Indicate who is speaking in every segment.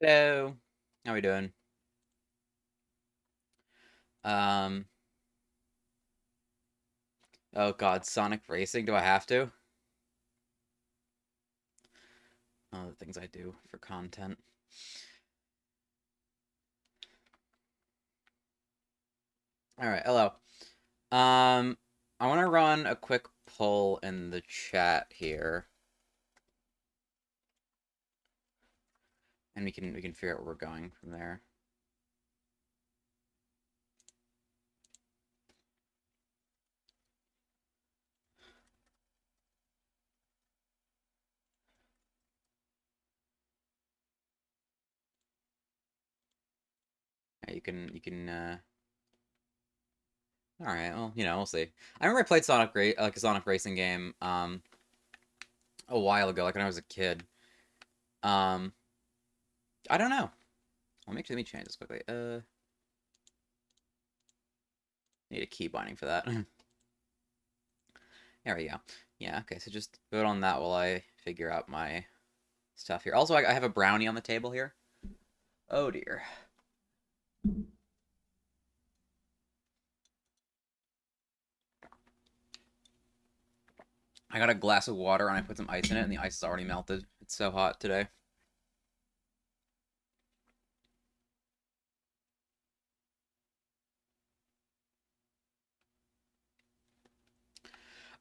Speaker 1: Hello. How we doing? Um, oh God, Sonic Racing. Do I have to? Oh, the things I do for content. All right, hello. I want to run a quick poll in the chat here, and we can figure out where we're going from there. Yeah, you can. All right. Well, we'll see. I remember I played like a Sonic Racing game, a while ago, like when I was a kid. Um, I don't know. Let me change this quickly. Need a key binding for that. There we go. Yeah, okay, so just vote on that while I figure out my stuff here. Also, I have a brownie on the table here. Oh dear. I got a glass of water and I put some ice in it, and the ice is already melted. It's so hot today.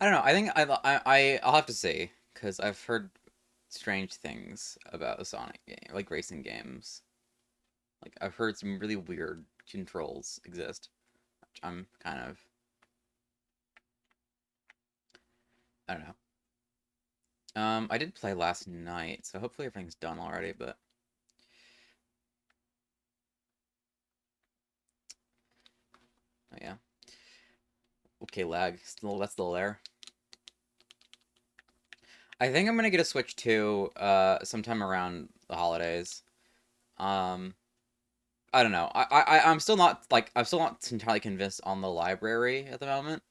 Speaker 1: I don't know. I think I'll have to see because I've heard strange things about the Sonic game, like racing games. Like I've heard some really weird controls exist, which I'm kind of I don't know. I did play last night, so hopefully everything's done already. But oh, yeah, okay, lag. Still, that's still there. I think I'm gonna get a Switch 2 sometime around the holidays. Um I don't know. I'm still not entirely convinced on the library at the moment.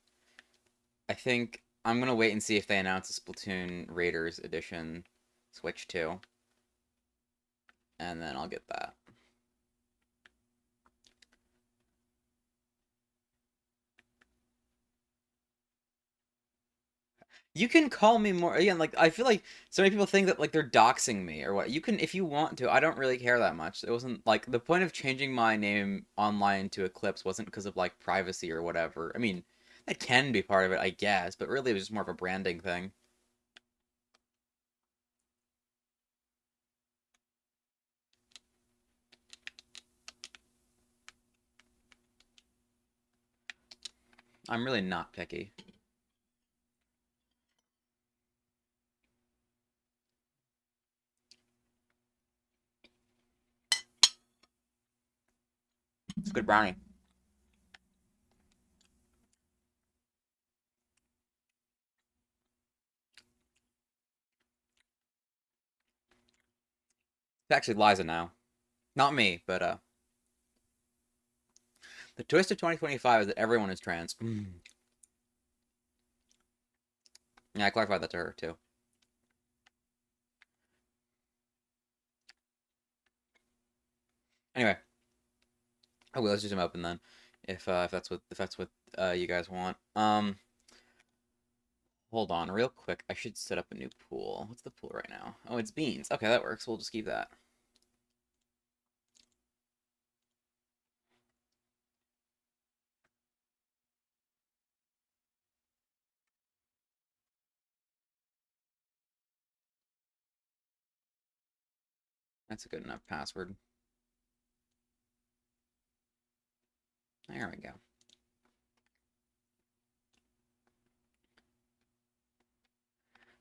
Speaker 1: I think I'm gonna wait and see if they announce a Splatoon Raiders edition Switch 2, and then I'll get that. You can call me more again, like I feel like so many people think that like they're doxing me or what. You can if you want to. I don't really care that much. It wasn't like the point of changing my name online to Eclipse wasn't because of like privacy or whatever. I mean, that can be part of it, I guess, but really it was just more of a branding thing. I'm really not picky. It's a good brownie. It's actually Liza now. Not me, but the twist of 2025 is that everyone is trans. Yeah, I clarified that to her too. Anyway, oh well, let's just open then. If that's what you guys want. Hold on, real quick. I should set up a new pool. What's the pool right now? Oh, it's beans. Okay, that works. We'll just keep that. That's a good enough password. There we go.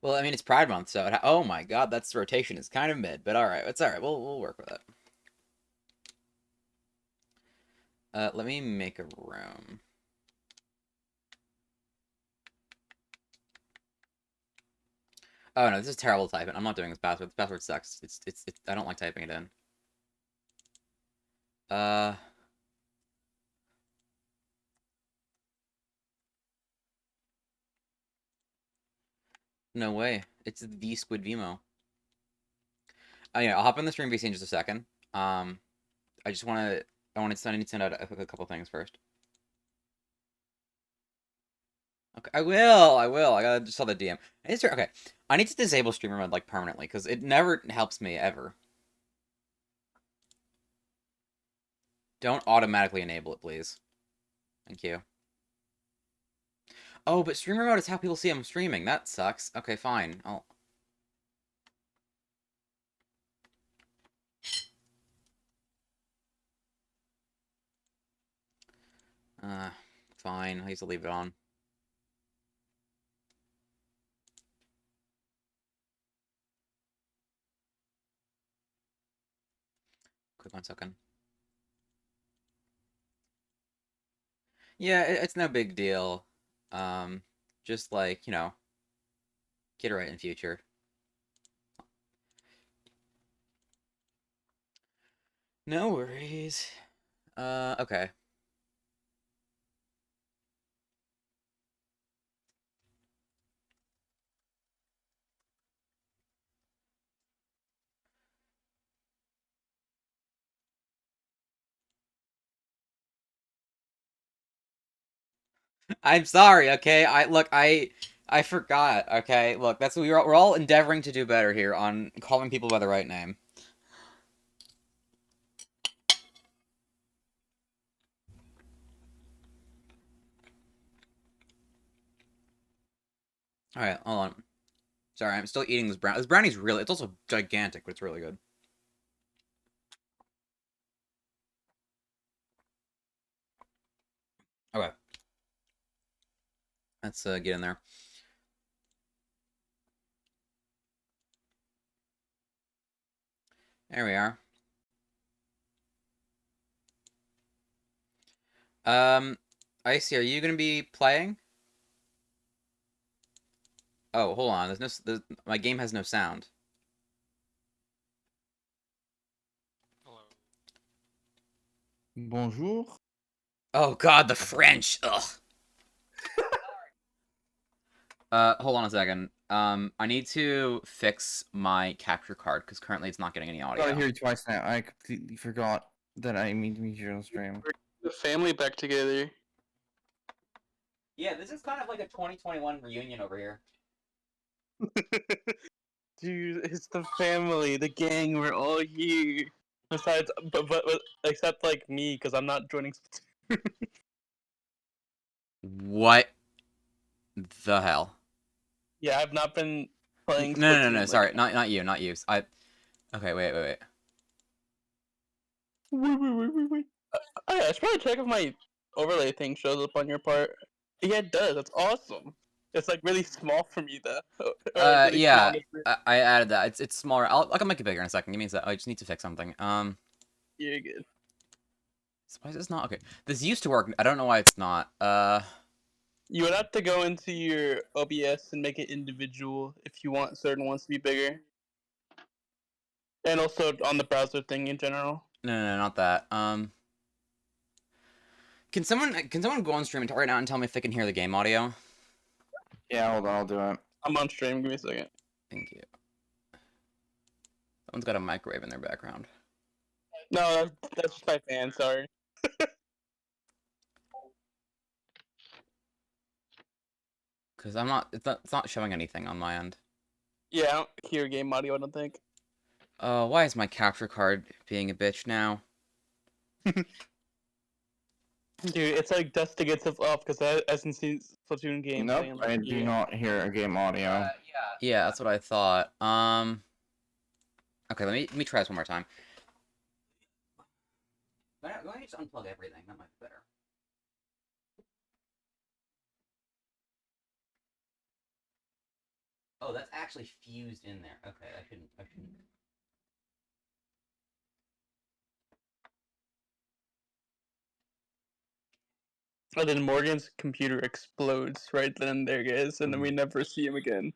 Speaker 1: Well, I mean, it's Pride Month, so oh my God, that's rotation is kind of mid, but all right, it's all right. We'll work with it. Let me make a room. Oh no, this is terrible typing. I'm not doing this password. This password sucks. It's I don't like typing it in. Uh, no way. It's the Squid Vimo. Oh yeah, I'll hop in the stream VC in just a second. Um, I just I need to send out a couple things first. Okay, I will. I gotta just saw the DM. Okay, I need to disable streamer mode like permanently because it never helps me ever. Don't automatically enable it, please. Thank you. Oh, but streamer mode is how people see I'm streaming. That sucks. Okay, fine. I'll. Uh, Fine. I used to leave it on. Quick 1 second. Yeah, it's no big deal. Um, just like, get it right in future. No worries. Okay. I'm sorry, okay? I forgot, okay? Look, we're all endeavoring to do better here on calling people by the right name. All right, hold on. Sorry, I'm still eating this brown. This brownie's really, it's also gigantic, but it's really good. Okay. Let's get in there. There we are. Icy, are you gonna be playing? Oh, hold on. My game has no sound.
Speaker 2: Bonjour.
Speaker 1: Oh God, the French. Ugh. Hold on a second. I need to fix my capture card because currently it's not getting any
Speaker 2: I gotta
Speaker 1: audio.
Speaker 2: hear you twice now. I completely forgot that I mean to meet you on stream.
Speaker 3: The family back together.
Speaker 1: Yeah, this is kind of like a 2021 reunion over here.
Speaker 3: Dude, it's the family, the gang. We're all here. Besides, but except like me, because I'm not joining.
Speaker 1: What the hell?
Speaker 3: Yeah, I've not been playing
Speaker 1: No.
Speaker 3: Splatoon.
Speaker 1: Sorry, not you, not you. Okay, wait.
Speaker 3: Wait. I should probably check if my overlay thing shows up on your part. Yeah, it does. That's awesome. It's like really small for me though, or like really small on
Speaker 1: Yeah,
Speaker 3: the screen.
Speaker 1: I added that. It's smaller. I'll make it bigger in a second. Give me a sec. I just need to fix something.
Speaker 3: You're good.
Speaker 1: Why is this not okay? This used to work. I don't know why it's not.
Speaker 3: You would have to go into your OBS and make it individual if you want certain ones to be bigger, and also on the browser thing in general.
Speaker 1: No, not that. Can someone go on stream right now and tell me if they can hear the game audio?
Speaker 2: Yeah, hold on, I'll do it.
Speaker 3: I'm on stream. Give me a second.
Speaker 1: Thank you. Someone's got a microwave in their background.
Speaker 3: No, that's just my fan. Sorry.
Speaker 1: Because it's not showing anything on my end.
Speaker 3: Yeah, I don't hear game audio. I don't think.
Speaker 1: Why is my capture card being a bitch now?
Speaker 3: Dude, it's like Dusty gets us off because I hasn't seen Splatoon gameplay.
Speaker 2: Nope,
Speaker 3: in like
Speaker 2: I
Speaker 3: a
Speaker 2: do
Speaker 3: year.
Speaker 2: not hear a game audio.
Speaker 1: Yeah, that's what I thought. Okay, let me try this one more time. Let me just unplug everything. That might be better. Oh, that's actually fused in there. Okay, I shouldn't.
Speaker 3: And then Morgan's computer explodes right then and there, guys, and then we never see him again.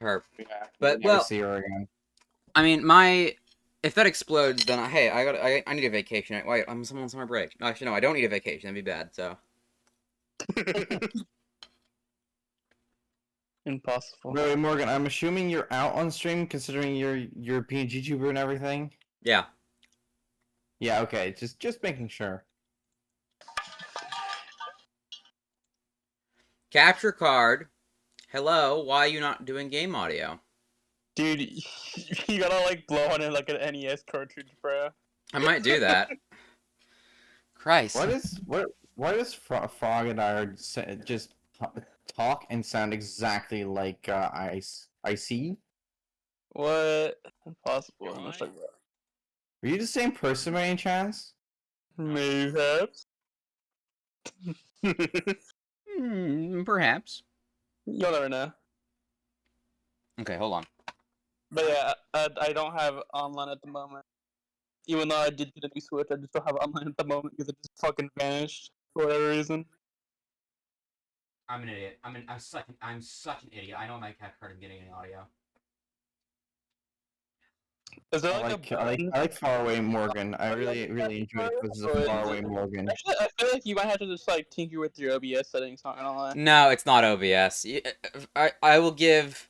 Speaker 1: Herp.
Speaker 2: Yeah,
Speaker 1: But
Speaker 2: never
Speaker 1: well,
Speaker 2: see her again.
Speaker 1: I mean, if that explodes, then hey, I need a vacation. Wait, I'm on summer break. No, actually, no, I don't need a vacation. That'd be bad. So.
Speaker 3: Impossible.
Speaker 2: Really, Morgan, I'm assuming you're out on stream considering you're a PG tuber and everything.
Speaker 1: Yeah.
Speaker 2: Yeah, okay, just making sure.
Speaker 1: Capture card. Hello, why are you not doing game audio?
Speaker 3: Dude, you gotta like blow on it like an NES cartridge, bro.
Speaker 1: I might do that. Christ.
Speaker 2: Why does Frog and I just talk and sound exactly like I see?
Speaker 3: What? Impossible.
Speaker 4: Am
Speaker 3: I'm just
Speaker 4: I?
Speaker 3: like,
Speaker 2: Are you the same person by any chance?
Speaker 3: mayhaps.
Speaker 1: Perhaps.
Speaker 3: You'll never know.
Speaker 1: Okay, hold on.
Speaker 3: But yeah, I don't have online at the moment. Even though I did get a new Switch, I just don't have online at the moment because it just fucking vanished for whatever reason.
Speaker 1: I'm an idiot. I'm such an idiot. I know my capture card isn't getting any audio.
Speaker 3: Is there
Speaker 2: I
Speaker 3: like a
Speaker 2: like I like
Speaker 3: button?
Speaker 2: I like Faraway Morgan. I
Speaker 3: Or, like,
Speaker 2: really enjoyed it. This is a
Speaker 3: or is
Speaker 2: Faraway
Speaker 3: it-
Speaker 2: Morgan.
Speaker 3: Actually, I feel like you might have to just like tinker with your OBS settings. Not gonna lie.
Speaker 1: No, it's not OBS. I will give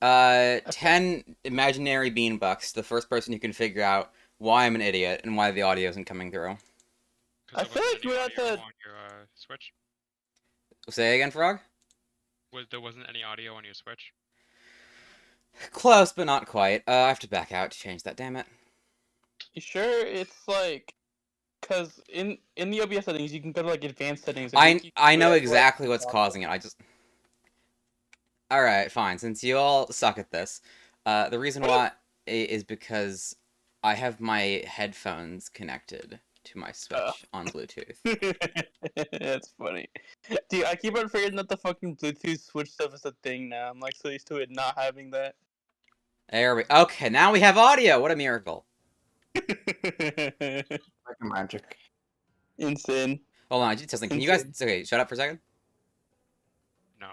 Speaker 1: 10 imaginary bean bucks to the first person who can figure out why I'm an idiot and why the audio isn't coming through.
Speaker 3: I feel like you would have to.
Speaker 4: on your Switch.
Speaker 1: Say again, Frog?
Speaker 4: There wasn't any audio on your Switch.
Speaker 1: Close, but not quite. I have to back out to change that, damn it.
Speaker 3: You sure it's like, cause in the OBS settings you can go to like advanced settings. And
Speaker 1: I know
Speaker 3: like,
Speaker 1: exactly what's causing it. I just... Alright, fine. Since you all suck at this, the reason why is because I have my headphones connected to my Switch on Bluetooth.
Speaker 3: That's funny. Dude, I keep on forgetting that the fucking Bluetooth Switch stuff is a thing now. I'm like so used to it not having that.
Speaker 1: There we... Okay, now we have audio! What a miracle.
Speaker 2: Like a magic.
Speaker 3: Insane.
Speaker 1: Hold on, I just testing. Can you guys... Okay, shut up for a second.
Speaker 4: No.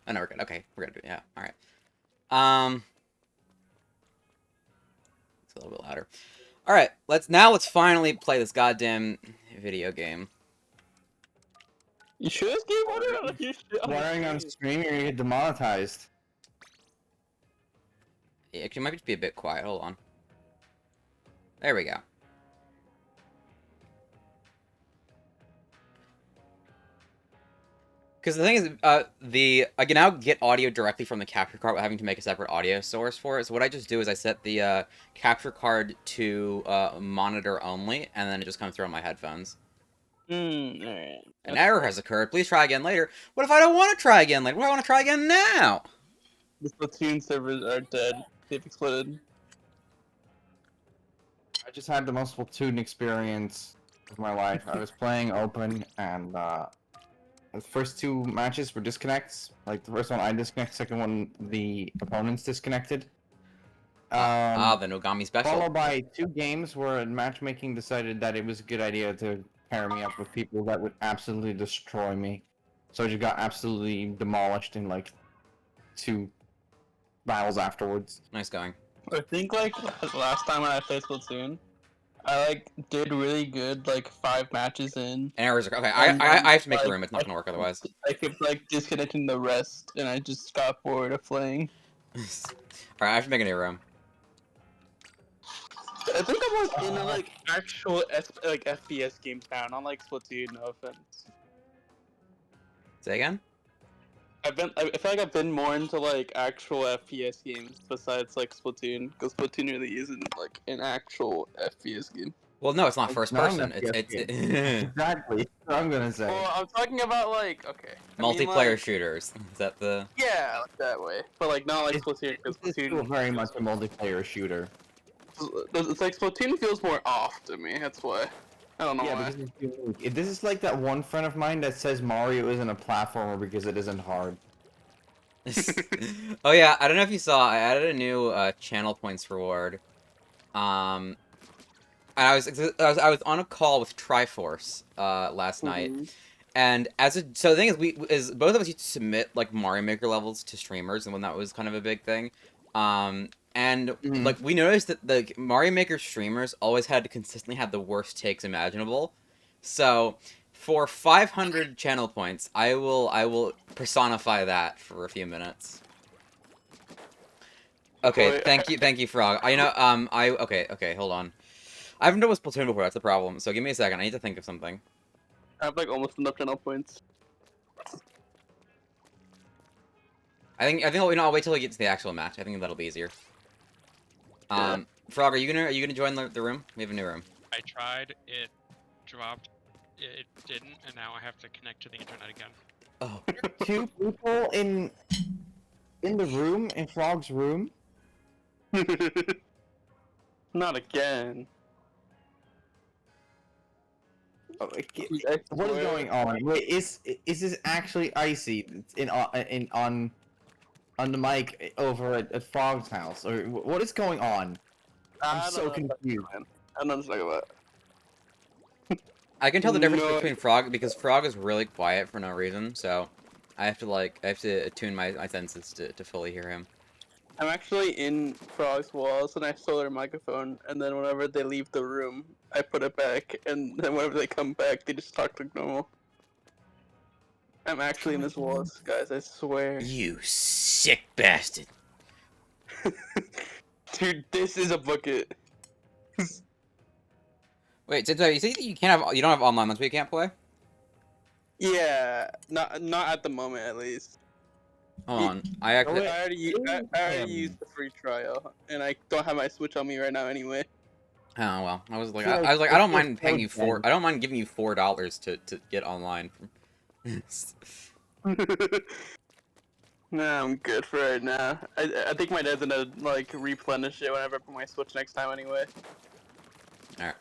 Speaker 1: Oh, no, we're good. Okay, we're good. Yeah, alright. It's a little bit louder. Alright, let's finally play this goddamn video game.
Speaker 3: You sure this game order? You sure?
Speaker 2: Swearing on stream, you're gonna get demonetized.
Speaker 1: Yeah, it might just be a bit quiet. Hold on. There we go. Because the thing is, I can now get audio directly from the capture card without having to make a separate audio source for it. So what I just do is I set the capture card to monitor only, and then it just comes through on my headphones.
Speaker 3: Alright.
Speaker 1: An error has occurred. Please try again later. What if I don't want to try again later? What if I want to try again now?
Speaker 3: The Splatoon servers are dead. They've exploded.
Speaker 2: I just had the most Splatoon experience of my life. I was playing open, and the first two matches were disconnects. Like the first one I disconnected, second one the opponents disconnected.
Speaker 1: The Nogami special.
Speaker 2: Followed by two games where matchmaking decided that it was a good idea to pair me up with people that would absolutely destroy me. So I just got absolutely demolished in like 2 battles afterwards.
Speaker 1: Nice going.
Speaker 3: I think like last time when I played Splatoon, I like did really good like 5 matches in.
Speaker 1: An error is okay.
Speaker 3: And
Speaker 1: I have to make
Speaker 3: like,
Speaker 1: the room. It's not gonna work otherwise.
Speaker 3: I kept like disconnecting the rest, and I just got bored of playing.
Speaker 1: Alright, I have to make a new room.
Speaker 3: I think I'm like in a like actual FPS games now, not like Splatoon. No offense.
Speaker 1: Say again?
Speaker 3: I feel like I've been more into like actual FPS games besides like Splatoon, because Splatoon really isn't like an actual FPS game.
Speaker 1: Well, no, it's not
Speaker 2: It's
Speaker 1: first
Speaker 2: not an
Speaker 1: person.
Speaker 2: FPS
Speaker 1: It's
Speaker 2: Exactly. That's what I'm gonna say.
Speaker 3: Well, I'm talking about like I mean,
Speaker 1: multiplayer
Speaker 3: like,
Speaker 1: shooters. Is that the?
Speaker 3: Yeah, like that way, but like not like Splatoon, because
Speaker 2: It's still
Speaker 3: Splatoon
Speaker 2: very much a multiplayer shooter.
Speaker 3: It's like Splatoon feels more off to me. That's why. I don't know
Speaker 2: Yeah,
Speaker 3: why.
Speaker 2: because it's unique. This is like that one friend of mine that says Mario isn't a platformer because it isn't hard.
Speaker 1: Oh yeah, I don't know if you saw. I added a new channel points reward. And I was on a call with Triforce last night,
Speaker 3: Mhm.
Speaker 1: and so the thing is both of us used to submit like Mario Maker levels to streamers, and when that was kind of a big thing. And
Speaker 2: Mhm.
Speaker 1: like we noticed that the Mario Maker streamers always had to consistently have the worst takes imaginable. So for 500 channel points, I will personify that for a few minutes. Okay,
Speaker 3: Wait,
Speaker 1: thank you, Frog. Okay, hold on. I haven't done with Splatoon before. That's the problem. So give me a second. I need to think of something.
Speaker 3: I have like almost enough channel points.
Speaker 1: I'll wait till we get to the actual match. I think that'll be easier.
Speaker 3: Yeah.
Speaker 1: Frog, are you gonna join the room? We have a new room.
Speaker 4: I tried, it dropped, it didn't, and now I have to connect to the internet again.
Speaker 1: Oh,
Speaker 2: Two people in the room, in Frog's room.
Speaker 3: Not again.
Speaker 2: Oh, okay,
Speaker 3: I
Speaker 2: what is
Speaker 3: swear.
Speaker 2: going on? Wait, is this actually Icy in on the mic over at Frog's house, or what is going on? I'm
Speaker 3: I don't
Speaker 2: so
Speaker 3: know.
Speaker 2: confused.
Speaker 3: Man. I don't know what you're talking about.
Speaker 1: I can tell the difference
Speaker 3: No.
Speaker 1: between Frog because Frog is really quiet for no reason. So I have to attune my senses to fully hear him.
Speaker 3: I'm actually in Frog's walls, and I stole their microphone. And then whenever they leave the room, I put it back. And then whenever they come back, they just talk like normal. I'm actually in his walls, guys. I swear.
Speaker 1: You sick bastard!
Speaker 3: Dude, this is a bucket.
Speaker 1: Wait, so you say that you don't have online. That's why you can't play.
Speaker 3: Yeah, not at the moment, at least.
Speaker 1: Hold on, I
Speaker 3: I
Speaker 1: actually.
Speaker 3: already used the free trial, and I don't have my Switch on me right now anyway.
Speaker 1: Oh well,
Speaker 2: feel
Speaker 1: I was like, I
Speaker 2: like
Speaker 1: don't
Speaker 2: it's
Speaker 1: mind paying you
Speaker 2: so
Speaker 1: I don't mind giving you $4 to get online.
Speaker 3: Nah, I'm good for right now. I think my dad's gonna like replenish it whenever I put my Switch next time anyway.
Speaker 1: Alright.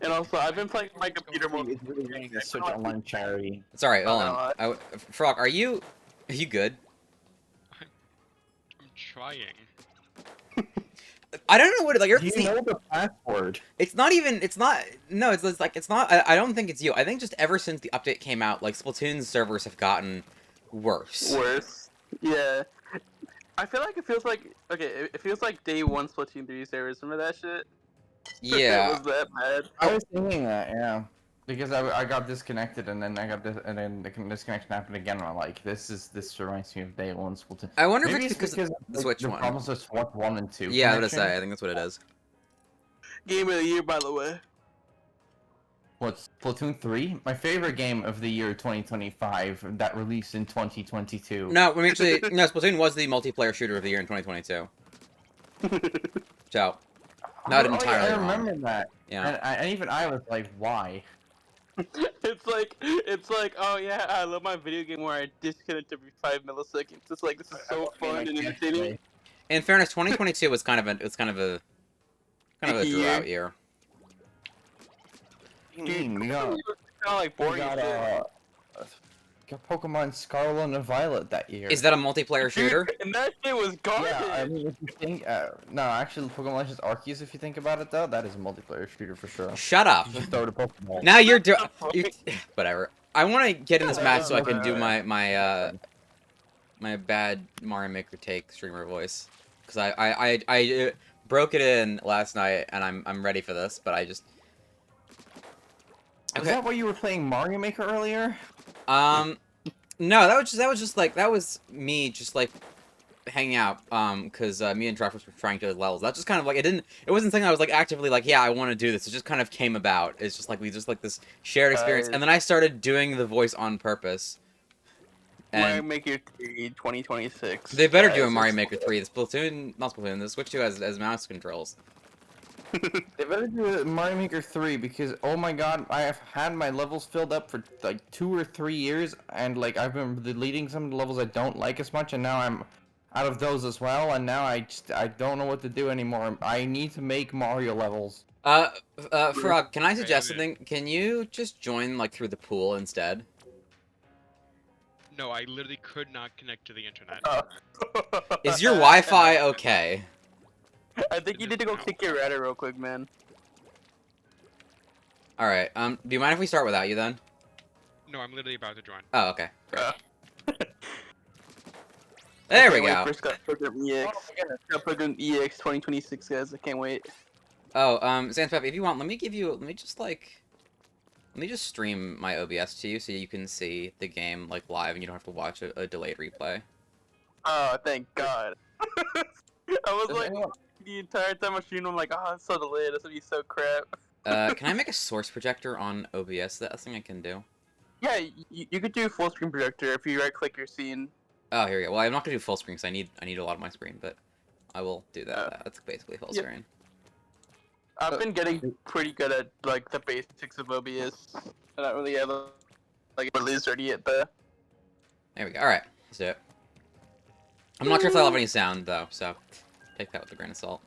Speaker 3: And also, I've been playing my computer more.
Speaker 2: It's really running a Switch Online charity.
Speaker 1: Sorry, hold
Speaker 3: Not
Speaker 1: on. Frog, are you good?
Speaker 4: I'm trying.
Speaker 1: I don't know what like you're
Speaker 2: Do you
Speaker 1: see,
Speaker 2: know the password?
Speaker 1: it's not even it's not no it's like it's not I don't think it's you. I think just ever since the update came out, like Splatoon's servers have gotten worse.
Speaker 3: worse. Yeah. I feel like it feels like it feels like day one Splatoon 3 servers. Remember that shit? It
Speaker 1: Yeah.
Speaker 3: was that bad.
Speaker 2: I was thinking that, yeah. Because I got disconnected and then I got this and then the disconnection happened again and I'm like, this reminds me of day one Splatoon.
Speaker 1: I wonder
Speaker 2: Maybe
Speaker 1: if it's because of the
Speaker 2: like,
Speaker 1: Switch
Speaker 2: the
Speaker 1: one.
Speaker 2: problems with Switch 1 and 2
Speaker 1: Yeah, I was
Speaker 2: connection.
Speaker 1: gonna say, I think that's what it is.
Speaker 3: Game of the year, by the way.
Speaker 2: What's Splatoon 3? My favorite game of the year 2025 that released in 2022.
Speaker 1: No, I mean actually no, Splatoon was the multiplayer shooter of the year in 2022. So not
Speaker 2: Oh,
Speaker 1: entirely
Speaker 2: yeah, I
Speaker 1: wrong.
Speaker 2: remember that.
Speaker 1: Yeah.
Speaker 2: And even I was like, why?
Speaker 3: it's like, oh yeah, I love my video game where I disconnect every 5 milliseconds. It's like this is so fun and entertaining.
Speaker 1: In fairness, 2022 was kind of a
Speaker 3: Year.
Speaker 1: drought year.
Speaker 3: Dude,
Speaker 2: We got
Speaker 3: kind of like
Speaker 2: we
Speaker 3: boring.
Speaker 2: got Pokemon Scarlet and Violet that year.
Speaker 1: Is that a multiplayer shooter?
Speaker 3: Dude, and that shit was garbage.
Speaker 2: Yeah, I mean, if you think, no, actually, Pokemon Legends Arceus, if you think about it, though, that is a multiplayer shooter for sure.
Speaker 1: Shut up.
Speaker 2: You just throw the Pokemon.
Speaker 1: Now you're
Speaker 3: What the
Speaker 1: doing.
Speaker 3: fuck?
Speaker 1: Whatever. I want to get in this match so I can do
Speaker 3: Whatever.
Speaker 1: my bad Mario Maker take streamer voice, because I broke it in last night and I'm ready for this, but I just.
Speaker 2: Is that why you were playing Mario Maker earlier?
Speaker 1: No, that was me just like hanging out, because me and Dreyfus were trying to levels. That's just kind of like it wasn't something I was like actively like, yeah, I want to do this. It just kind of came about. It's just like we just like this shared experience, and then I started doing the voice on purpose.
Speaker 3: Mario
Speaker 1: And
Speaker 3: Maker 3 2026.
Speaker 1: they better do a
Speaker 3: guys,
Speaker 1: Mario
Speaker 3: it's-
Speaker 1: Maker 3. The Splatoon, not Splatoon, the Switch 2 has mouse controls.
Speaker 2: They better do Mario Maker 3 because, oh my god, I have had my levels filled up for like 2 or 3 years, and like I've been deleting some of the levels I don't like as much, and now I'm out of those as well, and now I don't know what to do anymore. I need to make Mario levels.
Speaker 1: Frog, can I suggest
Speaker 4: Okay.
Speaker 1: something? Can you just join like through the pool instead?
Speaker 4: No, I literally could not connect to the internet.
Speaker 1: Is your Wi-Fi okay?
Speaker 3: I think you need to go kick your Reddit real quick, man.
Speaker 1: All right. Do you mind if we start without you then?
Speaker 4: No, I'm literally about to join.
Speaker 1: Oh, okay. Great.
Speaker 3: Uh,
Speaker 1: There we
Speaker 3: Can't wait
Speaker 1: go.
Speaker 3: for Scott Pilgrim EX. Scott Pilgrim EX 2026, guys. I can't wait.
Speaker 1: Oh, Zanspep, if you want, let me just stream my OBS to you so you can see the game like live and you don't have to watch a delayed replay.
Speaker 3: Oh, thank God. I was
Speaker 2: Does
Speaker 3: like,
Speaker 2: anyone-
Speaker 3: the entire time I streamed, I'm like, oh, it's so delayed. That's gonna be so crap.
Speaker 1: Can I make a source projector on OBS? That's a thing I can do.
Speaker 3: Yeah, you could do full screen projector if you right click your scene.
Speaker 1: Oh, here we go. Well, I'm not gonna do full screen because I need a lot of my screen, but I will do that.
Speaker 3: Uh,
Speaker 1: That's basically full
Speaker 3: yep.
Speaker 1: screen.
Speaker 3: I've been getting pretty good at like the basics of OBS. I don't really have like released already yet though.
Speaker 1: There we go. All right, let's do it. I'm not sure if I'll have any sound though, so take that with a grain of salt.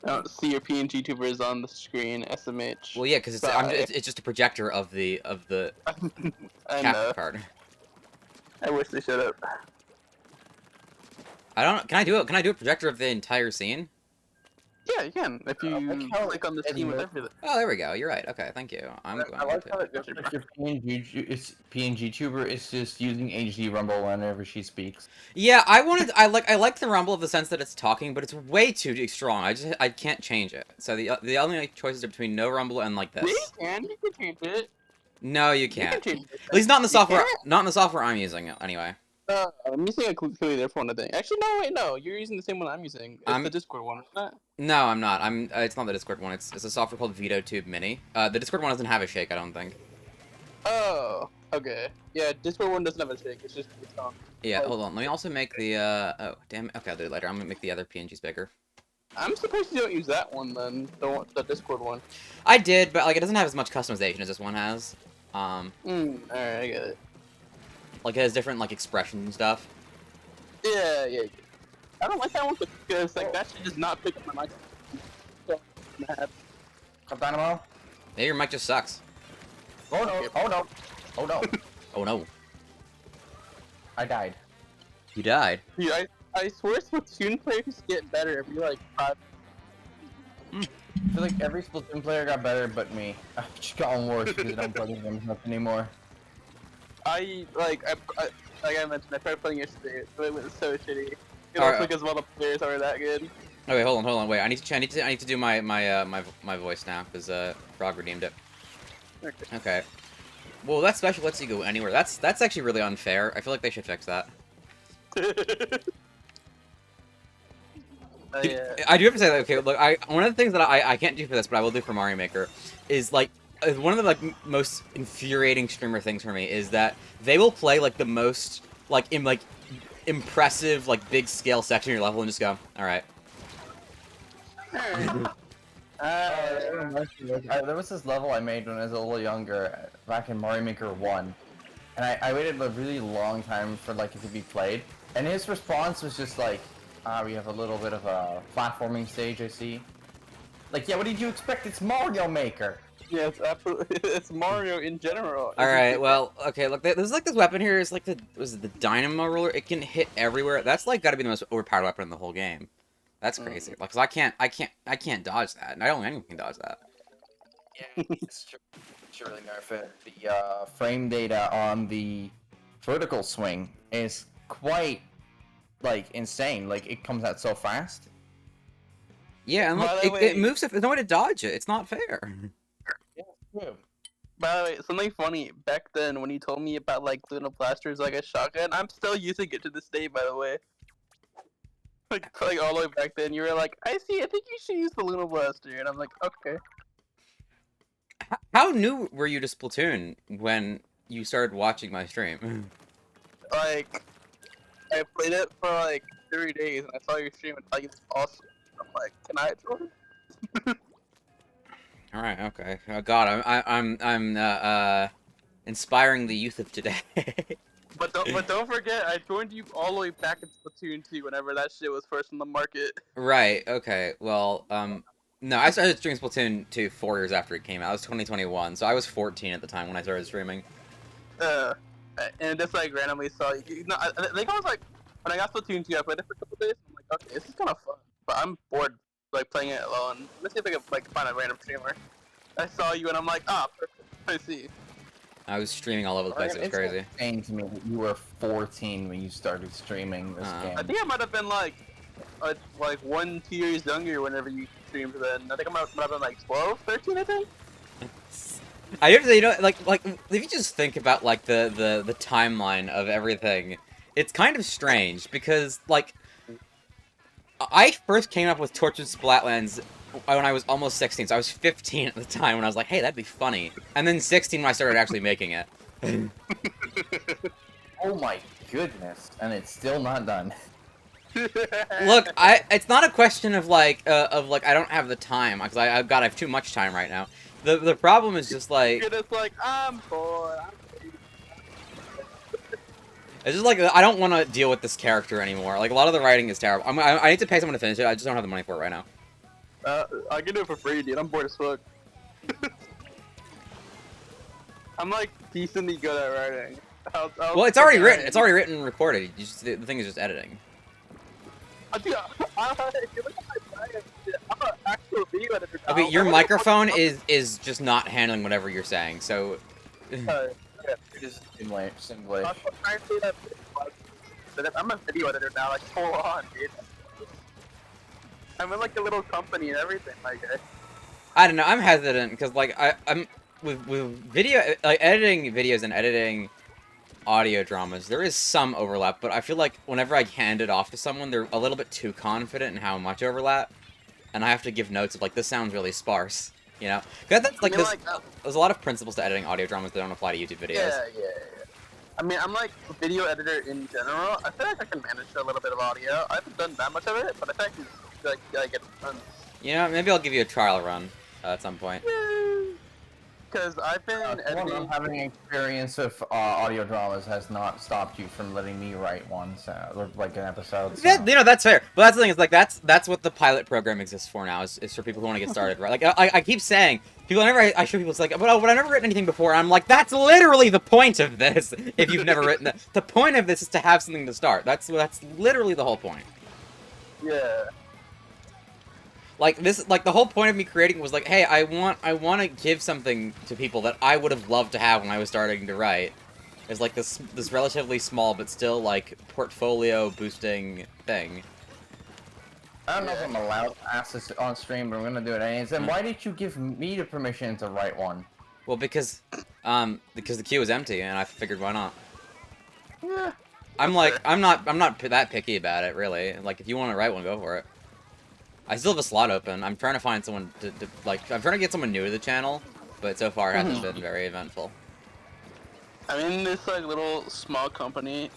Speaker 3: I don't see your PNG tubers on the screen, SMH.
Speaker 1: Well, yeah, because it's just a projector of the
Speaker 3: I
Speaker 1: cap
Speaker 3: know.
Speaker 1: part.
Speaker 3: I wish they shut up.
Speaker 1: I don't. Can I do it? Can I do a projector of the entire scene?
Speaker 3: Yeah, you can. If you
Speaker 2: like how
Speaker 3: click on the scene with everything.
Speaker 1: Oh, there we go. You're right. Okay, thank you. I'm going
Speaker 2: I like
Speaker 1: to.
Speaker 2: how it looks like your PNG tuber is just using HD Rumble whenever she speaks.
Speaker 1: Yeah, I like the rumble of the sense that it's talking, but it's way too strong. I can't change it. So the only choices are between no rumble and like
Speaker 3: Yeah,
Speaker 1: this.
Speaker 3: you can change it.
Speaker 1: No, you
Speaker 3: You can
Speaker 1: can't.
Speaker 3: change it.
Speaker 1: At least not in the
Speaker 3: You
Speaker 1: software.
Speaker 3: can't?
Speaker 1: Not in the software I'm using anyway.
Speaker 3: I'm using a completely different one, I think. Actually, no, wait, no. You're using the same one I'm using. It's the Discord one, isn't it?
Speaker 1: No, I'm not. It's not the Discord one. It's a software called VitoTube Mini. The Discord one doesn't have a shake, I don't think.
Speaker 3: Oh, okay. Yeah, Discord one doesn't have a shake. It's just its own.
Speaker 1: Yeah,
Speaker 3: Like-
Speaker 1: hold on. Let me also make the oh damn it. Okay, I'll do it later. I'm gonna make the other PNGs bigger.
Speaker 3: I'm surprised you don't use that one then. The Discord one.
Speaker 1: I did, but like it doesn't have as much customization as this one has.
Speaker 3: Alright, I get it.
Speaker 1: Like it has different like expressions and stuff.
Speaker 3: Yeah. I don't like that one because like that shit does not pick up my mic. So mad.
Speaker 2: Dynamo?
Speaker 1: Maybe your mic just sucks.
Speaker 2: Oh no! Oh no! Oh no!
Speaker 1: Oh no,
Speaker 2: I died.
Speaker 1: you died.
Speaker 3: Dude, I swear Splatoon players get better every like 5.
Speaker 2: I feel like every Splatoon player got better but me. I've just gotten worse because I don't play the games much anymore.
Speaker 3: Like I mentioned, I tried playing yesterday, but it was so shitty. It
Speaker 1: Alright.
Speaker 3: also because all the players are that good.
Speaker 1: Okay, hold on, wait. I need to do my voice now because Frog redeemed it.
Speaker 3: Okay.
Speaker 1: Okay. Well, that special lets you go anywhere. That's actually really unfair. I feel like they should fix that.
Speaker 3: Yeah.
Speaker 1: I do have to say that. Okay, look, one of the things that I can't do for this, but I will do for Mario Maker, is like one of the like most infuriating streamer things for me is that they will play like the most like impressive like big scale section of your level and just go, all right.
Speaker 2: There was this level I made when I was a little younger, back in Mario Maker 1. And I waited a really long time for like it to be played. And his response was just like, we have a little bit of a platforming stage, I see. Like, yeah, what did you expect? It's Mario Maker!
Speaker 3: Yeah, it's absolutely. It's Mario in general.
Speaker 1: All right, well, okay, look, there's like this weapon here. It's like was it the Dynamo Roller? It can hit everywhere. That's like got to be the most overpowered weapon in the whole game. That's crazy. Like, 'cause I can't dodge that. And I don't think anyone can dodge that.
Speaker 2: Yeah, it's true. Should really nerf it. The frame data on the vertical swing is quite like insane. Like it comes out so fast.
Speaker 1: Yeah, and
Speaker 3: By
Speaker 1: look,
Speaker 3: the
Speaker 1: it
Speaker 3: way-
Speaker 1: moves. There's no way to dodge it. It's not fair.
Speaker 2: True.
Speaker 3: By the way, something funny. Back then, when you told me about like Luna Blasters like a shotgun, I'm still using it to this day. By the way, like all the way back then, you were like, I see. I think you should use the Luna Blaster, and I'm like, okay.
Speaker 1: How new were you to Splatoon when you started watching my stream?
Speaker 3: Like, I played it for like 3 days, and I saw your stream and thought it was awesome. I'm like, can I join?
Speaker 1: All right, okay. Oh, God, I'm inspiring the youth of today.
Speaker 3: But don't forget, I joined you all the way back in Splatoon 2 whenever that shit was first in the market.
Speaker 1: Right. Okay. Well, no, I started streaming Splatoon 2 4 years after it came out. It was 2021, so I was 14 at the time when I started streaming.
Speaker 3: And just like randomly saw you. No, I think I was like, when I got Splatoon 2, I played it for a couple days. I'm like, okay, this is kind of fun, but I'm bored like playing it alone. Let's see if I can like find a random streamer. I saw you and I'm like, ah, perfect. I see.
Speaker 1: I was streaming all over the place. It was crazy.
Speaker 2: It's insane to me that you were 14 when you started streaming this game.
Speaker 3: I think I might have been like 1-2 years younger whenever you streamed then. I think I might have been like 12, 13, I think.
Speaker 1: I have to say, you know, like if you just think about like the timeline of everything, it's kind of strange because like I first came up with Tortured Splatlands when I was almost 16, so I was 15 at the time when I was like, hey, that'd be funny. And then 16 when I started actually making it.
Speaker 2: Oh my goodness, and it's still not done.
Speaker 1: Look, it's not a question of like I don't have the time because I have too much time right now. The problem is just like
Speaker 3: You're just like, I'm bored.
Speaker 1: it's just like I don't want to deal with this character anymore. Like a lot of the writing is terrible. I need to pay someone to finish it. I just don't have the money for it right now.
Speaker 3: I can do it for free, dude. I'm bored as fuck. I'm like decently good at writing.
Speaker 1: Well, it's already written. It's already written and recorded. You just, the thing is just editing.
Speaker 3: Dude, if you look at my science, I'm an actual video editor now.
Speaker 1: Okay, your
Speaker 3: I wonder
Speaker 1: microphone
Speaker 3: what-
Speaker 1: is just not handling whatever you're saying. So
Speaker 3: Yeah.
Speaker 2: It is simulate.
Speaker 3: I was trying to say that, but I'm a video editor now. Like, full on, dude. I'm in like a little company and everything, like.
Speaker 1: I don't know. I'm hesitant because like I'm with video like editing videos and editing audio dramas. There is some overlap, but I feel like whenever I hand it off to someone, they're a little bit too confident in how much overlap, and I have to give notes of like this sounds really sparse. You know, 'cause that's like
Speaker 3: I mean,
Speaker 1: this. There's a lot of principles to editing audio dramas that don't apply to YouTube videos.
Speaker 3: Yeah. I mean, I'm like a video editor in general. I feel like I can manage a little bit of audio. I haven't done that much of it, but I think like I get it done.
Speaker 1: You know, maybe I'll give you a trial run at some point.
Speaker 3: Because I've been editing.
Speaker 2: Not having experience of audio dramas has not stopped you from letting me write one, or like an episode. So.
Speaker 1: Yeah, you know, that's fair. But that's the thing, is like that's what the pilot program exists for now, is for people who want to get started, right? Like I keep saying, people whenever I show people, it's like, but I've never written anything before. I'm like, that's literally the point of this. If you've never written it, the point of this is to have something to start. That's literally the whole point.
Speaker 3: Yeah.
Speaker 1: Like this, like the whole point of me creating was like, hey, I want to give something to people that I would have loved to have when I was starting to write. It's like this relatively small but still like portfolio boosting thing.
Speaker 2: I don't know if I'm allowed to ask this on stream, but I'm gonna do it anyways. And why did you give me the permission to write one?
Speaker 1: Well, because the queue was empty, and I figured why not.
Speaker 3: Yeah.
Speaker 1: I'm not that picky about it, really. Like, if you want to write one, go for it. I still have a slot open. I'm trying to find someone to like. I'm trying to get someone new to the channel, but so far it hasn't been very eventful.
Speaker 3: I'm in this like little small company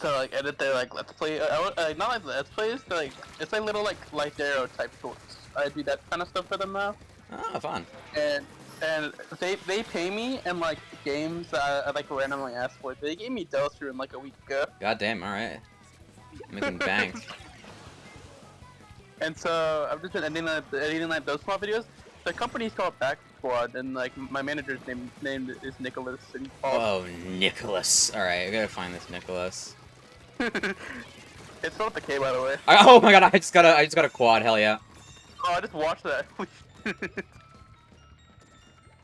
Speaker 3: to like edit their like let's play. Not like let's plays, but, like it's like little like Light Arrow type shorts. I do that kind of stuff for them now,
Speaker 1: Oh, fun.
Speaker 3: and they pay me in like games that I like randomly ask for. They gave me Delstru in like a week ago.
Speaker 1: God damn. All right. Making bank.
Speaker 3: And so I've just been editing like those small videos. The company's called Back Squad, and like my manager's name is Nicholas. And he calls.
Speaker 1: Oh, Nicholas. All right, I gotta find this Nicholas.
Speaker 3: It's not the K, by the way.
Speaker 1: Oh my god, I just got a quad. Hell yeah.
Speaker 3: Oh, I just watched that.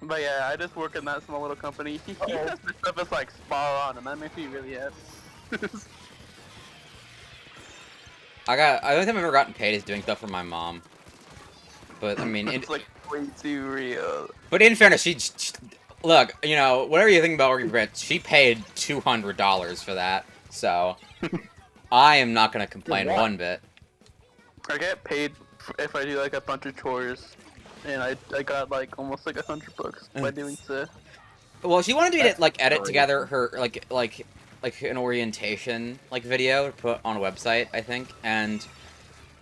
Speaker 3: But yeah, I just work in that small little company. He says this stuff is like spot on, and that makes me really happy.
Speaker 1: The only time I've ever gotten paid is doing stuff for my mom. But I mean,
Speaker 3: It's like way too real.
Speaker 1: but in fairness, she look, you know, whatever you think about working for it, she paid $200 for that. So I am not gonna complain one bit.
Speaker 3: I get paid if I do like a bunch of chores, and I got like almost like $100 by doing so.
Speaker 1: Well, she wanted me to like edit
Speaker 2: great.
Speaker 1: together her like an orientation like video to put on a website, I think, and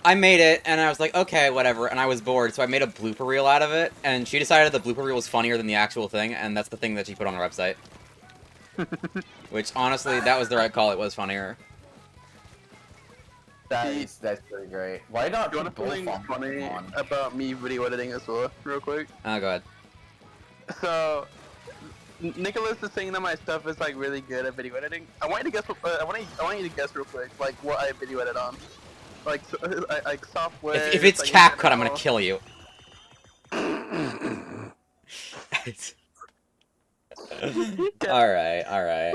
Speaker 1: I made it, and I was like, okay, whatever, and I was bored, so I made a blooper reel out of it, and she decided the blooper reel was funnier than the actual thing, and that's the thing that she put on her website. Which, honestly, that was the right call, it was funnier.
Speaker 2: That's pretty great. Why not
Speaker 3: You want
Speaker 2: put
Speaker 3: to something
Speaker 2: both
Speaker 3: funny
Speaker 2: on?
Speaker 3: about me video editing as well, real quick?
Speaker 1: Oh, go ahead.
Speaker 3: So, Nicholas is saying that my stuff is like really good at video editing. I want you to guess. I want you to guess real quick, like what I video edit on, like like software.
Speaker 1: If it's
Speaker 3: like,
Speaker 1: CapCut, I'm gonna kill you. Alright.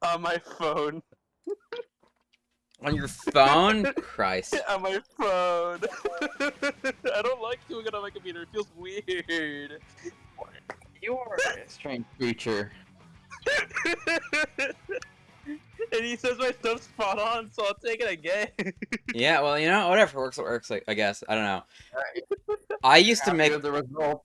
Speaker 3: On my phone.
Speaker 1: On your phone? Christ.
Speaker 3: On my phone. I don't like doing it on my computer. It feels weird.
Speaker 2: You're a strange creature.
Speaker 3: And he says my stuff's spot on, so I'll take it again.
Speaker 1: Yeah, well, you know, whatever works, it works. Like, I guess I don't know. I used to
Speaker 2: Happy
Speaker 1: make.
Speaker 2: with the result.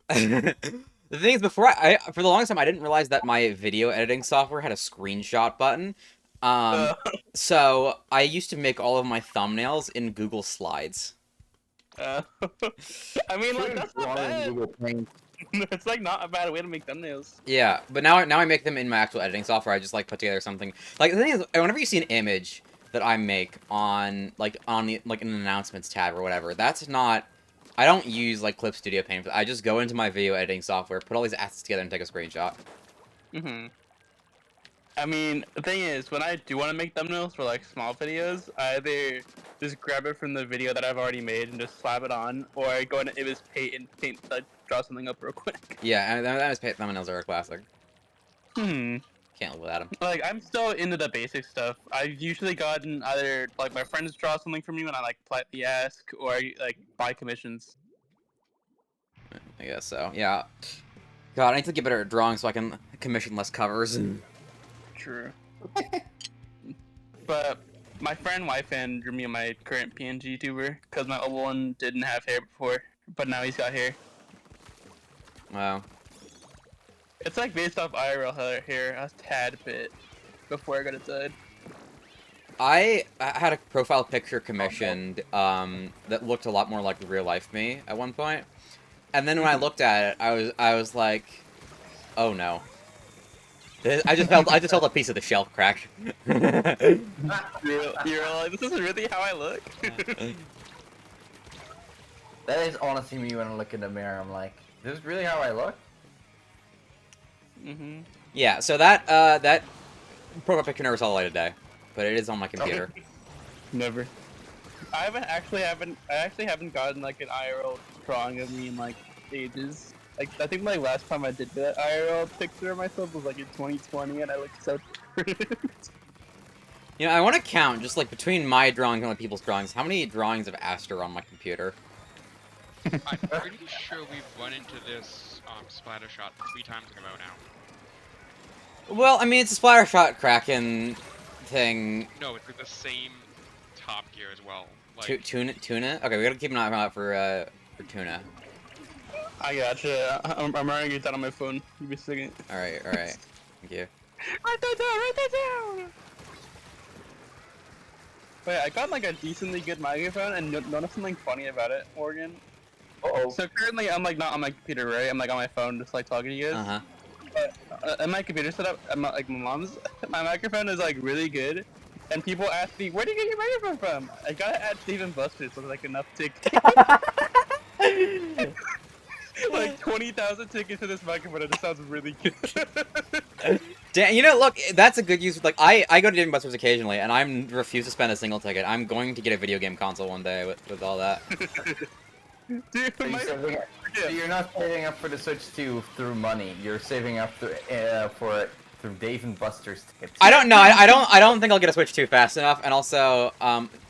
Speaker 1: The thing is, before for the longest time, I didn't realize that my video editing software had a screenshot button. Um,
Speaker 3: Uh,
Speaker 1: so I used to make all of my thumbnails in Google Slides.
Speaker 3: uh, I mean, like,
Speaker 2: Should've
Speaker 3: that's not
Speaker 2: gone in
Speaker 3: bad.
Speaker 2: Google Paint.
Speaker 3: It's like not a bad way to make thumbnails.
Speaker 1: Yeah, but now I make them in my actual editing software. I just like put together something. Like the thing is, whenever you see an image that I make on the like an announcements tab or whatever, that's not. I don't use like Clip Studio Paint. I just go into my video editing software, put all these assets together, and take a screenshot.
Speaker 3: I mean, the thing is, when I do want to make thumbnails for like small videos, I either just grab it from the video that I've already made and just slap it on, or I go into Ibis Paint and draw something up real quick.
Speaker 1: Yeah, and that is thumbnails are a classic.
Speaker 3: Hmm.
Speaker 1: Can't live without them.
Speaker 3: Like, I'm still into the basic stuff. I've usually gotten either like my friends draw something for me when I like politely ask, or like buy commissions.
Speaker 1: I guess so. Yeah. God, I need to get better at drawing so I can commission less covers.
Speaker 3: True. But my friend Yfan drew me my current PNG tuber because my old one didn't have hair before, but now he's got hair.
Speaker 1: Wow.
Speaker 3: It's like based off IRL hair a tad bit before I got it dyed.
Speaker 1: I had a profile picture commissioned that looked a lot more like the real life me at one point, and then when I looked at it, I was like, oh no. I just felt a piece of the shelf crack.
Speaker 3: You're like, this is really how I look.
Speaker 2: That is honestly me when I look in the mirror. I'm like, this is really how I look?
Speaker 3: Mhm.
Speaker 1: Yeah, so that profile picture never saw the light of day, but it is on my computer.
Speaker 3: Never. I actually haven't gotten like an IRL drawing of me in like ages. Like I think like last time I did that IRL picture of myself was like in 2020, and I looked so different.
Speaker 1: You know, I want to count just like between my drawings and other people's drawings, how many drawings of Aster on my computer?
Speaker 4: I'm pretty sure we've run into this splatter shot 3 times in a row now.
Speaker 1: Well, I mean, it's a splatter shot Kraken thing.
Speaker 4: No, it's with the same Top Gear as well. Like,
Speaker 1: Tuna? Okay, we gotta keep an eye out for tuna.
Speaker 3: I gotcha. I'm writing it down on my phone. Give me a second.
Speaker 1: Alright. Thank you.
Speaker 3: Write that down. Write that down. Wait, I got like a decently good microphone, and notice something funny about it, Morgan.
Speaker 2: Uh-oh.
Speaker 3: So currently, I'm like not on my computer, right? I'm like on my phone, just like talking to you guys.
Speaker 1: Uh-huh.
Speaker 3: But in my computer setup, I'm not, like my mom's, my microphone is like really good, and people ask me, "Where do you get your microphone from?" I gotta add Stephen Buster's with like enough tickets, like 20,000 tickets to this microphone. And it sounds really good.
Speaker 1: Dan, you know, look, that's a good use. Like, I go to Dave & Buster's occasionally, and I refuse to spend a single ticket. I'm going to get a video game console one day with all that.
Speaker 3: Dude,
Speaker 2: So,
Speaker 3: my,
Speaker 2: so you're not saving up for the Switch 2 through money. You're saving up for it through Dave and Buster's tickets.
Speaker 1: I don't know. I don't think I'll get a Switch 2 fast enough. And also,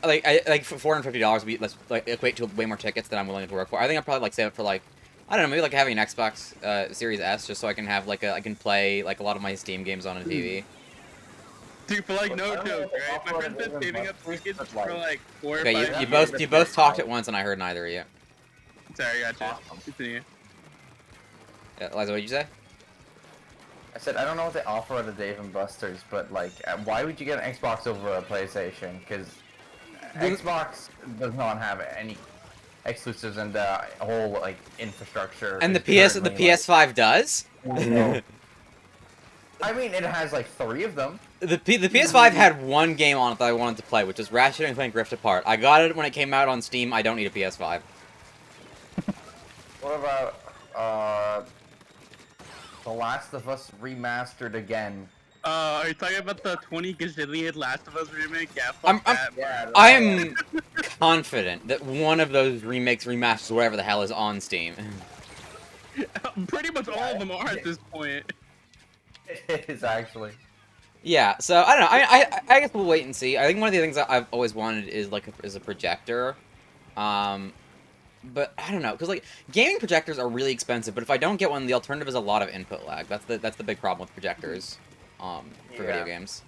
Speaker 1: like for $450 let's like equate to way more tickets than I'm willing to work for. I think I'll probably like save it for like, I don't know, maybe like having an Xbox Series S just so I can have like I can play like a lot of my Steam games on a TV.
Speaker 3: dude, for like no joke, right? My friend's been saving up tickets for like 4 or 5
Speaker 1: Okay,
Speaker 3: years.
Speaker 1: you both talked at once, and I heard neither of you.
Speaker 3: Sorry, gotcha.
Speaker 2: Awesome.
Speaker 3: Continue.
Speaker 1: Yeah, Liza, what'd you say?
Speaker 2: I said I don't know what they offer at the Dave and Buster's, but like, why would you get an Xbox over a PlayStation? Because Xbox does not have any exclusives and the whole like infrastructure.
Speaker 1: And the
Speaker 2: is
Speaker 1: the
Speaker 2: currently,
Speaker 1: PS5 does.
Speaker 2: like, I mean, it has like 3 of them.
Speaker 1: The PS5 had one game on it that I wanted to play, which is Ratchet and Clank Rift Apart. I got it when it came out on Steam. I don't need a PS5.
Speaker 2: What about The Last of Us remastered again?
Speaker 3: Are you talking about the 20 gazillion Last of Us remake? Yeah,
Speaker 1: I'm-
Speaker 3: fuck that.
Speaker 2: Yeah,
Speaker 1: I'm confident that one of those remakes, remasters, whatever the hell, is on Steam.
Speaker 3: Pretty much all of them are at this point.
Speaker 2: it is actually.
Speaker 1: Yeah, so I don't know. I guess we'll wait and see. I think one of the things that I've always wanted is like is a projector. But I don't know, because like gaming projectors are really expensive. But if I don't get one, the alternative is a lot of input lag. That's the big problem with projectors, for video games.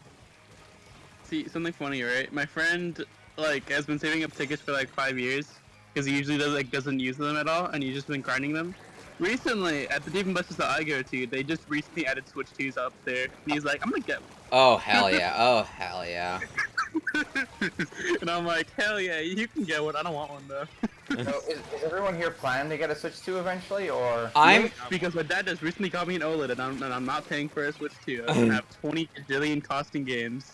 Speaker 3: See, something funny, right? My friend like has been saving up tickets for like 5 years because he usually doesn't use them at all, and he's just been grinding them. Recently, at the Dave and Buster's that I go to, they just recently added Switch 2s up there, and he's like, "I'm gonna get
Speaker 1: Oh hell yeah! Oh hell yeah!
Speaker 3: one," and I'm like, "Hell yeah, you can get one. I don't want one though."
Speaker 2: So is everyone here planning to get a Switch 2 eventually, or?
Speaker 1: I'm
Speaker 3: Because my dad just recently got me an OLED, and I'm not paying for a Switch 2. I have 20 gajillion costing games.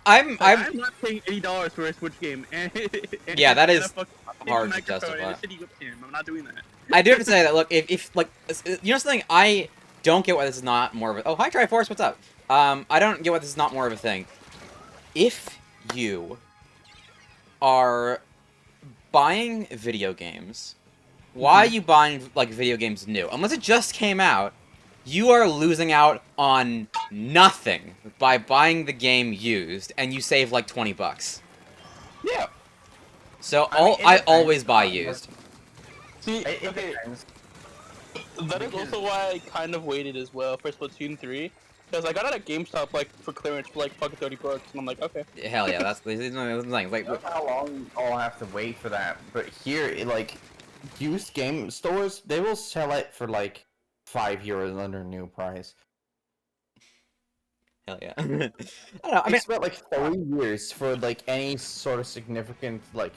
Speaker 1: I'm
Speaker 3: I'm not paying $80 for a Switch game, and
Speaker 1: Yeah, that
Speaker 3: and
Speaker 1: is
Speaker 3: a fucking
Speaker 1: hard to
Speaker 3: microphone and a
Speaker 1: justify.
Speaker 3: shitty webcam. I'm not doing that.
Speaker 1: I do have to say that look, if like you know something, I don't get why this is not more of a. Oh hi Triforce, what's up? I don't get why this is not more of a thing. If you are buying video games, why are you buying like video games new? Unless it just came out, you are losing out on nothing by buying the game used, and you save like $20.
Speaker 2: Yeah.
Speaker 1: So
Speaker 2: I mean, it
Speaker 1: I
Speaker 2: depends.
Speaker 1: always buy used.
Speaker 3: See,
Speaker 2: It
Speaker 3: okay,
Speaker 2: depends.
Speaker 3: that is
Speaker 2: because-
Speaker 3: also why I kind of waited as well for Splatoon 3. Because I got it at GameStop like for clearance for like fucking $30, and I'm like, okay.
Speaker 1: Hell yeah, that's the thing. Like,
Speaker 2: That's how long I'll have to wait for that. But here, like, used game stores, they will sell it for like €5 under new price.
Speaker 1: hell yeah. I don't know. I mean,
Speaker 2: It's about like 3 years for like any sort of significant like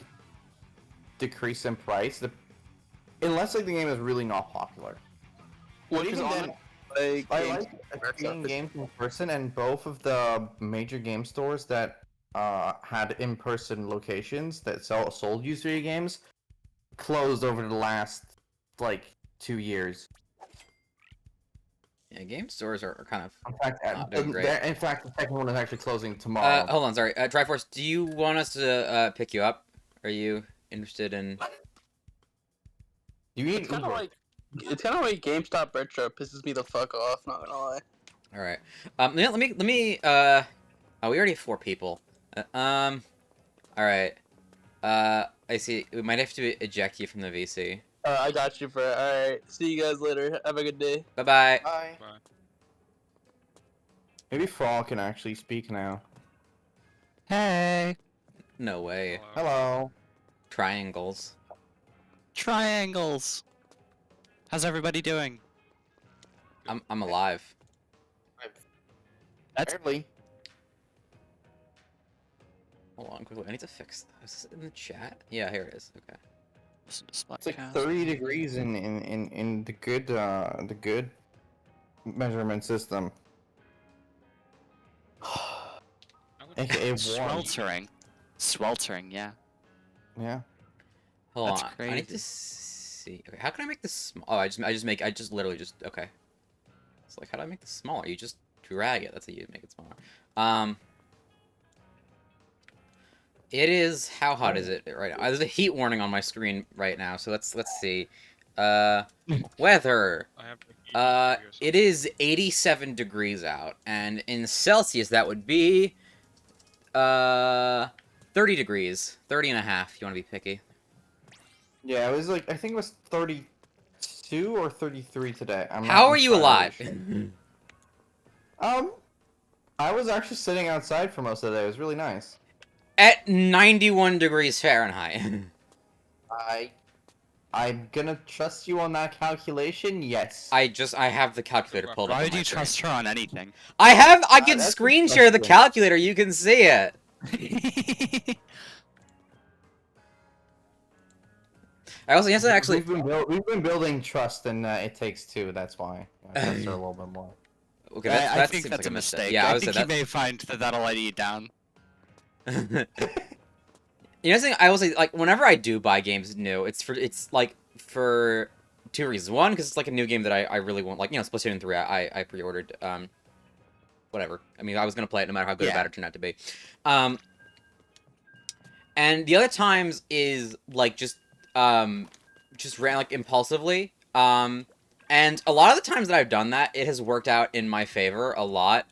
Speaker 2: decrease in price, unless like the game is really not popular. But
Speaker 3: Which is
Speaker 2: even
Speaker 3: on
Speaker 2: then,
Speaker 3: like
Speaker 2: I
Speaker 3: games.
Speaker 2: like seeing games in person, and both of the major game stores that had in-person locations that sold used video games closed over the last like 2 years.
Speaker 1: yeah, game stores are kind of.
Speaker 2: In fact,
Speaker 1: Not doing great.
Speaker 2: in fact, the second one is actually closing tomorrow.
Speaker 1: Hold on, sorry. Triforce, do you want us to pick you up? Are you interested in?
Speaker 2: You need
Speaker 3: It's kind of
Speaker 2: Uber.
Speaker 3: like GameStop Retro pisses me the fuck off. Not gonna lie.
Speaker 1: All right. Let me. Oh, we already have 4 people. All right. I see. We might have to eject you from the VC.
Speaker 3: I got you, bro. All right. See you guys later. Have a good day.
Speaker 1: Bye bye.
Speaker 2: Bye.
Speaker 4: Bye.
Speaker 2: Maybe Frog can actually speak now.
Speaker 5: Hey,
Speaker 1: No way.
Speaker 2: Hello.
Speaker 1: Triangles.
Speaker 5: triangles. How's everybody doing?
Speaker 1: I'm alive.
Speaker 5: That's
Speaker 2: Apparently.
Speaker 1: Hold on, quickly. I need to fix. Is this in the chat? Yeah, here it is. Okay.
Speaker 2: It's like 30 degrees in the good measurement system.
Speaker 4: I would
Speaker 2: AKA warm.
Speaker 5: Sweltering. Sweltering, yeah.
Speaker 2: Yeah.
Speaker 1: Hold
Speaker 5: That's
Speaker 1: on. I need to
Speaker 5: crazy.
Speaker 1: see. Okay, how can I make this small? Oh, I just literally just okay. It's like, how do I make this smaller? You just drag it. That's how you make it smaller. It is. How hot is it right now? There's a heat warning on my screen right now. So let's see. Weather.
Speaker 4: I have like 80 or something.
Speaker 1: It is 87 degrees out, and in Celsius that would be 30 degrees, 30 and a half. If you want to be picky.
Speaker 2: Yeah, it was like, I think it was 32 or 33 today.
Speaker 1: How are you alive?
Speaker 2: I was actually sitting outside for most of the day. It was really nice.
Speaker 1: At 91 degrees Fahrenheit.
Speaker 2: I'm gonna trust you on that calculation. Yes.
Speaker 1: I have the calculator pulled up.
Speaker 5: Why
Speaker 1: on
Speaker 5: would
Speaker 1: my
Speaker 5: you
Speaker 1: screen.
Speaker 5: trust her on anything?
Speaker 1: I can
Speaker 2: that's
Speaker 1: screen share the
Speaker 2: disgusting.
Speaker 1: calculator. You can see it. I also yes, actually.
Speaker 2: we've been building trust, and it takes two. That's why I trust her a little bit more.
Speaker 1: Okay,
Speaker 5: I think
Speaker 1: seems
Speaker 5: that's
Speaker 1: like
Speaker 5: a mistake.
Speaker 1: Yeah, I
Speaker 5: I
Speaker 1: would say
Speaker 5: think you
Speaker 1: that.
Speaker 5: may find that that'll let you down.
Speaker 1: You know, something I will say, like, whenever I do buy games new, it's like for 2 reasons. One, because it's like a new game that I really want, like, you know, Splatoon 3. I pre-ordered. Whatever. I mean, I was gonna play it no matter how good or
Speaker 5: Yeah.
Speaker 1: bad it turned out to be. And the other times is like just ran like impulsively. And a lot of the times that I've done that, it has worked out in my favor a lot.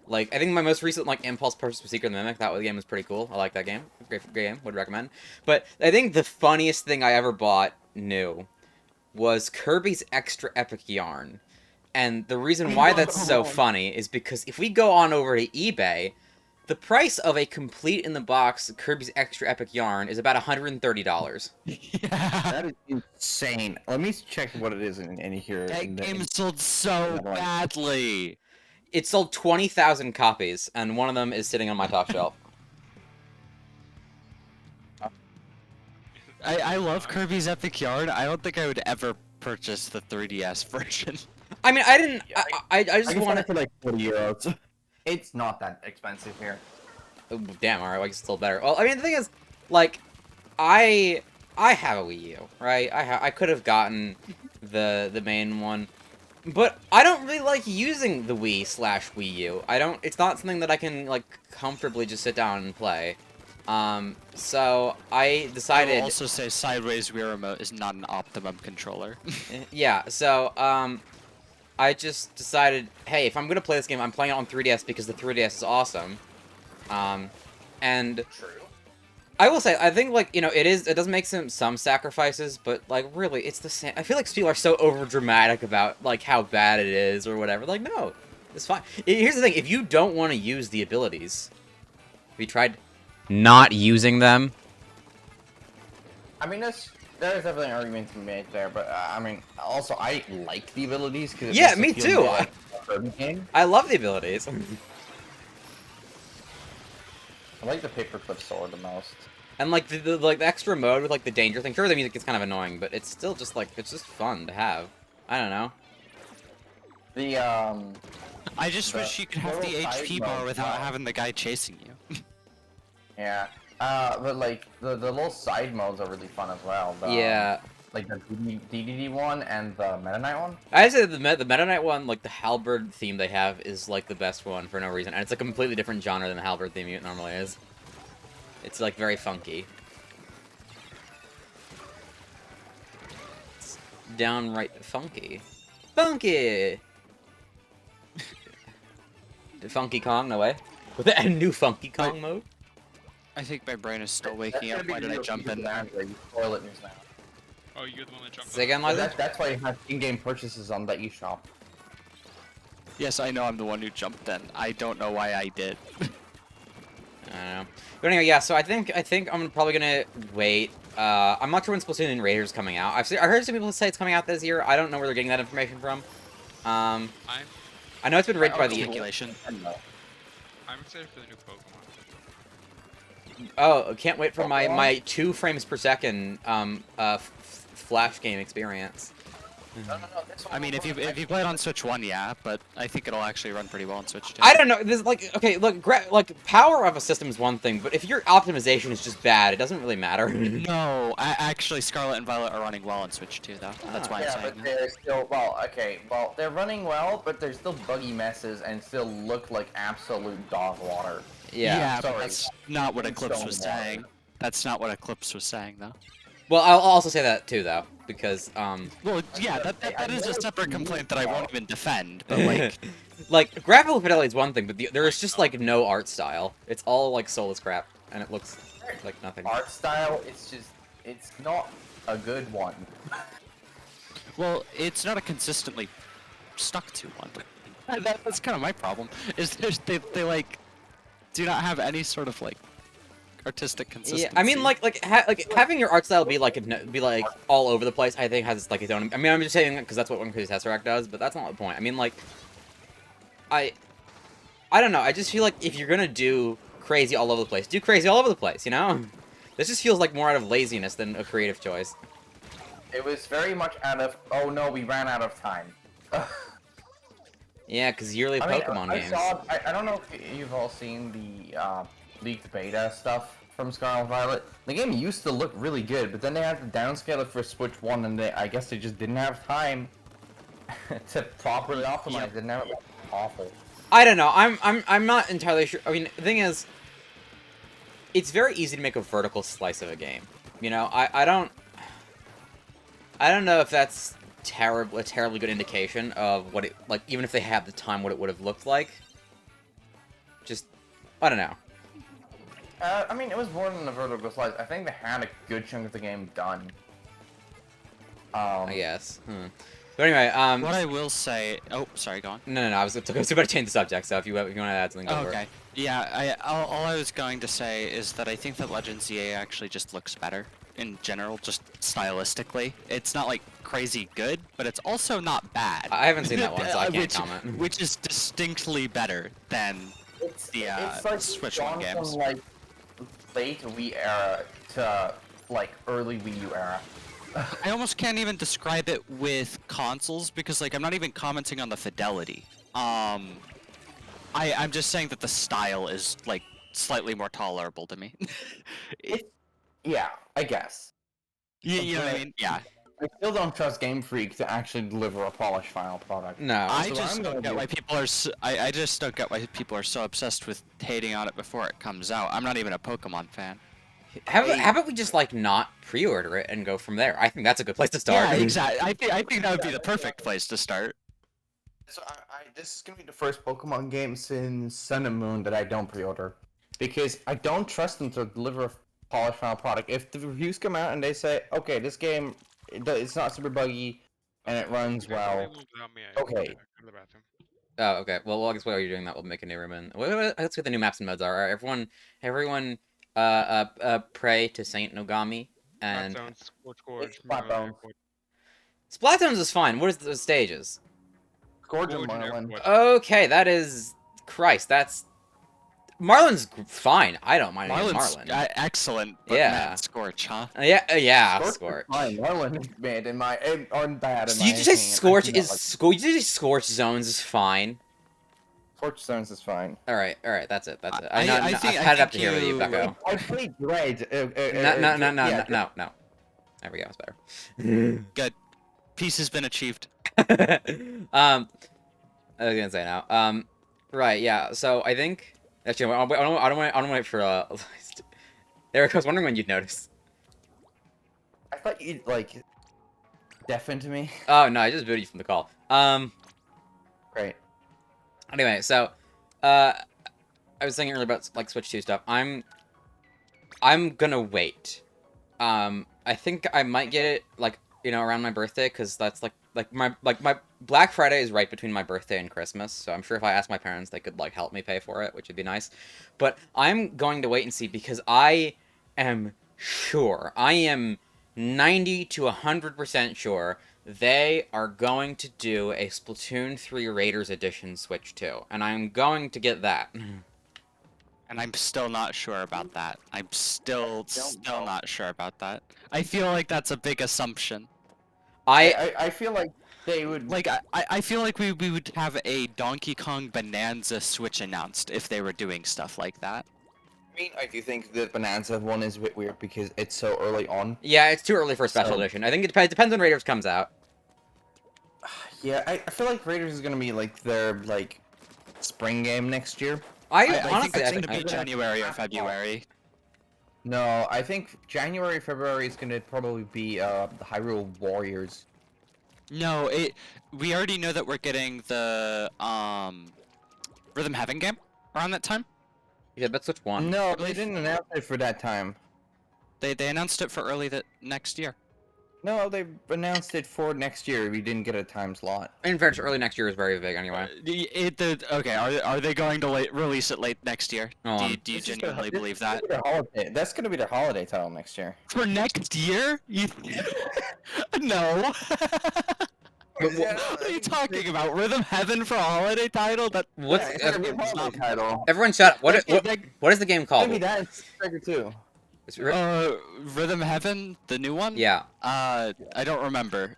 Speaker 1: Like, I think my most recent, like, impulse purchase was Secret of the Mimic. That game was pretty cool. I like that game. Great game. Would recommend. But I think the funniest thing I ever bought new was Kirby's Extra Epic Yarn. And the reason why that's so funny is because if we go on over to eBay, The price of a complete in the box Kirby's Extra Epic Yarn is about $130.
Speaker 5: Yeah.
Speaker 2: That is insane. Let me check what it is in here.
Speaker 5: That
Speaker 2: in the,
Speaker 5: game
Speaker 2: in,
Speaker 5: sold so
Speaker 2: Like-
Speaker 5: badly.
Speaker 1: It sold 20,000 copies, and one of them is sitting on my top shelf.
Speaker 5: I love Kirby's Epic Yarn. I don't think I would ever purchase the 3DS version.
Speaker 1: I mean, I didn't.
Speaker 2: Yeah,
Speaker 1: I
Speaker 2: I
Speaker 1: just
Speaker 2: can
Speaker 1: want
Speaker 2: find it for like 40 euros. It's not that expensive here.
Speaker 1: Oh, damn, alright, like, it's still better. Well, I mean, the thing is, like, I have a Wii U, right? I could have gotten the main one, but I don't really like using the Wii/Wii U. I don't. It's not something that I can like comfortably just sit down and play. So I
Speaker 5: I will
Speaker 1: decided.
Speaker 5: also say sideways Wii remote is not an optimum controller.
Speaker 1: Yeah, so I just decided, hey, if I'm gonna play this game, I'm playing it on 3DS because the 3DS is awesome. And
Speaker 2: True.
Speaker 1: I will say, I think, like, you know, it does make some sacrifices, but, like, really, it's the same. I feel like people are so overdramatic about, like, how bad it is or whatever. Like, no, it's fine. Here's the thing, if you don't want to use the abilities, have you tried not using them?
Speaker 2: I mean, there's definitely an argument to be made there, but I mean, also I like the abilities because
Speaker 1: Yeah, me too.
Speaker 2: Like a Kirby game.
Speaker 1: I love the abilities.
Speaker 2: I like the paperclip sword the most.
Speaker 1: And, like, the extra mode with, like, the danger thing. Sure, the music is kind of annoying, but it's still just, like, it's just fun to have. I don't know.
Speaker 2: The
Speaker 5: I just
Speaker 2: The
Speaker 5: wish you could have the
Speaker 2: little side
Speaker 5: HP bar
Speaker 2: mode,
Speaker 5: without
Speaker 2: yeah.
Speaker 5: having the guy chasing you.
Speaker 2: yeah, but like the little side modes are really fun as well. The,
Speaker 1: Yeah.
Speaker 2: like the DDD one and the Meta Knight one.
Speaker 1: I'd say the Meta Knight one, like, the halberd theme they have is, like, the best one for no reason. And it's a completely different genre than the halberd theme it normally is. It's, like, very funky. It's downright funky. Funky! Funky Kong, no way. With a new Funky Kong mode?
Speaker 5: I think my brain is still waking up. Why did I jump in there?
Speaker 2: You spoil it news now.
Speaker 4: Oh, you're the one that jumped.
Speaker 1: Say again,
Speaker 2: But
Speaker 1: Liza?
Speaker 2: that's why you have in-game purchases on the eShop.
Speaker 5: Yes, I know I'm the one who jumped in. I don't know why I did.
Speaker 1: I don't know. But anyway, yeah, so I think I'm probably gonna wait. I'm not sure when Splatoon and Raiders coming out. I heard some people say it's coming out this year. I don't know where they're getting that information from.
Speaker 4: I'm
Speaker 1: I know it's been rated by the...
Speaker 5: Speculation.
Speaker 4: I'm excited for the new Pokemon.
Speaker 1: Oh, can't wait for my 2 frames per second flash game experience.
Speaker 5: I mean, if you play it on Switch 1, yeah, but I think it'll actually run pretty well on Switch 2.
Speaker 1: I don't know. This like okay, look, like power of a system is one thing, but if your optimization is just bad, it doesn't really matter.
Speaker 5: No, actually, Scarlet and Violet are running well on Switch 2, though. That's why I'm
Speaker 2: Yeah,
Speaker 5: saying
Speaker 2: but
Speaker 5: that.
Speaker 2: they're still well, they're running well, but they're still buggy messes and still look like absolute dog water.
Speaker 1: Yeah.
Speaker 5: but
Speaker 2: sorry.
Speaker 5: that's not what
Speaker 2: I'm
Speaker 5: Eclipse
Speaker 2: so
Speaker 5: was
Speaker 2: mad.
Speaker 5: saying. That's not what Eclipse was saying, though.
Speaker 1: Well, I'll also say that too, though, because
Speaker 5: Well, yeah, that
Speaker 2: I
Speaker 5: is
Speaker 2: know
Speaker 5: a
Speaker 2: what
Speaker 5: separate
Speaker 2: you mean,
Speaker 5: complaint that I
Speaker 2: though.
Speaker 5: won't even defend, but like,
Speaker 1: like graphical fidelity is one thing, but there is just like no art style. It's all like soulless crap, and it looks like nothing.
Speaker 2: Art style, it's not a good one.
Speaker 5: well, it's not a consistently stuck to one. That's kind of my problem. Is they like do not have any sort of like artistic consistency.
Speaker 1: Yeah, I mean, like having your art style be like all over the place. I think has like its own. I mean, I'm just saying because that's what One Crazy Tesseract does, but that's not the point. I mean, like, I don't know. I just feel like if you're gonna do crazy all over the place, do crazy all over the place. You know, this just feels like more out of laziness than a creative choice.
Speaker 2: It was very much out of, oh no, we ran out of time.
Speaker 1: Yeah, because yearly
Speaker 2: I mean,
Speaker 1: Pokemon
Speaker 2: I
Speaker 1: games.
Speaker 2: saw, I don't know if you've all seen the leaked beta stuff from Scarlet and Violet. The game used to look really good, but then they had to downscale it for Switch 1, and I guess they just didn't have time to properly optimize it, and now it looks awful.
Speaker 1: I don't know. I'm not entirely sure. I mean, the thing is, it's very easy to make a vertical slice of a game. You know, I don't know if that's a terribly good indication of what it like. Even if they had the time, what it would have looked like. Just, I don't know.
Speaker 2: I mean, it was more than a vertical slice. I think they had a good chunk of the game done.
Speaker 1: I guess. But anyway,
Speaker 5: What I will say. Oh, sorry, go on.
Speaker 1: no, I was about to change the subject. So if you want to add something, go
Speaker 5: Oh,
Speaker 1: for it.
Speaker 5: okay. Yeah, all I was going to say is that I think that Legends EA actually just looks better in general, just stylistically. It's not like crazy good, but it's also not bad.
Speaker 1: I haven't seen that one, so I can't
Speaker 5: which,
Speaker 1: comment.
Speaker 5: Which is distinctly better than the
Speaker 2: It's like
Speaker 5: Switch One
Speaker 2: gone from
Speaker 5: games.
Speaker 2: like late Wii era to like early Wii U era.
Speaker 5: I almost can't even describe it with consoles because like I'm not even commenting on the fidelity. I'm just saying that the style is like slightly more tolerable to me.
Speaker 2: Yeah, I guess.
Speaker 5: You know what I mean? Yeah.
Speaker 2: I still don't trust Game Freak to actually deliver a polished final product.
Speaker 1: No.
Speaker 5: I
Speaker 2: So
Speaker 5: just
Speaker 2: I'm
Speaker 5: don't
Speaker 2: gonna
Speaker 5: get
Speaker 2: do-
Speaker 5: why people are. I just don't get why people are so obsessed with hating on it before it comes out. I'm not even a Pokemon fan.
Speaker 1: How about we just like not pre-order it and go from there? I think that's a good place to start.
Speaker 5: Yeah, exactly. I think that would be the perfect place to start.
Speaker 2: So this is gonna be the first Pokemon game since Sun and Moon that I don't pre-order because I don't trust them to deliver a polished final product. If the reviews come out and they say, okay, this game it's not super buggy and it runs well, okay.
Speaker 4: Go to the bathroom.
Speaker 1: Oh, okay. Well, I guess while you're doing that, we'll make a new room and let's see what the new maps and modes are. Everyone, pray to Saint Nogami and
Speaker 4: Sounds Scorch Gorge.
Speaker 2: It's Splatoon.
Speaker 1: Splatoon's is fine. What is the stages?
Speaker 2: Gorge and
Speaker 4: Gorge and
Speaker 2: Marlin.
Speaker 4: Airport.
Speaker 1: Okay, that is Christ. That's Marlin's fine. I don't mind
Speaker 5: Marlin's
Speaker 1: Marlin.
Speaker 5: excellent, but
Speaker 1: Yeah.
Speaker 5: man, Scorch, huh?
Speaker 1: Yeah,
Speaker 2: Scorch is
Speaker 1: Scorch.
Speaker 2: fine. Marlin is bad in my or bad in
Speaker 1: So
Speaker 2: my
Speaker 1: you just say
Speaker 2: opinion.
Speaker 1: Scorch
Speaker 2: I do not
Speaker 1: is
Speaker 2: like-
Speaker 1: Scorch. You just say Scorch zones is fine.
Speaker 2: Scorch Stones is fine.
Speaker 1: All right. That's it. That's it.
Speaker 5: I
Speaker 1: I've
Speaker 5: think-
Speaker 1: had it
Speaker 5: I
Speaker 1: up to here with you,
Speaker 5: think you-
Speaker 1: Bucko.
Speaker 2: I played Dread.
Speaker 1: No. There we go. It's better.
Speaker 5: Good. Peace has been achieved.
Speaker 1: I was gonna say now. Right. Yeah. So I think actually, I don't wait for Eric, I was wondering when you'd notice.
Speaker 2: I thought you'd like deafen to me.
Speaker 1: Oh no, I just booted you from the call.
Speaker 2: Great.
Speaker 1: Anyway, so I was saying earlier about like Switch 2 stuff. I'm gonna wait. I think I might get it like around my birthday because that's like my Black Friday is right between my birthday and Christmas. So I'm sure if I asked my parents, they could like help me pay for it, which would be nice. But I'm going to wait and see because I am sure, I am 90 to 100% sure they are going to do a Splatoon 3 Raiders Edition Switch 2, and I'm going to get that.
Speaker 5: And I'm still not sure about that. I'm still
Speaker 2: know.
Speaker 5: not sure about that. I feel like that's a big assumption.
Speaker 2: I feel like they would
Speaker 5: Like I feel like we would have a Donkey Kong Bonanza Switch announced if they were doing stuff like that.
Speaker 2: I do think the Bonanza one is a bit weird because it's so early on.
Speaker 1: Yeah, it's too early for a special
Speaker 2: So-
Speaker 1: edition. I think it depends when Raiders comes out.
Speaker 2: Yeah, I feel like Raiders is gonna be like their like spring game next year.
Speaker 1: I
Speaker 5: I think
Speaker 1: honestly,
Speaker 5: it's
Speaker 1: I
Speaker 5: gonna
Speaker 1: think,
Speaker 5: be January or February.
Speaker 2: No, I think January, February is gonna probably be the Hyrule Warriors.
Speaker 5: No, we already know that we're getting the Rhythm Heaven game around that time.
Speaker 1: yeah, but Switch 1.
Speaker 2: No, they didn't announce it for that time.
Speaker 5: They announced it for early next year.
Speaker 2: No, they announced it for next year. We didn't get a time slot.
Speaker 1: In fact, early next year is very big anyway.
Speaker 5: Okay, are they going to release it late next year?
Speaker 1: Oh,
Speaker 5: Do you genuinely believe that?
Speaker 2: That's gonna be their holiday title next year.
Speaker 5: For next year? No. What are you talking about? Rhythm Heaven for a holiday title?
Speaker 1: What's
Speaker 2: Yeah, it's gonna be a holiday title.
Speaker 1: everyone shut up. What
Speaker 5: Like,
Speaker 1: is the game called?
Speaker 2: Maybe that's Striker 2.
Speaker 1: It's
Speaker 5: Rhythm Heaven, the new one?
Speaker 1: yeah.
Speaker 5: I don't remember.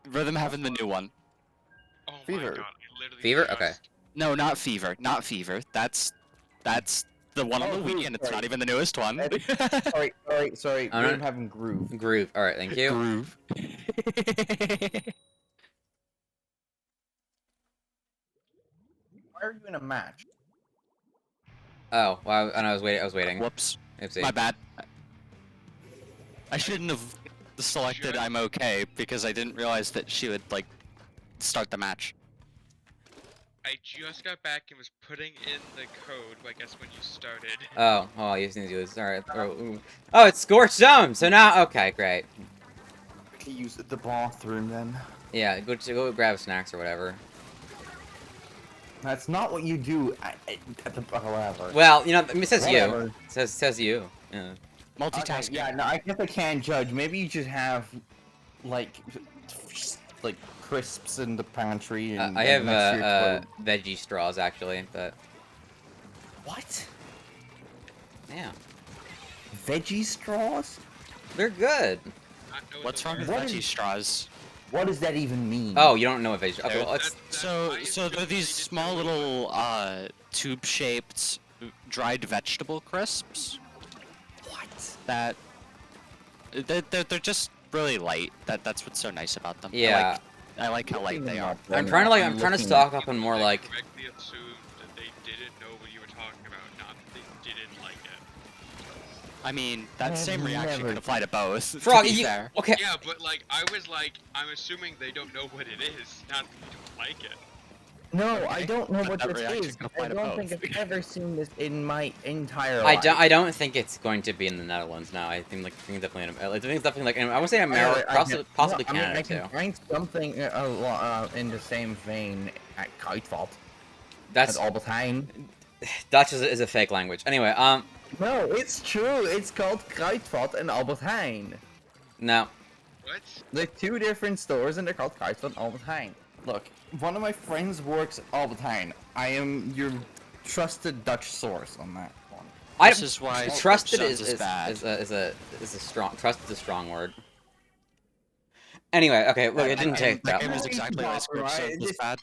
Speaker 5: Rhythm Heaven, the new one.
Speaker 4: Oh
Speaker 2: Fever.
Speaker 4: my god, I literally
Speaker 1: Fever?
Speaker 4: just-
Speaker 1: Okay.
Speaker 5: No, not Fever. Not Fever. That's the one on
Speaker 2: Oh,
Speaker 5: the Wii,
Speaker 2: Groove,
Speaker 5: and it's
Speaker 2: sorry.
Speaker 5: not even the newest one.
Speaker 2: Sorry.
Speaker 1: I'm
Speaker 2: We're
Speaker 1: not-
Speaker 2: having Groove.
Speaker 1: Groove. All right, thank you.
Speaker 5: Groove.
Speaker 2: Why are you in a match?
Speaker 1: Oh, well, and I was waiting.
Speaker 5: Whoops.
Speaker 1: Oopsie.
Speaker 5: My bad. I shouldn't have selected I'm okay because I didn't realize that she would like start the match.
Speaker 4: I just got back and was putting in the code, I guess when you started.
Speaker 1: Oh, you need to do this. All right. Oh, it's Scorched Zone. So now, okay, great.
Speaker 2: to use the bathroom then.
Speaker 1: Yeah, go grab snacks or whatever.
Speaker 2: That's not what you do at the whatever.
Speaker 1: Well, you know, it says
Speaker 2: Whatever.
Speaker 1: you. Says you. Yeah.
Speaker 5: Multitasking.
Speaker 2: Okay, yeah, no, I guess I can't judge. Maybe you just have like crisps in the pantry and
Speaker 1: I have
Speaker 2: next to your toilet.
Speaker 1: veggie straws actually, but
Speaker 2: What?
Speaker 1: yeah,
Speaker 2: Veggie straws?
Speaker 1: they're good.
Speaker 4: Not know
Speaker 5: What's
Speaker 4: the
Speaker 5: wrong with
Speaker 4: word.
Speaker 2: What
Speaker 5: veggie
Speaker 2: is-
Speaker 5: straws?
Speaker 2: What does that even mean?
Speaker 1: Oh, you don't know what veggie? Okay,
Speaker 5: They're-
Speaker 1: well, it's
Speaker 5: So,
Speaker 4: I
Speaker 5: so they're
Speaker 4: assumed
Speaker 5: these
Speaker 4: they didn't
Speaker 5: small
Speaker 4: know what it
Speaker 5: little tube-shaped dried vegetable crisps
Speaker 2: What?
Speaker 5: that they're just really light. That's what's so nice about them.
Speaker 1: yeah.
Speaker 5: I like how light they are.
Speaker 1: I'm trying to stock up on more
Speaker 4: I
Speaker 1: like.
Speaker 4: correctly assumed that they didn't know what you were talking about, not that they didn't like it.
Speaker 5: I mean, that
Speaker 2: I've
Speaker 5: same reaction
Speaker 2: never-
Speaker 5: could apply to both.
Speaker 1: Frog,
Speaker 5: to be
Speaker 1: you,
Speaker 5: fair.
Speaker 1: okay?
Speaker 4: Yeah, but like, I was like, I'm assuming they don't know what it is, not that they don't like it.
Speaker 2: No,
Speaker 5: Okay,
Speaker 2: I don't know
Speaker 5: but
Speaker 2: what
Speaker 5: that
Speaker 2: this
Speaker 5: reaction
Speaker 2: is.
Speaker 5: can apply
Speaker 2: I
Speaker 5: to
Speaker 2: don't think
Speaker 5: both.
Speaker 2: I've ever seen this in my entire
Speaker 1: I
Speaker 2: life.
Speaker 1: don't think it's going to be in the Netherlands now. I think definitely I think it's definitely like I want to say America, possibly
Speaker 2: I mean,
Speaker 1: Canada
Speaker 2: I can
Speaker 1: too.
Speaker 2: find something in the same vein at Kitefault.
Speaker 1: That's
Speaker 2: At Albertijn.
Speaker 1: Dutch is a fake language. Anyway,
Speaker 2: No, it's true. It's called Kitefault and Albertijn.
Speaker 1: no.
Speaker 4: What?
Speaker 2: They're two different stores and they're called Kitefault and Albertijn. Look, one of my friends works at Albertijn. I am your trusted Dutch source on that one.
Speaker 5: This is why
Speaker 1: trusted
Speaker 5: Sounds
Speaker 1: is
Speaker 5: bad.
Speaker 1: a strong trust is a strong word. Anyway, okay, look, it didn't take
Speaker 5: That
Speaker 1: that
Speaker 5: game
Speaker 1: long.
Speaker 5: is exactly why Script
Speaker 2: Right,
Speaker 5: Sounds is
Speaker 2: this-
Speaker 5: bad.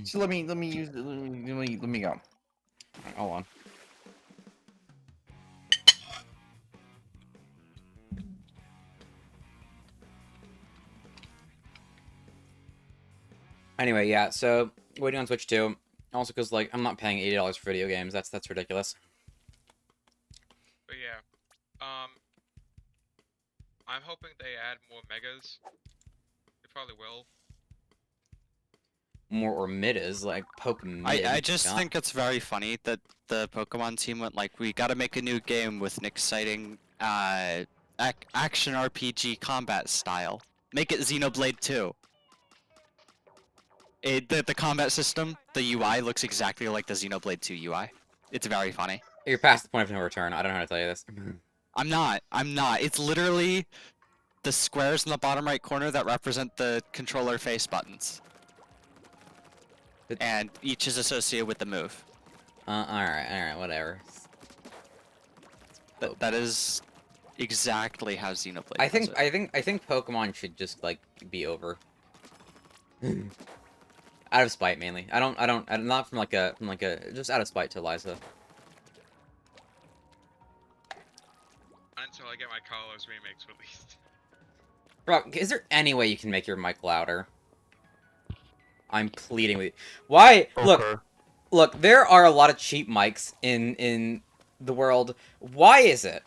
Speaker 2: So let me use let me go.
Speaker 1: Hold on. Anyway, yeah, so waiting on Switch 2. Also, because like I'm not paying $80 for video games. That's ridiculous.
Speaker 4: But yeah, I'm hoping they add more megas. They probably will.
Speaker 1: More or midas, like poke mid.
Speaker 5: I just
Speaker 1: God.
Speaker 5: think it's very funny that the Pokemon team went like, we gotta make a new game with an exciting action RPG combat style. Make it Xenoblade 2. The combat system, the UI looks exactly like the Xenoblade 2 UI. It's very funny.
Speaker 1: You're past the point of no return. I don't know how to tell you this.
Speaker 5: I'm not. It's literally the squares in the bottom right corner that represent the controller face buttons.
Speaker 1: It-
Speaker 5: And each is associated with the move.
Speaker 1: Alright, whatever.
Speaker 5: That is exactly how Xenoblade
Speaker 1: I
Speaker 5: does
Speaker 1: think
Speaker 5: it.
Speaker 1: I think Pokemon should just like be over. Out of spite mainly. I'm not from like a just out of spite to Liza.
Speaker 4: Until I get my Carlos remakes released.
Speaker 1: Bro, is there any way you can make your mic louder? I'm pleading with you. Why? Look, there are a lot of cheap mics in the world. Why is it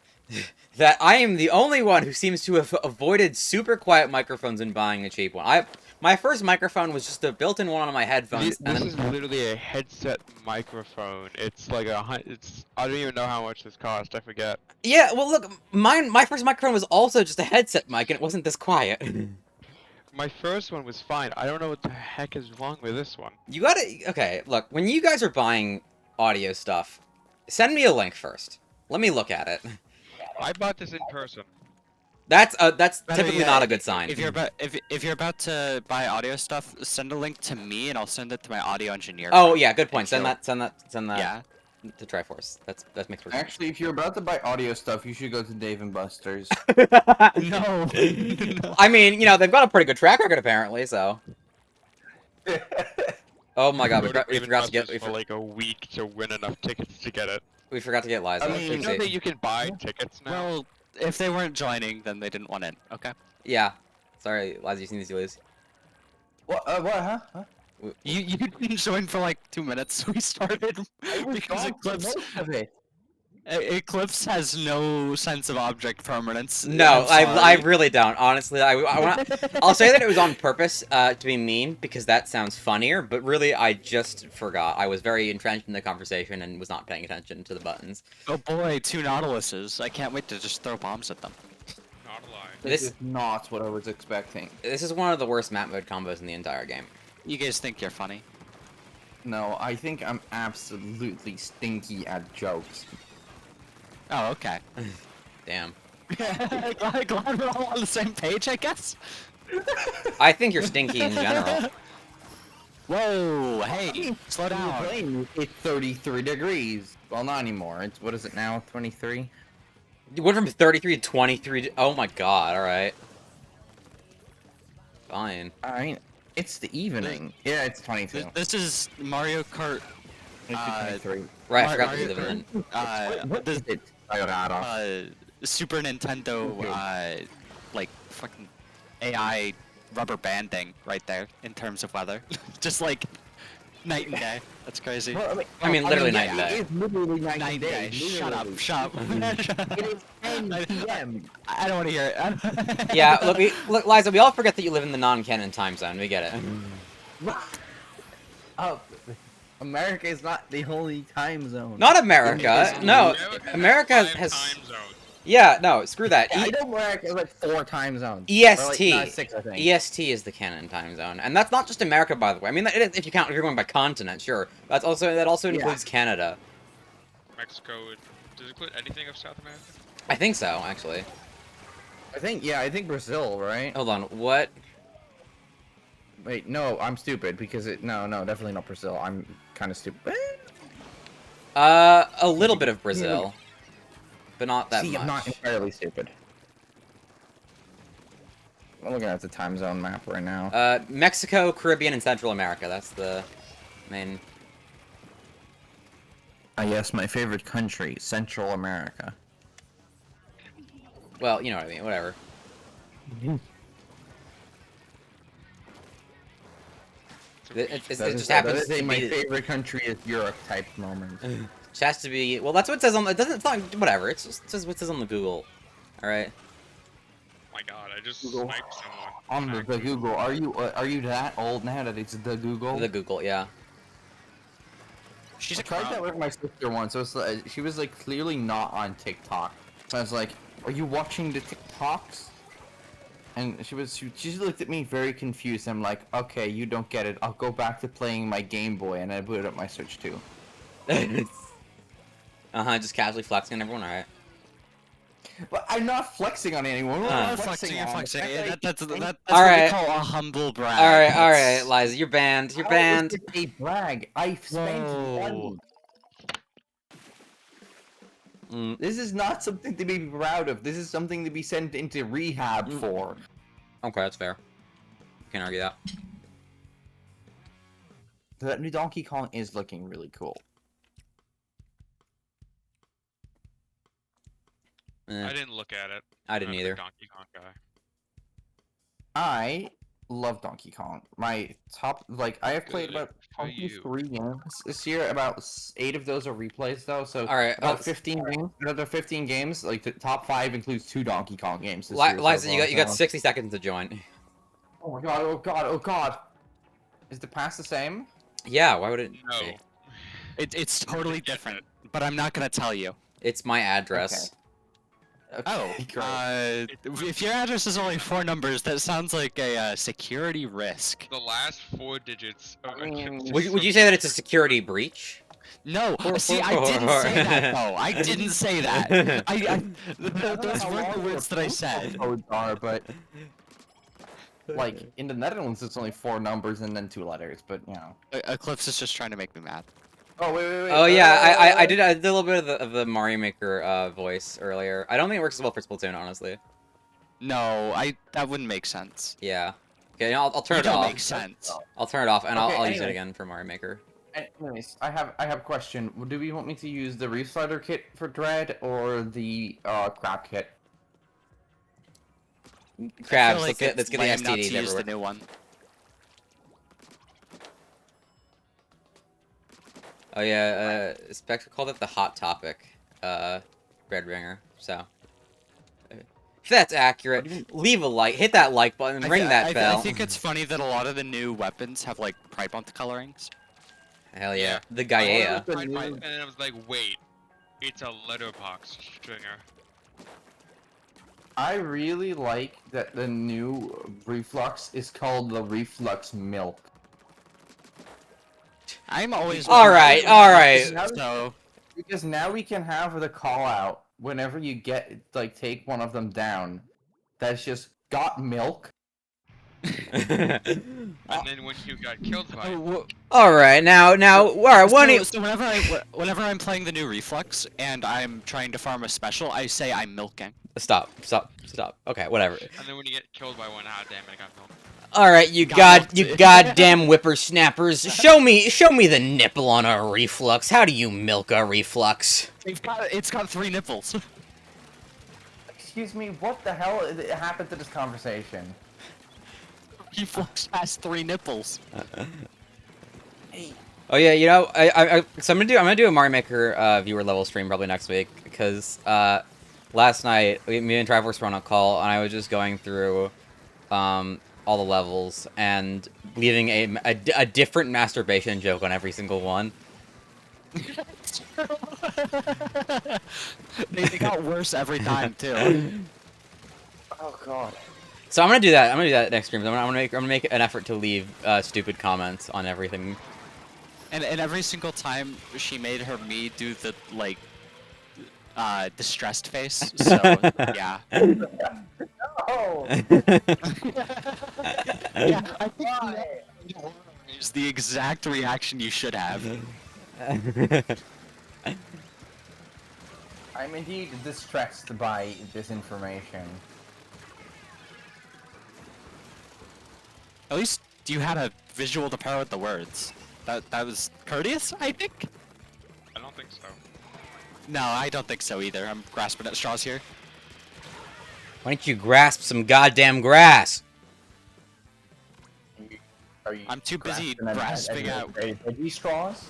Speaker 1: that I am the only one who seems to have avoided super quiet microphones and buying a cheap one? My first microphone was just a built-in one on my headphones, and
Speaker 6: This
Speaker 1: then
Speaker 6: is literally a headset microphone. It's like it's I don't even know how much this cost. I forget.
Speaker 1: yeah, well, look, my first microphone was also just a headset mic, and it wasn't this quiet.
Speaker 6: My first one was fine. I don't know what the heck is wrong with this one.
Speaker 1: You gotta okay. Look, when you guys are buying audio stuff, send me a link first. Let me look at it.
Speaker 6: I bought this in person.
Speaker 1: That's
Speaker 5: Better
Speaker 1: typically
Speaker 5: yet,
Speaker 1: not a good sign.
Speaker 5: If you're about to buy audio stuff, send a link to me and I'll send it to my audio engineer.
Speaker 1: Oh
Speaker 5: friend.
Speaker 1: yeah, good point.
Speaker 5: And
Speaker 1: Send that
Speaker 5: Yeah.
Speaker 1: to Triforce. That makes more sense.
Speaker 2: Actually, if you're about to buy audio stuff, you should go to Dave and Buster's.
Speaker 5: No.
Speaker 1: I mean, you know, they've got a pretty good track record apparently. So. Oh my God,
Speaker 6: Go to
Speaker 1: we
Speaker 6: Dave &
Speaker 1: forgot to get
Speaker 6: Buster's for like a week to win enough tickets to get it.
Speaker 1: we forgot to get Liza.
Speaker 2: I mean,
Speaker 6: You know
Speaker 1: Oopsie.
Speaker 6: that you can buy tickets now.
Speaker 5: Well, if they weren't joining, then they didn't want in. Okay.
Speaker 1: Yeah. Sorry, Liza, you seen these deals?
Speaker 2: What? What? Huh?
Speaker 5: You didn't join for like 2 minutes. We started
Speaker 2: I was
Speaker 5: because
Speaker 2: gone for most of it.
Speaker 5: Eclipse has no sense of object permanence.
Speaker 1: No,
Speaker 5: I'm
Speaker 1: I
Speaker 5: sorry.
Speaker 1: really don't. Honestly, I'll say that it was on purpose to be mean because that sounds funnier. But really, I just forgot. I was very entrenched in the conversation and was not paying attention to the buttons.
Speaker 5: Oh boy, 2 Nautiluses. I can't wait to just throw bombs at them.
Speaker 4: Not a lie.
Speaker 2: This
Speaker 1: This-
Speaker 2: is not what I was expecting.
Speaker 1: This is one of the worst map mode combos in the entire game.
Speaker 5: You guys think you're funny?
Speaker 2: No, I think I'm absolutely stinky at jokes.
Speaker 5: Oh, okay.
Speaker 1: Damn.
Speaker 5: glad we're all on the same page, I guess.
Speaker 1: I think you're stinky in general.
Speaker 5: Whoa, hey, slow down.
Speaker 2: Playing, it's 33 degrees. Well, not anymore. It's what is it now? 23.
Speaker 1: You went from 33 to 23. Oh my god. All right. Fine.
Speaker 2: It's the evening. Yeah, it's 22.
Speaker 5: This is Mario Kart.
Speaker 2: 23.
Speaker 1: Right. I
Speaker 5: Mar-
Speaker 1: forgot to
Speaker 5: Mario
Speaker 1: do the
Speaker 5: Kart.
Speaker 2: What is it?
Speaker 5: Super Nintendo, like fucking AI rubber banding right there in terms of weather. Just like night and day. That's crazy.
Speaker 2: Well,
Speaker 1: I mean, literally night and
Speaker 2: yeah,
Speaker 1: day.
Speaker 2: It is literally night
Speaker 5: Night
Speaker 2: and
Speaker 5: and
Speaker 2: day.
Speaker 5: day. Shut up.
Speaker 2: literally.
Speaker 5: Shut up.
Speaker 2: It is 10 p.m.
Speaker 5: I don't want to hear it.
Speaker 1: Yeah. Look, Liza. We all forget that you live in the non-canon time zone. We get it.
Speaker 2: Oh, America is not the only time zone.
Speaker 1: Not America. No. America
Speaker 4: Five
Speaker 1: has.
Speaker 4: time zones.
Speaker 1: Yeah. No. Screw that.
Speaker 2: Yeah, I know America has like 4 time zones.
Speaker 1: EST.
Speaker 2: Or like, 6, I think.
Speaker 1: EST is the canon time zone, and that's not just America, by the way. I mean, if you count, if you're going by continent, sure. That also includes Canada.
Speaker 4: Mexico. Does it include anything of South America?
Speaker 1: I think so, actually.
Speaker 2: I think Brazil, right?
Speaker 1: Hold on. What?
Speaker 2: Wait, no, I'm stupid because no, definitely not Brazil. I'm kind of stupid.
Speaker 1: A little bit of Brazil, but not that
Speaker 2: See,
Speaker 1: much.
Speaker 2: I'm not entirely stupid. I'm looking at the time zone map right now.
Speaker 1: Mexico, Caribbean, and Central America. That's the main.
Speaker 2: Yes, my favorite country, Central America.
Speaker 1: Well, you know what I mean. Whatever. It just happens to
Speaker 2: my
Speaker 1: be.
Speaker 2: favorite country is Europe type moment.
Speaker 1: Just has to be. Well, that's what it says on. It doesn't. It's not. Whatever. It's just it says what it says on the Google. All right.
Speaker 4: My God, I just
Speaker 2: Google.
Speaker 4: sniped someone.
Speaker 2: On the Google, are you that old now that it's the Google?
Speaker 1: The Google. Yeah.
Speaker 5: She's
Speaker 2: I
Speaker 5: a
Speaker 2: tried
Speaker 5: crowd.
Speaker 2: that with my sister once. So it's like, she was like clearly not on TikTok. So I was like, "Are you watching the TikToks?" And she just looked at me very confused. I'm like, "Okay, you don't get it. I'll go back to playing my Game Boy," and I booted up my Switch too.
Speaker 1: Just casually flexing on everyone. All right.
Speaker 2: But I'm not flexing on anyone. What am I
Speaker 1: Uh,
Speaker 5: Flexing, you're
Speaker 2: on?
Speaker 5: flexing.
Speaker 2: That's
Speaker 5: Yeah,
Speaker 2: like-
Speaker 5: that's what
Speaker 1: Alright.
Speaker 5: we call a humble brag.
Speaker 1: All right,
Speaker 5: That's-
Speaker 1: Liza. You're banned. You're
Speaker 2: How is
Speaker 1: banned.
Speaker 2: it a brag. I spent
Speaker 5: Whoa.
Speaker 2: money.
Speaker 1: Mm,
Speaker 2: This is not something to be proud of. This is something to be sent into rehab for.
Speaker 1: okay, that's fair. Can't argue that.
Speaker 2: That new Donkey Kong is looking really cool.
Speaker 1: Eh,
Speaker 4: I didn't look at it.
Speaker 1: I didn't
Speaker 4: I'm not a
Speaker 1: either.
Speaker 4: Donkey Kong guy.
Speaker 2: I love Donkey Kong. My top, like, I have played
Speaker 4: Good
Speaker 2: about
Speaker 4: for you.
Speaker 2: 23 games this year. About 8 of those are replays, though. So
Speaker 1: All right.
Speaker 2: about 15 games. Another 15 games. Like the top 5 includes 2 Donkey Kong games this year. so
Speaker 1: Liza, you got
Speaker 2: far,
Speaker 1: 60 seconds to join.
Speaker 2: Oh my god! Oh god! Oh god! Is the pass the same?
Speaker 1: Yeah. Why would it?
Speaker 4: No.
Speaker 1: be?
Speaker 5: It's totally different, but I'm not gonna tell you.
Speaker 1: It's my address.
Speaker 5: Oh,
Speaker 2: great.
Speaker 5: if your address is only 4 numbers, that sounds like a security risk.
Speaker 4: The last 4 digits of a
Speaker 1: Would you say that it's a security breach?
Speaker 5: No, see, I didn't say that though. I didn't say that. Those weren't the words that I said.
Speaker 2: Codes are, but like in the Netherlands, it's only 4 numbers and then 2 letters. But you know.
Speaker 5: Eclipse is just trying to make me mad.
Speaker 2: Oh wait.
Speaker 1: Oh yeah, I did a little bit of the Mario Maker voice earlier. I don't think it works as well for Splatoon, honestly.
Speaker 5: No, that wouldn't make sense.
Speaker 1: Yeah. Okay, I'll turn
Speaker 5: You
Speaker 1: it
Speaker 5: don't
Speaker 1: off.
Speaker 5: make sense.
Speaker 1: I'll turn it off and
Speaker 2: Okay,
Speaker 1: I'll use it
Speaker 2: anyway.
Speaker 1: again for Mario Maker.
Speaker 2: Anyways, I have a question. Do we want me to use the Reslider kit for Dread or the Crab kit?
Speaker 1: Crabs,
Speaker 5: I feel like
Speaker 1: let's get the
Speaker 5: it's lame not to
Speaker 1: STDs
Speaker 5: use
Speaker 1: everywhere.
Speaker 5: the new one.
Speaker 1: Oh yeah, Spectre called it the hot topic, Red Ringer. So, if that's accurate, leave a like, hit that like button, ring that bell.
Speaker 5: I think it's funny that a lot of the new weapons have like pride month colorings.
Speaker 1: Hell yeah,
Speaker 4: Yeah.
Speaker 1: the Gaia.
Speaker 4: And then I was like, wait, it's a letterbox stringer.
Speaker 2: I really like that the new reflux is called the reflux milk.
Speaker 5: I'm always
Speaker 1: All right, all right.
Speaker 5: So
Speaker 2: Because now we can have the call out whenever you take one of them down. That's just got milk.
Speaker 4: And then when you got killed by it,
Speaker 1: All right, now, all right.
Speaker 5: so whenever I'm playing the new reflux and I'm trying to farm a special, I say I'm milking.
Speaker 1: Stop. Okay, whatever.
Speaker 4: and then when you get killed by one, ah damn it, I got killed.
Speaker 1: All right, you
Speaker 5: Got
Speaker 1: you
Speaker 5: milked.
Speaker 1: goddamn whippersnappers. Show me the nipple on a reflux. How do you milk a reflux?
Speaker 5: It's got 3 nipples.
Speaker 2: Excuse me, what the hell happened to this conversation?
Speaker 5: Reflux has 3 nipples.
Speaker 1: Oh yeah, you know, so I'm gonna do a Mario Maker viewer level stream probably next week because last night me and Triforce were on a call and I was just going through all the levels and leaving a different masturbation joke on every single one.
Speaker 5: They got worse every time too.
Speaker 2: Oh god.
Speaker 1: So I'm gonna do that. I'm gonna do that next stream. I'm gonna make an effort to leave stupid comments on everything.
Speaker 5: And every single time she made her me do the like distressed face. So yeah.
Speaker 2: Oh!
Speaker 5: Yeah, I think is the exact reaction you should have.
Speaker 2: I'm indeed distressed by this information.
Speaker 5: At least you had a visual to pair with the words. That was courteous, I think.
Speaker 4: I don't think so.
Speaker 5: No, I don't think so either. I'm grasping at straws here.
Speaker 1: Why don't you grasp some goddamn grass?
Speaker 2: Are you
Speaker 5: I'm too busy
Speaker 2: grasping
Speaker 5: grasping at
Speaker 2: veggie straws?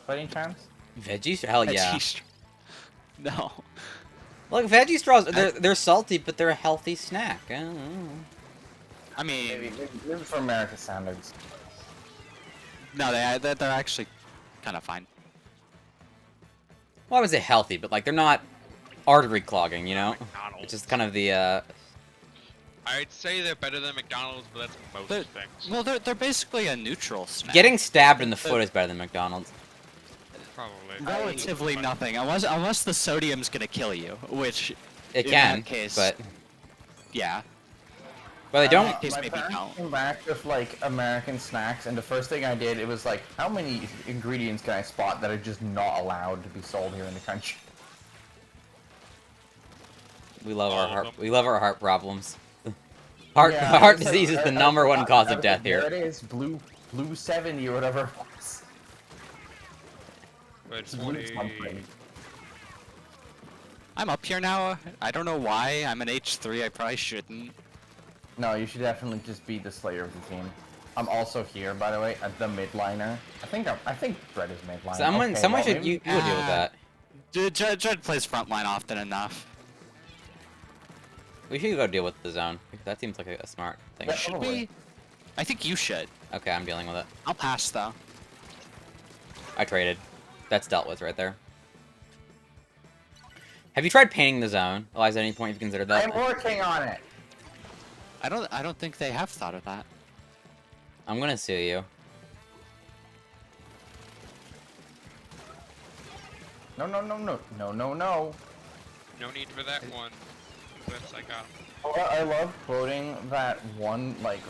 Speaker 2: By any chance?
Speaker 1: Veggies? Hell yeah.
Speaker 5: veggie No.
Speaker 1: Look, veggie straws, they're salty, but they're a healthy snack. I don't know.
Speaker 5: I mean,
Speaker 2: Maybe for American standards.
Speaker 5: no, they're actually kind of fine.
Speaker 1: Well, I would say healthy, but like they're not artery clogging, you know?
Speaker 4: McDonald's.
Speaker 1: It's just kind of the
Speaker 4: I'd say they're better than McDonald's, but that's most
Speaker 5: They're-
Speaker 4: things.
Speaker 5: Well, they're basically a neutral snack.
Speaker 1: getting stabbed in the foot is better than McDonald's.
Speaker 4: Probably.
Speaker 5: Relatively nothing, unless the sodium's gonna kill you, which
Speaker 1: It
Speaker 5: in
Speaker 1: can,
Speaker 5: that case,
Speaker 1: but
Speaker 5: yeah.
Speaker 1: they don't.
Speaker 5: Case
Speaker 2: My
Speaker 5: maybe
Speaker 2: parents
Speaker 5: don't.
Speaker 2: came back with like American snacks, and the first thing I did, it was like, how many ingredients can I spot that are just not allowed to be sold here in the country?
Speaker 1: We love
Speaker 4: All
Speaker 1: our
Speaker 4: of
Speaker 1: heart.
Speaker 4: them.
Speaker 1: We love our heart problems. Heart
Speaker 2: Yeah,
Speaker 1: heart
Speaker 2: it's like-
Speaker 1: disease is the number one cause of death
Speaker 2: There
Speaker 1: here.
Speaker 2: it is, blue 70 or whatever it was.
Speaker 4: But
Speaker 2: It's blue
Speaker 4: 20.
Speaker 2: something.
Speaker 5: I'm up here now. I don't know why. I'm an H3. I probably shouldn't.
Speaker 2: No, you should definitely just be the slayer of the team. I'm also here, by the way, at the midliner. I think Brett is midliner.
Speaker 1: Someone
Speaker 2: Okay,
Speaker 1: should
Speaker 2: well,
Speaker 1: you
Speaker 2: maybe-
Speaker 1: would deal with that.
Speaker 5: Jed plays frontline often enough.
Speaker 1: We should go deal with the zone. That seems like a smart thing.
Speaker 2: Yeah.
Speaker 5: Should
Speaker 2: Probably.
Speaker 5: we? I think you should.
Speaker 1: Okay, I'm dealing with it.
Speaker 5: I'll pass though.
Speaker 1: I traded. That's dealt with right there. Have you tried painting the zone? Eliza, at any point you've considered that?
Speaker 2: I'm working on it.
Speaker 5: I don't think they have thought of that.
Speaker 1: I'm gonna sue you.
Speaker 2: No.
Speaker 4: No need for that one. That's I got.
Speaker 2: Well, I love quoting that one, like,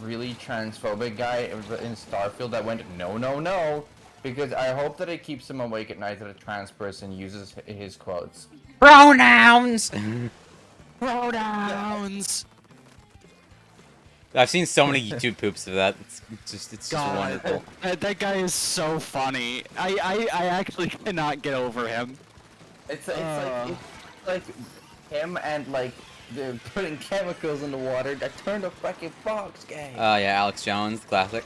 Speaker 2: really transphobic guy in Starfield that went, no, because I hope that it keeps him awake at night that a trans person uses his quotes.
Speaker 1: Pronouns!
Speaker 5: Pronouns.
Speaker 1: I've seen so many YouTube poops of that. It's just
Speaker 5: God,
Speaker 1: wonderful.
Speaker 5: that guy is so funny. I actually cannot get over him.
Speaker 2: It's like him and, like, they're putting chemicals in the water that turned a fucking fox gay.
Speaker 1: Oh yeah, Alex Jones, classic.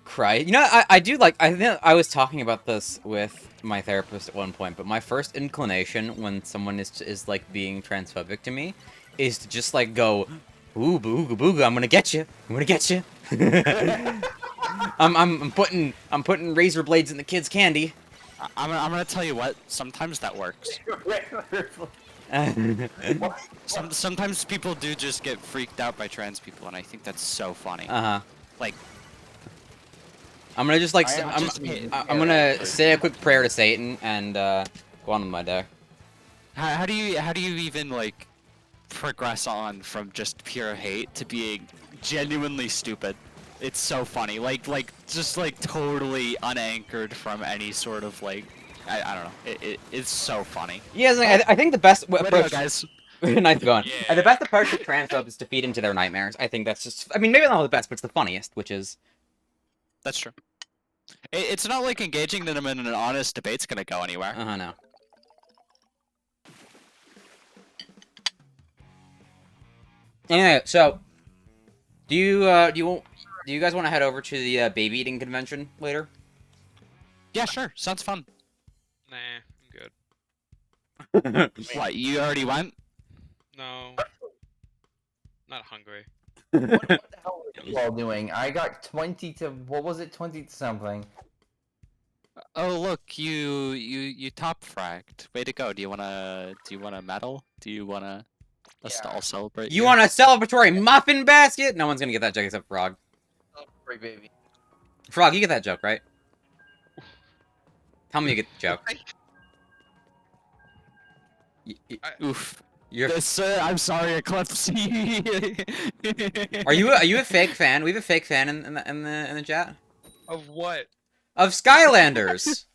Speaker 1: Cry. You know, I do like. I think I was talking about this with my therapist at one point, but my first inclination when someone is like being transphobic to me is to just like go, ooh booga booga, I'm gonna get you. I'm gonna get you. I'm putting razor blades in the kids' candy.
Speaker 5: I'm gonna tell you what. Sometimes that works. Sometimes people do just get freaked out by trans people, and I think that's so funny.
Speaker 1: Uh-huh.
Speaker 5: Like,
Speaker 1: I'm gonna just like
Speaker 2: I am
Speaker 1: I'm
Speaker 2: just
Speaker 1: I'm gonna say a quick prayer to Satan and go on with my day.
Speaker 5: how do you even like progress on from just pure hate to being genuinely stupid? It's so funny. Like just like totally unanchored from any sort of like I don't know. It's so funny.
Speaker 1: Yeah, I think the best
Speaker 5: Way to go,
Speaker 1: approach.
Speaker 5: guys.
Speaker 1: Nice going.
Speaker 4: Yeah.
Speaker 1: The best approach to transphobes is to feed into their nightmares. I think that's just. I mean, maybe not the best, but it's the funniest, which is.
Speaker 5: That's true. It's not like engaging them in an honest debate's gonna go anywhere.
Speaker 1: No. Anyway, so do you guys want to head over to the baby eating convention later?
Speaker 5: Yeah, sure. Sounds fun.
Speaker 4: Nah, I'm good.
Speaker 5: What, you already went?
Speaker 4: No. Not hungry.
Speaker 2: What the hell are you all doing? I got 20 to, what was it, 20 to something.
Speaker 5: Oh look, you top fragged. Way to go. Do you wanna medal? Do you wanna us to
Speaker 2: Yeah.
Speaker 5: all celebrate?
Speaker 1: You want a celebratory muffin basket? No one's gonna get that joke except Frog.
Speaker 2: Great baby.
Speaker 1: Frog, you get that joke, right? Tell me you get the joke.
Speaker 5: Oof.
Speaker 1: You're.
Speaker 5: I'm sorry, Eclipse.
Speaker 1: Are you a fake fan? We have a fake fan in the chat
Speaker 4: Of what?
Speaker 1: of Skylanders.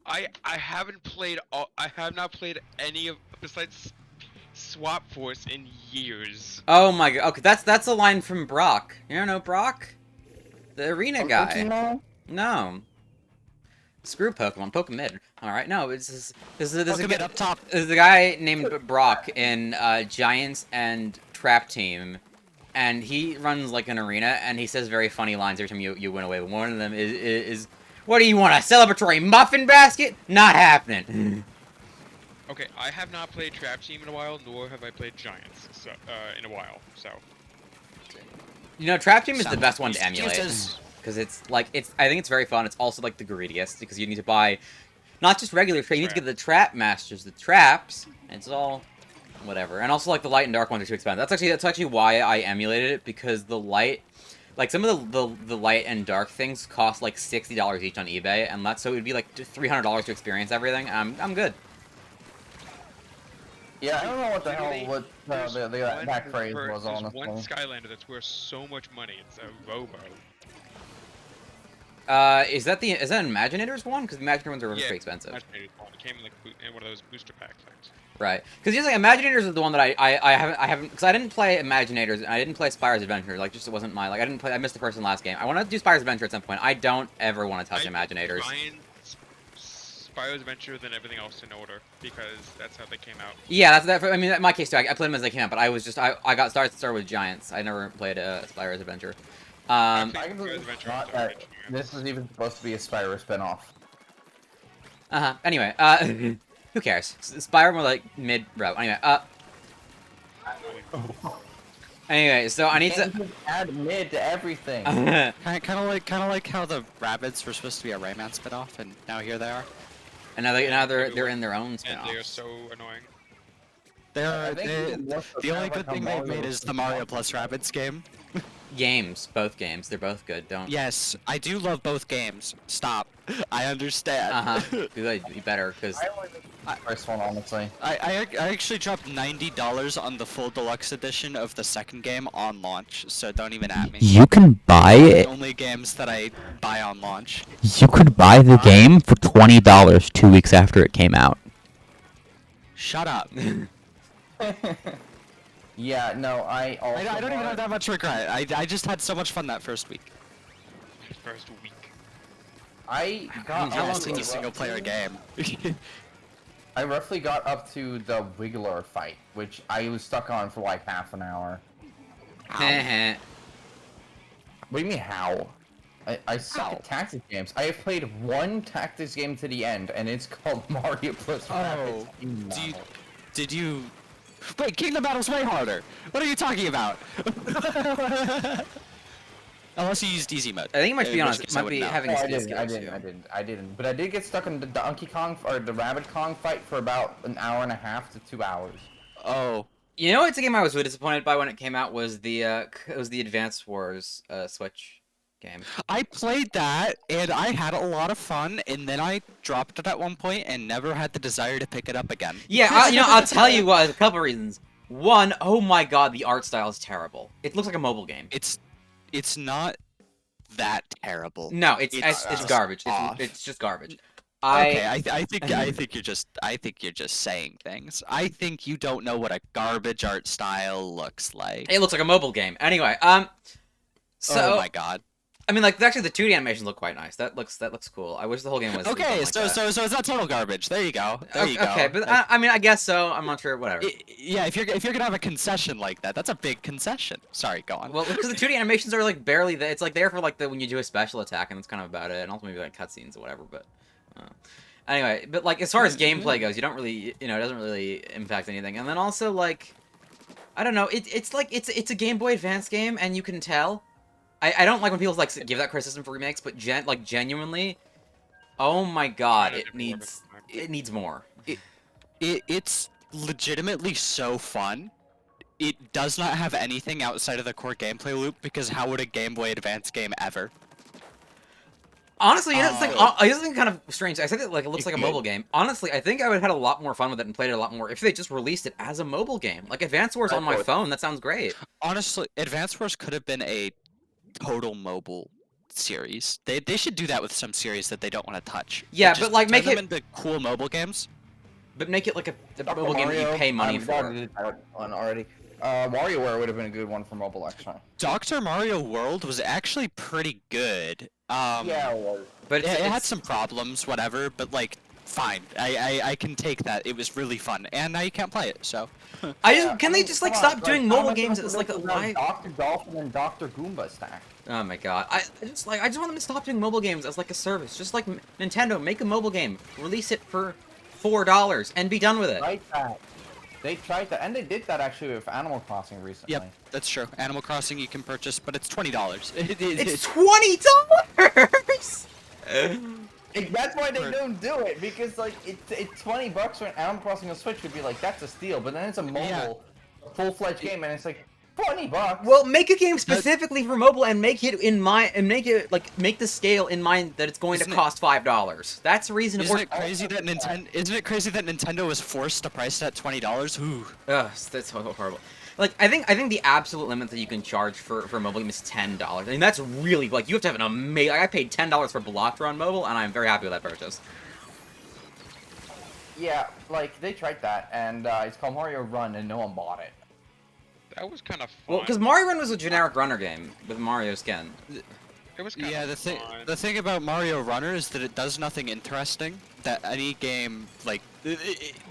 Speaker 4: I haven't played all. I have not played any of besides Swap Force in years.
Speaker 1: Oh my god. Okay, that's a line from Brock. You don't know Brock? The arena guy. No. Screw Pokemon. Pokemon. Alright, no, this is a guy
Speaker 5: up top.
Speaker 1: There's a guy named Brock in Giants and Trap Team, and he runs like an arena, and he says very funny lines every time you win away. But one of them is what do you want, a celebratory muffin basket? Not happening.
Speaker 4: Okay, I have not played Trap Team in a while, nor have I played Giants so, in a while. So
Speaker 1: You know, Trap Team is the
Speaker 5: Sounds
Speaker 1: best one to emulate.
Speaker 5: excuses.
Speaker 1: Because I think it's very fun. It's also like the greediest because you need to buy not just regular trap. You need to get the trap masters, the traps. And it's all whatever. And also like the light and dark ones are too expensive. That's actually why I emulated it, because the light, like some of the light and dark things cost like $60 each on eBay, and so it would be like $300 to experience everything. I'm good.
Speaker 2: Yeah, I don't know what the hell
Speaker 4: Literally,
Speaker 2: what that phrase was,
Speaker 4: there's
Speaker 2: honestly.
Speaker 4: one Skylander that's worth so much money. It's a Robo.
Speaker 1: Is that an Imaginators one? Because the Imaginators ones are pretty expensive.
Speaker 4: It came in like in one of those booster pack things.
Speaker 1: Right. Because usually Imaginators is the one that I haven't because I didn't play Imaginators and I didn't play Spyro's Adventure. Like, just it wasn't my, like, I missed the first and last game. I want to do Spyro's Adventure at some point. I don't ever want to touch Imaginators.
Speaker 4: Find Spyro's Adventure than everything else in order, because that's how they came out.
Speaker 1: Yeah, I mean, in my case too. I played them as they came out, but I got started with Giants. I never played Spyro's Adventure.
Speaker 2: I
Speaker 4: Spyro's
Speaker 2: completely
Speaker 4: Adventure
Speaker 2: forgot
Speaker 4: was
Speaker 2: that
Speaker 4: originally-
Speaker 2: this was even supposed to be a Spyro spinoff.
Speaker 1: Anyway, who cares? Spyro more like mid-row. Anyway, so I need to.
Speaker 2: Can't just add mid to everything.
Speaker 5: Kind of like how the rabbits were supposed to be a Rayman spinoff, and now here they are.
Speaker 1: And now they're in their own
Speaker 4: And they are
Speaker 1: spin-offs.
Speaker 4: so annoying.
Speaker 2: I think even more so
Speaker 5: The only
Speaker 2: sounds
Speaker 5: good
Speaker 2: like
Speaker 5: thing
Speaker 2: how
Speaker 5: they've made
Speaker 2: Mario
Speaker 5: is the Mario plus Rabbids game.
Speaker 1: Games, both games, they're both good. Don't.
Speaker 5: Yes, I do love both games. Stop. I understand.
Speaker 1: Be better, because
Speaker 2: I only think the first one, honestly.
Speaker 5: I actually dropped $90 on the full deluxe edition of the second game on launch, so don't even at me.
Speaker 7: You can buy
Speaker 5: The
Speaker 7: it.
Speaker 5: only games that I buy on launch.
Speaker 7: You could buy the game for $20 2 weeks after it came out.
Speaker 5: Shut up.
Speaker 2: Yeah, no, I also.
Speaker 5: I don't even
Speaker 2: bought-
Speaker 5: have that much regret. I just had so much fun that first week.
Speaker 4: First week.
Speaker 2: I got
Speaker 5: How
Speaker 2: up
Speaker 5: long
Speaker 2: to
Speaker 5: a single player game?
Speaker 2: I roughly got up to the Wiggler fight, which I was stuck on for like half an hour. What do you mean how? I suck
Speaker 5: How?
Speaker 2: at tactics games. I have played one tactics game to the end, and it's called Mario plus Rabbids.
Speaker 5: Did you... Wait, Kingdom Battle's way harder! What are you talking about? Unless you used easy mode.
Speaker 1: I think it might be
Speaker 5: in
Speaker 1: on.
Speaker 5: which
Speaker 1: It
Speaker 5: case I
Speaker 1: might be
Speaker 5: wouldn't know.
Speaker 1: having
Speaker 2: Oh, I
Speaker 1: speed
Speaker 2: didn't, I
Speaker 1: skips.
Speaker 2: didn't, I didn't, I didn't. But I did get stuck in the Donkey Kong or the Rabbit Kong fight for about an hour and a half to 2 hours.
Speaker 5: Oh.
Speaker 1: You know, it's a game I was really disappointed by when it came out was the Advance Wars Switch game.
Speaker 5: I played that and I had a lot of fun, and then I dropped it at one point and never had the desire to pick it up again.
Speaker 1: Yeah, I'll tell you what. A couple reasons. One, oh my god, the art style is terrible. It looks like a mobile game.
Speaker 5: It's not that terrible.
Speaker 1: No, it's
Speaker 5: just
Speaker 1: garbage.
Speaker 5: off.
Speaker 1: It's just garbage.
Speaker 5: Okay, I think you're just saying things. I think you don't know what a garbage art style looks like.
Speaker 1: It looks like a mobile game. Anyway, so
Speaker 5: Oh my god.
Speaker 1: I mean, like actually the 2D animations look quite nice. That looks cool. I wish the whole game was.
Speaker 5: Okay,
Speaker 1: like
Speaker 5: so
Speaker 1: that.
Speaker 5: so it's not total garbage. There you go. There you go.
Speaker 1: Okay, but
Speaker 5: Like,
Speaker 1: I mean, I guess so. I'm not sure. Whatever.
Speaker 5: yeah, if you're gonna have a concession like that, that's a big concession. Sorry, go on.
Speaker 1: Well, because the 2D animations are like barely. It's like there for like when you do a special attack, and that's kind of about it, and also maybe like cutscenes or whatever. But anyway, but like as far as gameplay goes, you don't really, it doesn't really impact anything. And then also like, I don't know. It's like it's a Game Boy Advance game, and you can tell. I don't like when people like give that criticism for remakes, but genuinely, oh my god, it needs more.
Speaker 5: It's legitimately so fun. It does not have anything outside of the core gameplay loop, because how would a Game Boy Advance game ever?
Speaker 1: Honestly, it's like kind of strange. I said that like it looks like a mobile game. Honestly, I think I would have had a lot more fun with it and played it a lot more if they just released it as a mobile game. Like Advance Wars on my phone, that sounds great.
Speaker 5: Honestly, Advance Wars could have been a total mobile series. They should do that with some series that they don't want to touch.
Speaker 1: Yeah,
Speaker 5: Just
Speaker 1: but like
Speaker 5: turn
Speaker 1: make
Speaker 5: them
Speaker 1: it,
Speaker 5: into cool mobile games.
Speaker 1: but make it like a
Speaker 2: Dr.
Speaker 1: mobile game that you
Speaker 2: Mario,
Speaker 1: pay money
Speaker 2: we already
Speaker 1: for.
Speaker 2: did that one already. WarioWare would have been a good one for mobile, actually.
Speaker 5: Dr. Mario World was actually pretty good.
Speaker 2: Yeah, it was.
Speaker 1: But
Speaker 5: it had
Speaker 1: it's
Speaker 5: some problems, whatever, but like, fine. I can take that. It was really fun, and now you can't play it, so.
Speaker 1: can they just like stop doing mobile games as like a live?
Speaker 2: Dr. Dolphin and Dr. Goomba stack.
Speaker 1: Oh my god, I just want them to stop doing mobile games as like a service. Just like Nintendo, make a mobile game, release it for $4, and be done with it.
Speaker 2: Right that. They tried that, and they did that actually with Animal Crossing recently.
Speaker 5: Yep, that's true. Animal Crossing you can purchase, but it's $20.
Speaker 1: It's $20.
Speaker 2: That's why they don't do it, because like it's $20 for an Animal Crossing on Switch would be like that's a steal, but then it's a mobile, full-fledged game, and it's like $20.
Speaker 1: Well, make a game specifically for mobile and make it make the scale in mind that it's going to cost $5. That's reasonable.
Speaker 5: Isn't it crazy that Nintendo was forced to price it at $20? Ooh.
Speaker 1: Ugh, that's so horrible. Like I think the absolute limit that you can charge for a mobile game is $10. I mean that's really like you have to have an amazing. Like, I paid $10 for Blocked on mobile, and I'm very happy with that purchase.
Speaker 2: Yeah, like they tried that, and it's called Mario Run, and no one bought it.
Speaker 4: That was kind of fun.
Speaker 1: Well, because Mario Run was a generic runner game with Mario skin.
Speaker 4: It was kind
Speaker 5: Yeah,
Speaker 4: of
Speaker 5: the
Speaker 4: fun.
Speaker 5: thing about Mario Runner is that it does nothing interesting. That any game like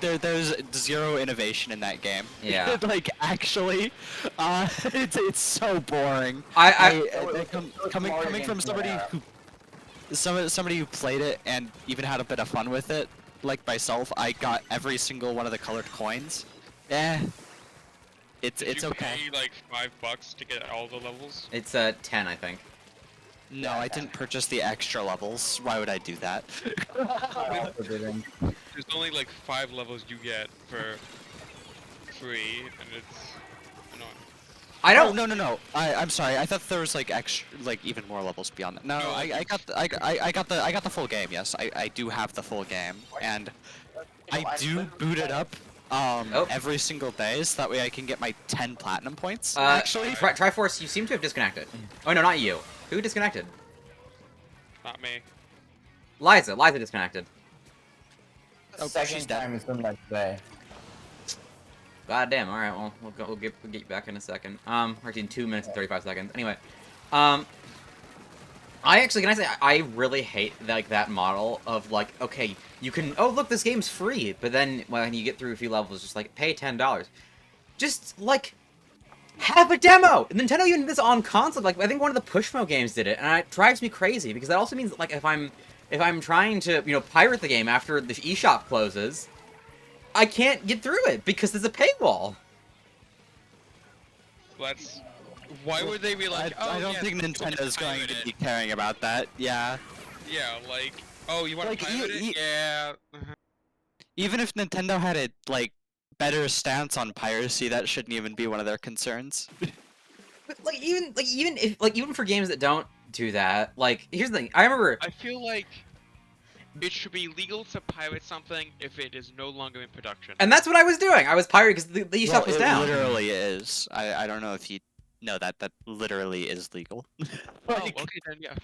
Speaker 5: there's zero innovation in that game.
Speaker 1: Yeah.
Speaker 5: Like actually, it's so boring. Coming from somebody who played it and even had a bit of fun with it, like myself, I got every single one of the colored coins. It's
Speaker 4: Did you
Speaker 5: okay.
Speaker 4: pay like $5 to get all the levels?
Speaker 1: It's 10, I think.
Speaker 5: No, I didn't purchase the extra levels. Why would I do that?
Speaker 2: I also didn't.
Speaker 4: There's only like 5 levels you get for free, and it's annoying.
Speaker 1: I don't.
Speaker 5: No. I'm sorry. I thought there was like extra, like even more levels beyond that. No,
Speaker 4: No,
Speaker 5: I got the full game. Yes, I do have the full game, and I do boot it up every single day, so that way I can get my 10 platinum points. Actually,
Speaker 1: Triforce, you seem to have disconnected. Oh no, not you. Who disconnected?
Speaker 4: Not me.
Speaker 1: Liza disconnected.
Speaker 5: Oh, she's
Speaker 2: Second
Speaker 5: dead.
Speaker 2: time it's been like today.
Speaker 1: God damn. All right. Well, we'll get you back in a second. We're in 2 minutes and 35 seconds. Anyway, can I say I really hate like that model of like, okay, you can, oh look, this game's free, but then when you get through a few levels, just like pay $10. Just like have a demo. Nintendo even did this on console. Like I think one of the Pushmo games did it, and it drives me crazy because that also means that, like if I'm trying to pirate the game after the eShop closes, I can't get through it because there's a paywall.
Speaker 4: Let's Why would they be like, oh,
Speaker 5: I don't
Speaker 4: yeah,
Speaker 5: think
Speaker 4: people can
Speaker 5: Nintendo's going
Speaker 4: pirate
Speaker 5: to
Speaker 4: it.
Speaker 5: be caring about that. Yeah.
Speaker 4: Yeah, like, oh, you want
Speaker 5: Like,
Speaker 4: to pirate it? Yeah.
Speaker 5: Even if Nintendo had a like better stance on piracy, that shouldn't even be one of their concerns.
Speaker 1: But even for games that don't do that, like here's the thing. I remember,
Speaker 4: I feel like it should be legal to pirate something if it is no longer in production.
Speaker 1: and that's what I was doing. I was pirating because the
Speaker 5: Well,
Speaker 1: eShop was
Speaker 5: it
Speaker 1: down.
Speaker 5: literally is. I don't know if you know that literally is legal.
Speaker 4: Oh, okay then, yeah.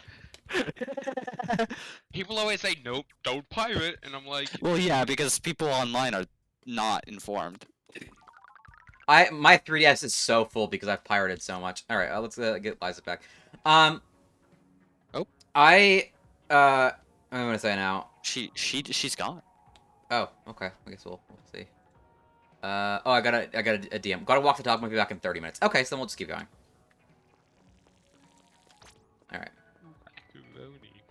Speaker 4: People always say, nope, don't pirate, and I'm like,
Speaker 5: Well, yeah, because people online are not informed.
Speaker 1: My 3DS is so full because I've pirated so much. All right, let's get Liza back. Um,
Speaker 5: Oh.
Speaker 1: I'm gonna say now.
Speaker 5: She's gone.
Speaker 1: Oh, okay. I guess we'll see. Oh, I got a DM. Gotta walk the dog. Might be back in 30 minutes. Okay, so then we'll just keep going. All right.
Speaker 4: macaroni.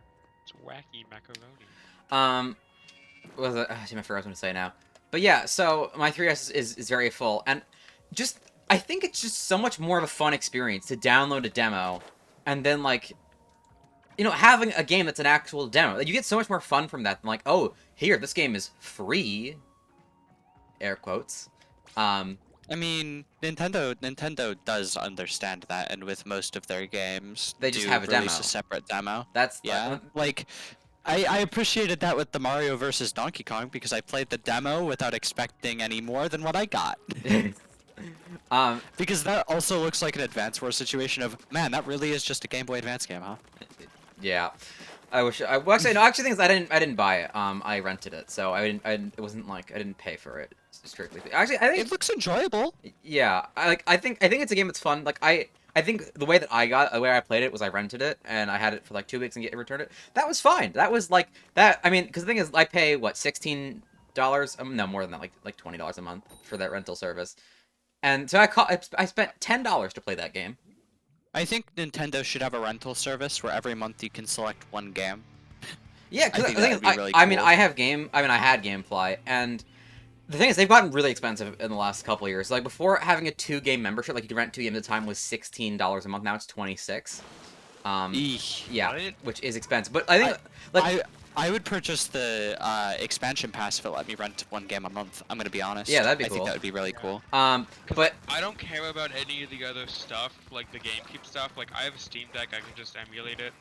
Speaker 4: It's wacky macaroni.
Speaker 1: What was it? I forgot what I was gonna say now. But yeah, so my 3DS is very full, and just I think it's just so much more of a fun experience to download a demo, and then like, having a game that's an actual demo. Like, you get so much more fun from that than like, oh, here, this game is free. Air quotes.
Speaker 5: I mean, Nintendo does understand that, and with most of their games,
Speaker 1: They just
Speaker 5: do
Speaker 1: have a
Speaker 5: release
Speaker 1: demo.
Speaker 5: a separate demo.
Speaker 1: That's
Speaker 5: Yeah, like I appreciated that with the Mario versus Donkey Kong because I played the demo without expecting any more than what I got. Because that also looks like an Advance Wars situation of, man, that really is just a Game Boy Advance game, huh?
Speaker 1: Yeah. I wish well, actually no, actually things I didn't buy it. I rented it. So it wasn't like I didn't pay for it strictly. Actually, I think
Speaker 5: It looks enjoyable.
Speaker 1: yeah. I think it's a game that's fun. Like I think the way that the way I played it was I rented it and I had it for like 2 weeks and returned it. That was fine. That was like that. I mean, because the thing is, I pay what $16. No, more than that. Like $20 a month for that rental service. And so I spent $10 to play that game.
Speaker 5: I think Nintendo should have a rental service where every month you can select one game.
Speaker 1: Yeah,
Speaker 5: I
Speaker 1: because
Speaker 5: think
Speaker 1: the
Speaker 5: that
Speaker 1: thing
Speaker 5: would
Speaker 1: is,
Speaker 5: be really
Speaker 1: I mean,
Speaker 5: cool.
Speaker 1: I had GameFly, and the thing is, they've gotten really expensive in the last couple of years. Like before, having a 2-game membership, like you could rent 2 games at a time, was $16 a month. Now it's 26.
Speaker 5: Eesh.
Speaker 1: Yeah,
Speaker 4: What?
Speaker 1: which is expensive. But I think,
Speaker 5: I would purchase the expansion pass if it let me rent one game a month. I'm gonna be honest.
Speaker 1: Yeah, that'd be
Speaker 5: I think
Speaker 1: cool.
Speaker 5: that would be really cool.
Speaker 1: But
Speaker 4: I don't care about any of the other stuff, like the GameCube stuff. Like, I have a Steam Deck, I can just emulate it.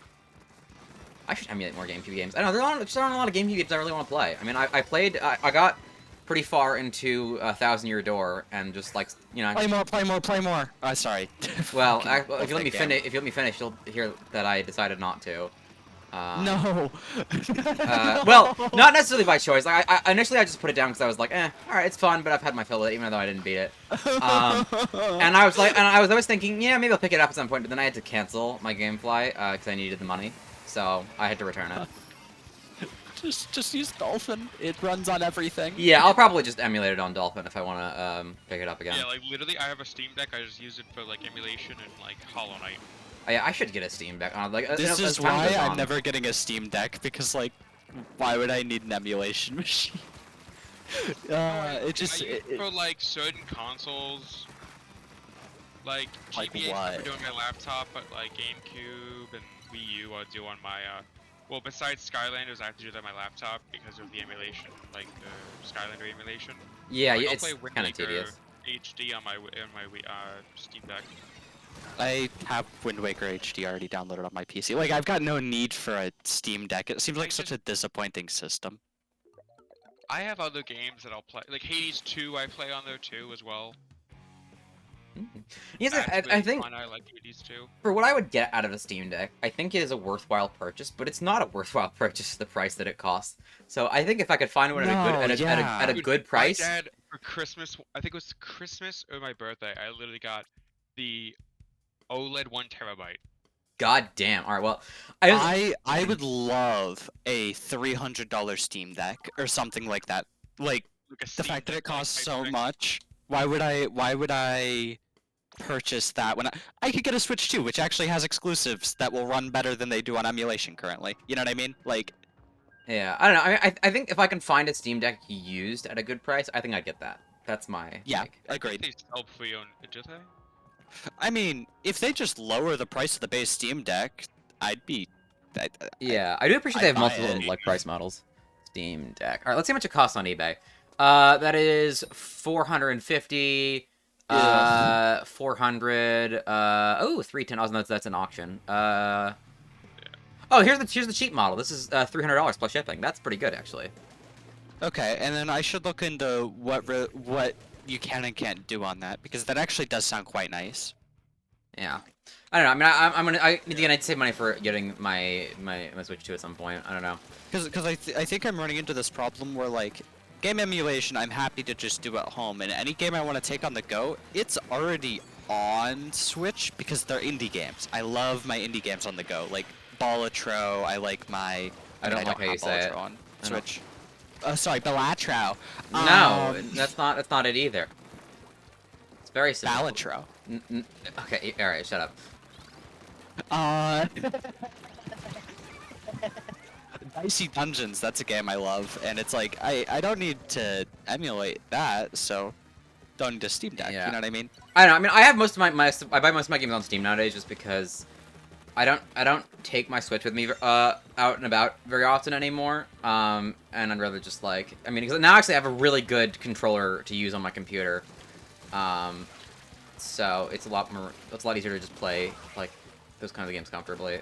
Speaker 1: I should emulate more GameCube games. I know there aren't a lot of GameCube games I really want to play. I mean, I played, I got pretty far into a Thousand Year Door, and just like
Speaker 5: Play more. Sorry.
Speaker 1: Well,
Speaker 5: Fucking
Speaker 1: if you let me
Speaker 5: game.
Speaker 1: finish, you'll hear that I decided not to.
Speaker 5: No.
Speaker 1: Well, not necessarily by choice. Like, I initially I just put it down because I was like, all right, it's fun, but I've had my fill with it, even though I didn't beat it. And I was like, I was thinking, yeah, maybe I'll pick it up at some point, but then I had to cancel my GameFly because I needed the money, so I had to return it.
Speaker 5: just use Dolphin. It runs on everything.
Speaker 1: Yeah, I'll probably just emulate it on Dolphin if I want to pick it up again.
Speaker 4: Yeah, like literally, I have a Steam Deck. I just use it for like emulation and like Hollow Knight.
Speaker 1: Yeah, I should get a Steam Deck on. Like,
Speaker 5: This
Speaker 1: as
Speaker 5: is
Speaker 1: time
Speaker 5: why
Speaker 1: goes
Speaker 5: I'm
Speaker 1: on.
Speaker 5: never getting a Steam Deck because like, why would I need an emulation machine? It just
Speaker 4: I use it for like certain consoles, like
Speaker 5: Like
Speaker 4: GBA
Speaker 5: what?
Speaker 4: for doing my laptop, but like GameCube and Wii U, I do on my well, besides Skylanders, I have to do that on my laptop because of the emulation, like the Skylander emulation.
Speaker 1: Yeah,
Speaker 4: Like,
Speaker 1: yeah,
Speaker 4: I'll
Speaker 1: it's
Speaker 4: play Wind
Speaker 1: kind of
Speaker 4: Waker
Speaker 1: tedious.
Speaker 4: HD on my Steam Deck.
Speaker 5: I have Wind Waker HD already downloaded on my PC. Like, I've got no need for a Steam Deck. It seems like such a disappointing system.
Speaker 4: I have other games that I'll play, like Hades 2. I play on there too as well.
Speaker 1: Yes,
Speaker 4: That's
Speaker 1: I
Speaker 4: really
Speaker 1: think
Speaker 4: fun. I like Hades 2.
Speaker 1: for what I would get out of a Steam Deck, I think it is a worthwhile purchase, but it's not a worthwhile purchase for the price that it costs. So I think if I could find one at a
Speaker 4: Dude,
Speaker 1: good price,
Speaker 4: My dad, for Christmas, I think it was Christmas or my birthday, I literally got the OLED 1 TB.
Speaker 1: god damn. All right, well,
Speaker 5: I would love a $300 Steam Deck or something like that. Like,
Speaker 4: Like a
Speaker 5: the
Speaker 4: Steam
Speaker 5: fact that
Speaker 4: Deck,
Speaker 5: it costs
Speaker 4: like,
Speaker 5: so
Speaker 4: type
Speaker 5: much, why would I purchase that when I could get a Switch 2, which actually has exclusives that will run better than they do on emulation currently. You know what I mean? Like,
Speaker 1: yeah, I don't know. I think if I can find a Steam Deck used at a good price, I think I'd get that. That's my
Speaker 5: yeah,
Speaker 1: like,
Speaker 4: I think
Speaker 5: agreed.
Speaker 4: they sell pre-owned, do they?
Speaker 5: I mean, if they just lower the price of the base Steam Deck, I'd be.
Speaker 1: Yeah, I do appreciate
Speaker 5: I'd
Speaker 1: they have
Speaker 5: buy
Speaker 1: multiple
Speaker 5: it.
Speaker 1: like price models. Steam Deck. All right, let's see how much it costs on eBay. That is 450.
Speaker 3: Ugh.
Speaker 1: 400. 310. Oh, no, that's an auction. Oh, here's the cheap model. This is $300 plus shipping. That's pretty good, actually.
Speaker 5: Okay, and then I should look into what you can and can't do on that because that actually does sound quite nice.
Speaker 1: Yeah. I don't know. I mean, I need to save money for getting my Switch 2 at some point. I don't know.
Speaker 5: Because I think I'm running into this problem where like game emulation I'm happy to just do at home, and any game I want to take on the go, it's already on Switch because they're indie games. I love my indie games on the go, like Balatro. I like my.
Speaker 1: I don't
Speaker 5: mean,
Speaker 1: like how you
Speaker 5: have
Speaker 1: say it.
Speaker 5: Balatro on
Speaker 1: I don't-
Speaker 5: Switch. Sorry, Balatro.
Speaker 1: No, that's not it either. It's very simple.
Speaker 5: Balatro.
Speaker 1: Okay, all right, shut up.
Speaker 5: Dicey Dungeons, that's a game I love, and it's like, I don't need to emulate that, so don't need a Steam Deck,
Speaker 1: Yeah.
Speaker 5: you know what I mean?
Speaker 1: I don't know. I mean, I have most of I buy most of my games on Steam nowadays just because I don't take my Switch with me out and about very often anymore. And I'd rather just like because now actually I have a really good controller to use on my computer. So it's a lot easier to just play like those kinds of games comfortably.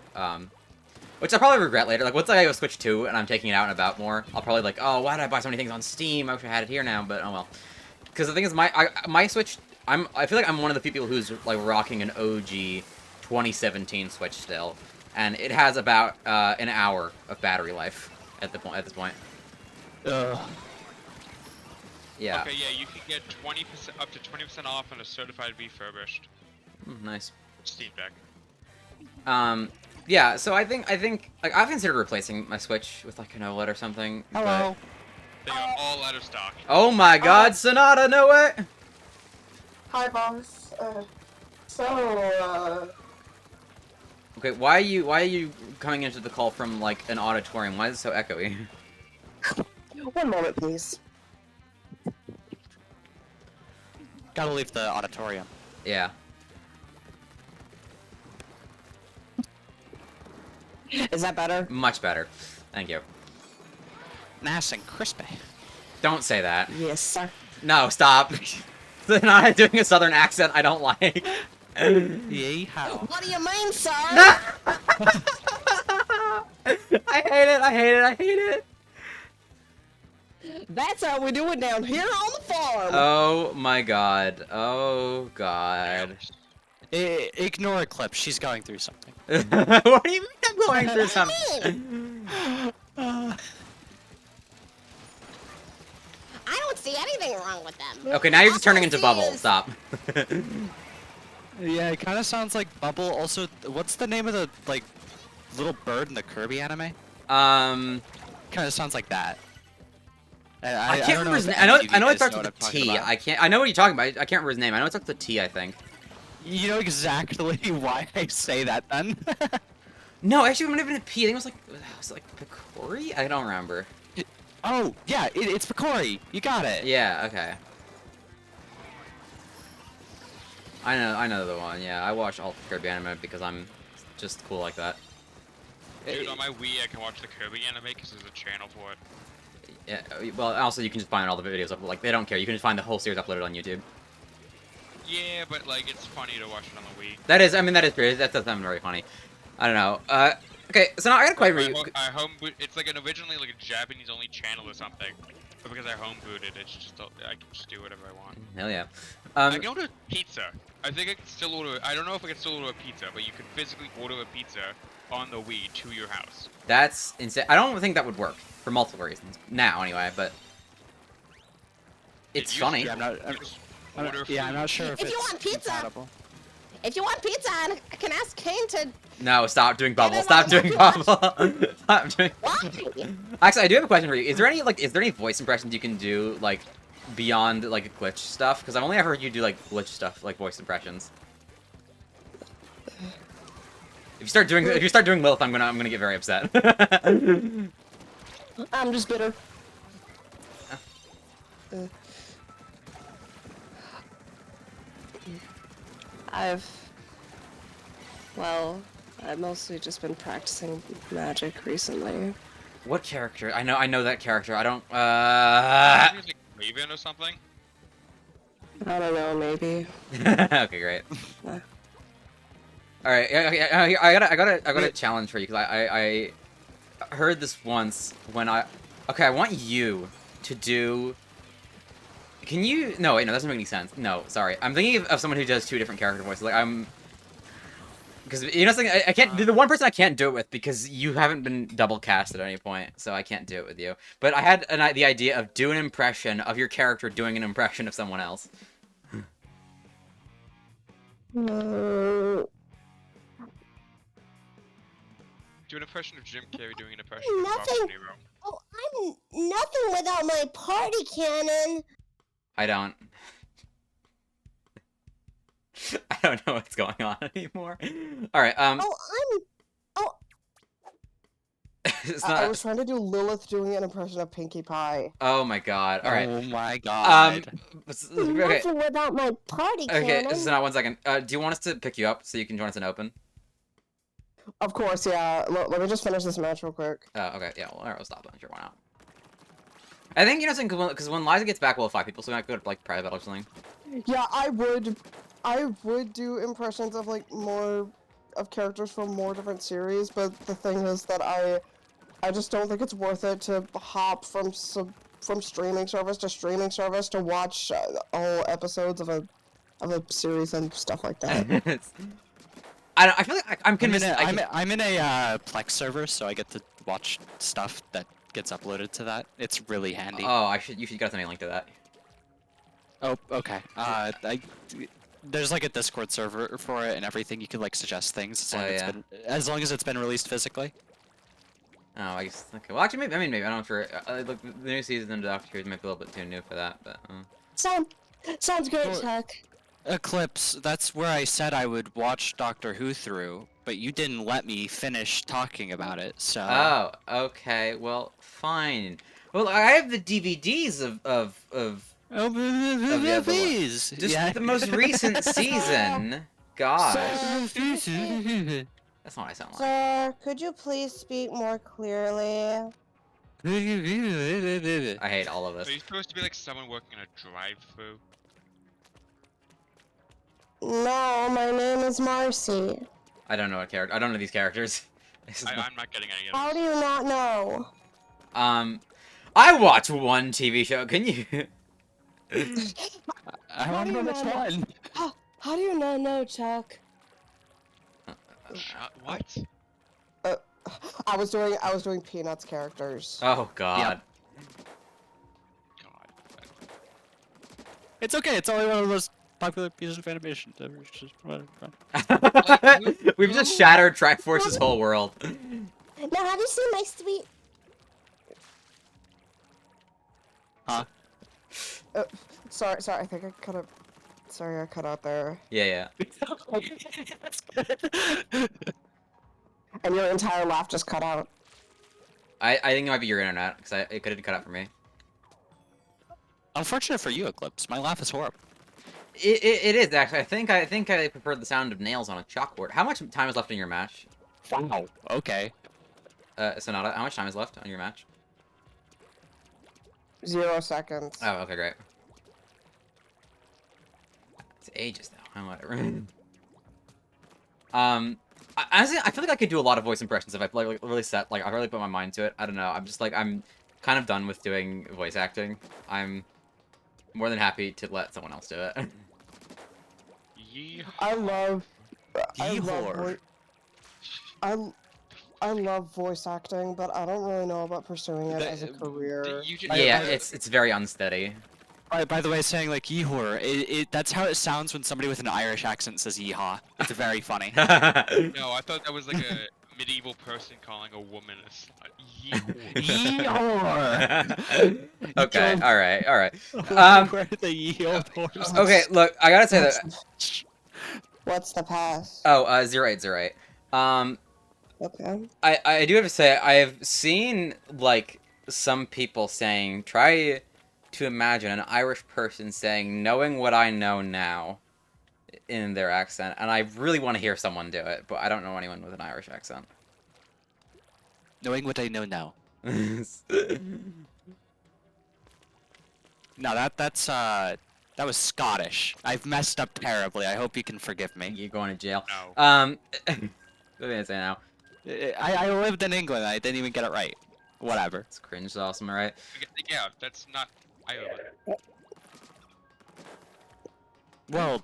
Speaker 1: Which I'll probably regret later. Like once I have a Switch 2 and I'm taking it out and about more, I'll probably like, oh, why did I buy so many things on Steam? I wish I had it here now, but oh well. Because the thing is, my Switch, I feel like I'm one of the few people who's like rocking an OG 2017 Switch still, and it has about an hour of battery life at this point.
Speaker 5: Ugh.
Speaker 1: Yeah.
Speaker 4: Okay, yeah, you can get 20% up to 20% off on a certified refurbished
Speaker 1: Nice.
Speaker 4: Steam Deck.
Speaker 1: Yeah. So I think like I've considered replacing my Switch with like an OLED or something.
Speaker 5: Hello.
Speaker 4: They are all out of stock.
Speaker 1: But... Oh my God, Sonata, no way.
Speaker 8: Hi, boss.
Speaker 1: Okay, why are you coming into the call from like an auditorium? Why is it so echoey?
Speaker 8: One moment, please.
Speaker 5: Gotta leave the auditorium.
Speaker 1: Yeah.
Speaker 8: Is that better?
Speaker 1: Much better. Thank you.
Speaker 5: Nice and crispy.
Speaker 1: Don't say that.
Speaker 8: Yes, sir.
Speaker 1: No, stop. They're not doing a southern accent I don't like.
Speaker 5: Yeehaw.
Speaker 8: What do you mean, sir?
Speaker 1: I hate it.
Speaker 8: That's how we do it down here on the farm.
Speaker 1: Oh my God.
Speaker 5: Ignore Eclipse, she's going through something.
Speaker 1: What do you mean I'm going through something?
Speaker 9: I don't see anything wrong with them.
Speaker 1: Okay, now you're just turning into
Speaker 9: All I
Speaker 1: Bubble.
Speaker 9: see is-
Speaker 1: Stop.
Speaker 5: Yeah, it kind of sounds like Bubble. Also, what's the name of the, like, little bird in the Kirby anime?
Speaker 1: Um,
Speaker 5: Kind of sounds like that.
Speaker 1: I can't
Speaker 5: don't
Speaker 1: remember his
Speaker 5: if
Speaker 1: name. I know
Speaker 5: any of you
Speaker 1: it
Speaker 5: guys
Speaker 1: starts
Speaker 5: know
Speaker 1: with
Speaker 5: what
Speaker 1: a
Speaker 5: I'm talking
Speaker 1: T.
Speaker 5: about.
Speaker 1: I know what you're talking about. I can't remember his name. I know it starts with a T, I think.
Speaker 5: You know exactly why I say that then?
Speaker 1: No, actually, it might have been a P. I think it was like Picori? I don't remember.
Speaker 5: Oh, yeah, it's Picori. You got it.
Speaker 1: Yeah, okay. I know the one. Yeah, I watch all Kirby anime because I'm just cool like that.
Speaker 4: Dude, on my Wii, I can watch the Kirby anime because there's a channel for it.
Speaker 1: Yeah, well, also you can just find all the videos up. Like they don't care. You can just find the whole series uploaded on YouTube.
Speaker 4: Yeah, but like it's funny to watch it on the Wii.
Speaker 1: That is, I mean, that is great. That's very funny. I don't know. Okay, so now I got a question for you.
Speaker 4: I home boot. It's like originally like a Japanese only channel or something, but because I home booted, it's just I can just do whatever I want.
Speaker 1: Hell yeah.
Speaker 4: I can order pizza. I think I can still order. I don't know if I can still order a pizza, but you can physically order a pizza on the Wii to your house.
Speaker 1: That's insane. I don't think that would work for multiple reasons. Now, anyway, but it's
Speaker 4: It
Speaker 1: funny.
Speaker 4: used
Speaker 5: Yeah,
Speaker 4: to. You just order
Speaker 5: yeah, I'm
Speaker 4: food.
Speaker 5: not sure if
Speaker 9: If you
Speaker 5: it's
Speaker 9: want pizza-
Speaker 5: compatible.
Speaker 9: If you want pizza, I can ask Kane to.
Speaker 1: No, stop doing bubble.
Speaker 9: then
Speaker 1: Stop
Speaker 9: I'll
Speaker 1: doing
Speaker 9: watch
Speaker 1: bubble. Stop doing.
Speaker 9: Why?
Speaker 1: Actually, I do have a question for you. Is there any voice impressions you can do like beyond like glitch stuff? Because I've only ever heard you do like glitch stuff, like voice impressions. If you start doing Lilith, I'm gonna get very upset.
Speaker 8: I'm just bitter. Well, I've mostly just been practicing magic recently.
Speaker 1: What character? I know that character. I don't.
Speaker 4: Maybe it's like Raven or something.
Speaker 8: I don't know, maybe.
Speaker 1: Okay, great.
Speaker 8: Uh.
Speaker 1: All right, I got a challenge for you because I heard this once when okay, I want you to do. Can you? No, wait, no, that doesn't make any sense. No, sorry, I'm thinking of someone who does 2 different character voices. Like because you know something, I can't. The one person I can't do it with because you haven't been double cast at any point, so I can't do it with you. But I had the idea of do an impression of your character doing an impression of someone else.
Speaker 4: Do an impression of Jim Carrey doing an impression of Robert
Speaker 9: Nothing.
Speaker 4: De Niro.
Speaker 9: Oh, I'm nothing without my party cannon.
Speaker 1: I don't. I don't know what's going on anymore. All right. It's not.
Speaker 8: I was trying to do Lilith doing an impression of Pinkie Pie.
Speaker 1: Oh my god. All right.
Speaker 5: Oh my god.
Speaker 1: Okay.
Speaker 9: Nothing without my party
Speaker 1: Okay.
Speaker 9: cannon.
Speaker 1: So now 1 second. Do you want us to pick you up so you can join us in open?
Speaker 8: Of course, yeah. Let me just finish this match real quick.
Speaker 1: Okay. Yeah. Well, all right. We'll stop then. Sure. Why not? I think you know something because when Liza gets back, we'll have 5 people, so we might go to like private battle or something.
Speaker 8: Yeah, I would do impressions of like more of characters from more different series, but the thing is that I just don't think it's worth it to hop from streaming service to streaming service to watch whole episodes of a series and stuff like that.
Speaker 1: I feel like I'm convinced.
Speaker 5: I'm in a Plex server, so I get to watch stuff that gets uploaded to that. It's really handy.
Speaker 1: Oh, you should get send me a link to that.
Speaker 5: Oh, okay. There's like a Discord server for it and everything. You can like suggest things as long as it's been released physically.
Speaker 1: Oh, I guess. Okay. Well, actually, maybe. I don't know for look, the new season of Doctor Who might be a little bit too new for that, but.
Speaker 8: Sounds great,
Speaker 5: Well,
Speaker 8: Chuck.
Speaker 5: Eclipse, that's where I said I would watch Doctor Who through, but you didn't let me finish talking about it, so...
Speaker 1: Oh, okay. Well, fine. Well, I have the DVDs of
Speaker 5: please!
Speaker 1: just the most recent season. Gosh. That's not what I sound like.
Speaker 9: Sir, could you please speak more clearly?
Speaker 1: I hate all of
Speaker 4: Are
Speaker 1: this.
Speaker 4: you supposed to be like someone working in a drive-through?
Speaker 9: No, my name is Marcy.
Speaker 1: I don't know what character. I don't know these characters.
Speaker 4: I'm not getting any of
Speaker 9: How do
Speaker 4: this.
Speaker 9: you not know?
Speaker 1: I watch one TV show. Can you?
Speaker 5: I don't know which one.
Speaker 8: How do you not know, Chuck?
Speaker 4: What?
Speaker 8: I was doing Peanuts characters.
Speaker 1: Oh God.
Speaker 4: God.
Speaker 5: It's okay, it's only one of the most popular pieces of animation ever. It's just whatever.
Speaker 1: We've just shattered Triforce's whole world.
Speaker 9: Now, have you seen my sweet?
Speaker 5: Huh?
Speaker 8: Sorry, I think I cut out. Sorry, I cut out there.
Speaker 1: Yeah.
Speaker 8: And your entire laugh just cut out.
Speaker 1: I think it might be your internet because it could have cut out for me.
Speaker 5: Unfortunate for you, Eclipse. My laugh is horrible.
Speaker 1: It is actually. I think I prefer the sound of nails on a chalkboard. How much time is left in your match?
Speaker 5: Wow. Okay.
Speaker 1: Sonata, how much time is left on your match?
Speaker 8: 0 seconds.
Speaker 1: Oh, okay, great. It's ages now. Whatever. Honestly, I feel like I could do a lot of voice impressions if I like really set I really put my mind to it. I don't know. I'm just like I'm kind of done with doing voice acting. I'm more than happy to let someone else do it.
Speaker 8: I love
Speaker 5: Yeehor.
Speaker 8: I love voice acting, but I don't really know about pursuing it as a career.
Speaker 1: Yeah, it's very unsteady.
Speaker 5: By the way, saying like yeehor, that's how it sounds when somebody with an Irish accent says yeehaw. It's very funny.
Speaker 4: No, I thought that was like a medieval person calling a woman a slut.
Speaker 5: Yeehor.
Speaker 1: Okay, all right.
Speaker 5: Where are the yeehor?
Speaker 1: Okay, look, I gotta say that.
Speaker 8: What's the pass?
Speaker 1: Oh, 0808.
Speaker 8: Okay.
Speaker 1: I do have to say I have seen like some people saying try to imagine an Irish person saying knowing what I know now. in their accent, and I really want to hear someone do it, but I don't know anyone with an Irish accent.
Speaker 5: Knowing what I know now. No, that was Scottish. I've messed up terribly. I hope you can forgive me.
Speaker 1: You're going to jail.
Speaker 4: No.
Speaker 1: What am I say now?
Speaker 5: I lived in England. I didn't even get it right. Whatever.
Speaker 1: It's cringe sauce, am I right?
Speaker 4: Yeah, that's not Ireland.
Speaker 5: Well,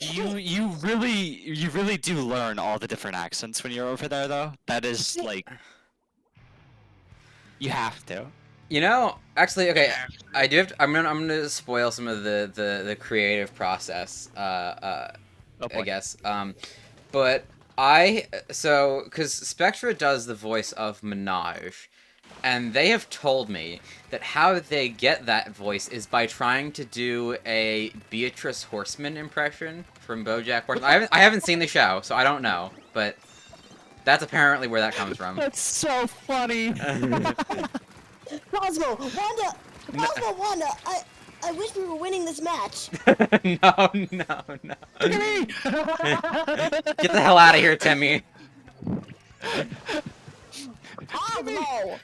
Speaker 5: you really do learn all the different accents when you're over there, though. That is like, you have to.
Speaker 1: You know, actually, okay,
Speaker 4: Yeah.
Speaker 1: I do have to, I'm gonna spoil some of the creative process,
Speaker 5: Oh
Speaker 1: I
Speaker 5: boy.
Speaker 1: guess. But because Spectra does the voice of Minaj, and they have told me that how they get that voice is by trying to do a Beatrice Horseman impression from BoJack Horseman. I haven't seen the show, so I don't know, but that's apparently where that comes from.
Speaker 5: That's so funny.
Speaker 9: Cosmo, Wanda, I wish we were winning this match.
Speaker 1: No.
Speaker 5: Timmy!
Speaker 1: Get the hell out of here, Timmy.
Speaker 9: Cosmo!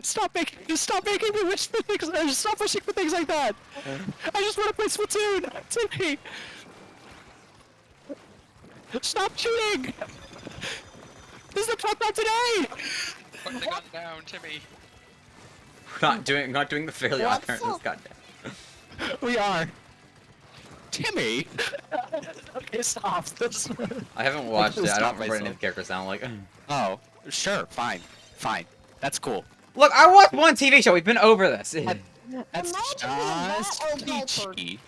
Speaker 5: Stop making me wish for things. Stop wishing for things like that. I just want to play Splatoon. Timmy. Stop cheating. This is the top out today.
Speaker 4: Put the gun down, Timmy.
Speaker 1: Not doing the fairly odd
Speaker 9: What's
Speaker 1: parents.
Speaker 9: up?
Speaker 1: Goddamn.
Speaker 5: We are. Timmy. Okay, stop this.
Speaker 1: I haven't watched it. I
Speaker 5: Stop
Speaker 1: don't remember what any
Speaker 5: myself.
Speaker 1: of the characters sound like.
Speaker 5: Oh, sure, fine. That's cool.
Speaker 1: Look, I watched one TV show. We've been over this.
Speaker 5: That's
Speaker 9: Imagine that
Speaker 5: just
Speaker 9: uncultured.
Speaker 5: peachy.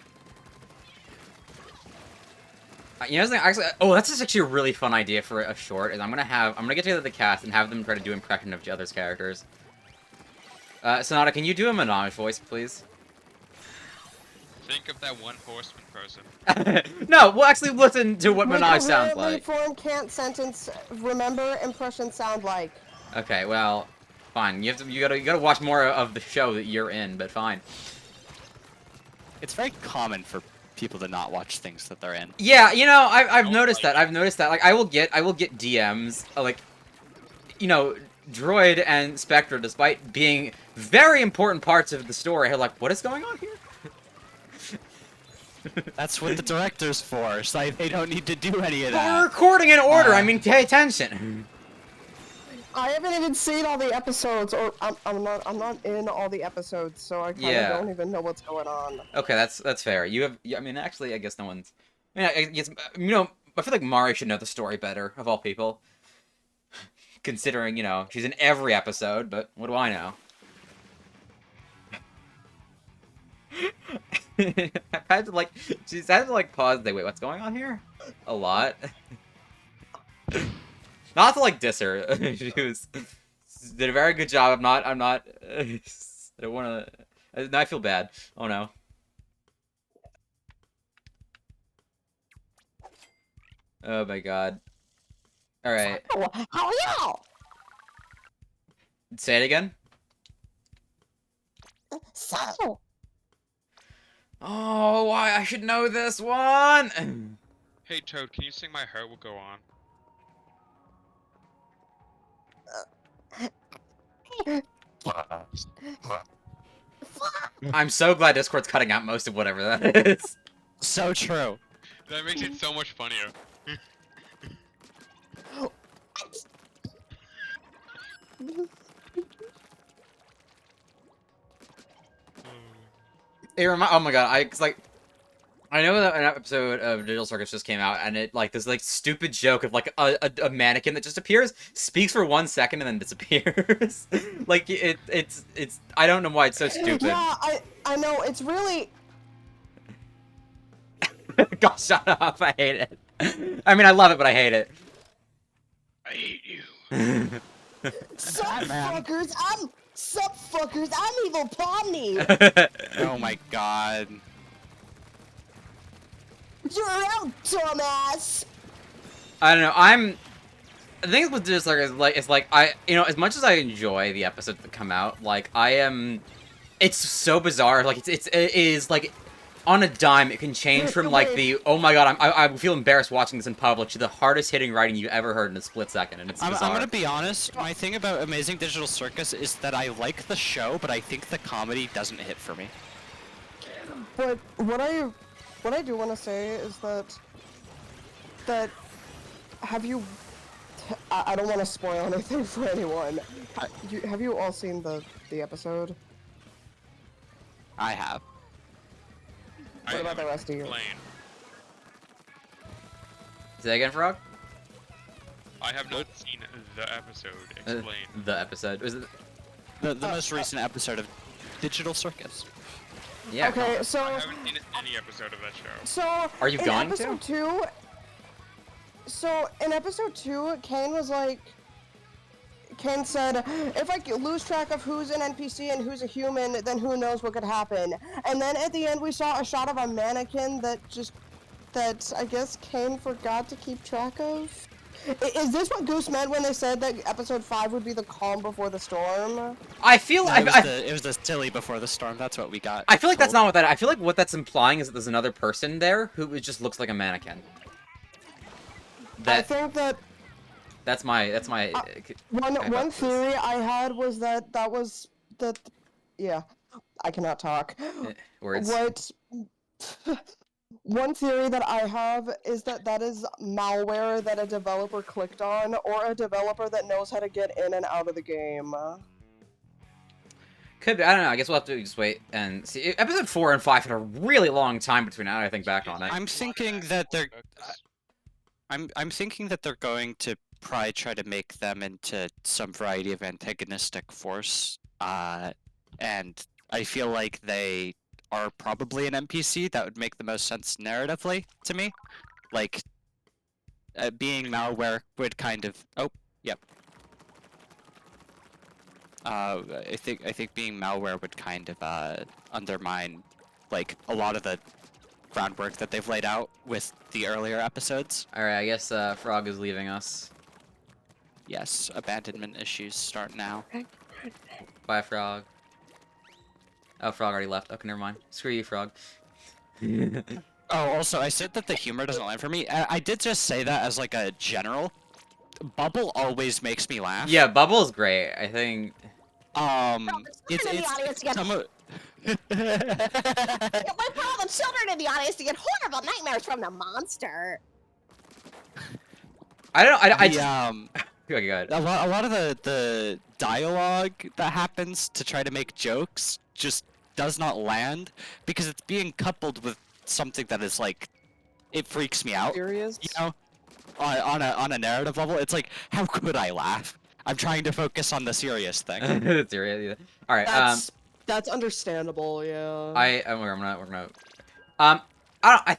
Speaker 1: You know, something actually. Oh, that's just actually a really fun idea for a short. Is I'm gonna get together the cast and have them try to do impression of the other's characters. Sonata, can you do a Minaj voice, please?
Speaker 4: Think of that one horseman person.
Speaker 1: No, we'll actually listen to what
Speaker 8: Make
Speaker 1: Minaj
Speaker 8: a
Speaker 1: sounds
Speaker 8: rarely
Speaker 1: like.
Speaker 8: formed can't sentence. Remember impression sound like.
Speaker 1: Okay, well, fine. You gotta watch more of the show that you're in, but fine.
Speaker 5: It's very common for people to not watch things that they're in.
Speaker 1: Yeah, you know, I've
Speaker 4: Oh,
Speaker 1: noticed
Speaker 4: like-
Speaker 1: that. I've noticed that. Like, I will get DMs, like, you know, Droid and Spectra, despite being very important parts of the story, are like, what is going on here?
Speaker 5: That's what the director's for. So they don't need to do any of
Speaker 1: We're
Speaker 5: that.
Speaker 1: recording in order. I mean, pay attention.
Speaker 8: I haven't even seen all the episodes, or I'm not in all the episodes, so I kind of
Speaker 1: Yeah.
Speaker 8: don't even know what's going on.
Speaker 1: Okay, that's fair. You have. I mean, actually, I guess no one's. I mean, I guess, you know, I feel like Mari should know the story better of all people, considering she's in every episode. But what do I know? She's had to pause. Wait, what's going on here? A lot. Not to diss her. She did a very good job. I'm not. I don't want to. Now I feel bad. Oh no. Oh my god. All right.
Speaker 9: How y'all?
Speaker 1: Say it again.
Speaker 9: So,
Speaker 1: Oh, why I should know this one.
Speaker 4: Hey Toad, can you sing My Heart Will Go On?
Speaker 1: I'm so glad Discord's cutting out most of whatever that is.
Speaker 5: So true.
Speaker 4: That makes it so much funnier.
Speaker 1: Oh my god, I know that an episode of Digital Circus just came out, and it this stupid joke of a mannequin that just appears, speaks for 1 second, and then disappears. It's I don't know why it's so stupid.
Speaker 8: Yeah, I know it's really.
Speaker 1: God, shut up! I hate it. I mean, I love it, but I hate it.
Speaker 4: I hate you.
Speaker 9: sup fuckers, I'm Evil Pomni.
Speaker 5: Oh my god.
Speaker 9: You're out, dumbass.
Speaker 1: I don't know. The thing with Digital Circus is as much as I enjoy the episodes that come out, I am. It's so bizarre. It is on a dime, it can change from like the oh my god, I feel embarrassed watching this in public to the hardest hitting writing you've ever heard in a split second, and it's
Speaker 5: I'm
Speaker 1: bizarre.
Speaker 5: gonna be honest. My thing about Amazing Digital Circus is that I like the show, but I think the comedy doesn't hit for me.
Speaker 8: But what I do want to say is that have you? I don't want to spoil anything for anyone. Have you all seen the episode?
Speaker 5: I have.
Speaker 8: What about the rest of you?
Speaker 4: Explain.
Speaker 1: Say that again, Frog?
Speaker 4: I have not seen the episode. Explain.
Speaker 1: The episode. Was it?
Speaker 5: The most recent episode of Digital Circus.
Speaker 1: Yeah.
Speaker 8: Okay, so
Speaker 4: I haven't seen any episode of that show.
Speaker 8: so
Speaker 1: Are you
Speaker 8: in
Speaker 1: going to?
Speaker 8: episode 2? So in episode 2, Kane was like. Kane said, if I lose track of who's an NPC and who's a human, then who knows what could happen. And then at the end we saw a shot of a mannequin that I guess Kane forgot to keep track of. Is this what Goose meant when they said that episode 5 would be the calm before the storm?
Speaker 1: I feel
Speaker 5: No, it was the silly before the storm. That's what we got.
Speaker 1: I feel like that's
Speaker 5: told.
Speaker 1: not what that. I feel like what that's implying is that there's another person there who just looks like a mannequin.
Speaker 8: I think that
Speaker 1: That's my.
Speaker 8: one theory I had was that yeah, I cannot talk.
Speaker 1: Words.
Speaker 8: What one theory that I have is that is malware that a developer clicked on, or a developer that knows how to get in and out of the game.
Speaker 1: Could be. I don't know. I guess we'll have to just wait and see. Episode 4 and 5 had a really long time between now. I think back on it.
Speaker 5: I'm thinking that they're. I'm thinking that they're going to probably try to make them into some variety of antagonistic force, and I feel like they are probably an NPC. That would make the most sense narratively to me. Like, being malware would kind of. Oh, yep. I think being malware would kind of undermine like a lot of the groundwork that they've laid out with the earlier episodes.
Speaker 1: Alright, I guess Frog is leaving us.
Speaker 5: Yes, abandonment issues start now.
Speaker 1: Bye, Frog. Oh, Frog already left. Okay, never mind. Screw you, Frog.
Speaker 5: Oh, also, I said that the humor doesn't land for me. I did just say that as like a general. Bubble always makes me laugh.
Speaker 1: Yeah, Bubble's great. I think.
Speaker 9: It's in the audience to get
Speaker 5: some of-
Speaker 9: my problem children in the audience to get horrible nightmares from the monster.
Speaker 1: I don't. I
Speaker 5: the,
Speaker 1: just. Okay, go ahead.
Speaker 5: a lot of the dialogue that happens to try to make jokes just does not land because it's being coupled with something that is like, it freaks me out.
Speaker 8: Serious?
Speaker 5: You know, on a narrative level, it's like, how could I laugh? I'm trying to focus on the serious thing.
Speaker 1: Serious. All right.
Speaker 8: That's understandable. Yeah.
Speaker 1: We're gonna. I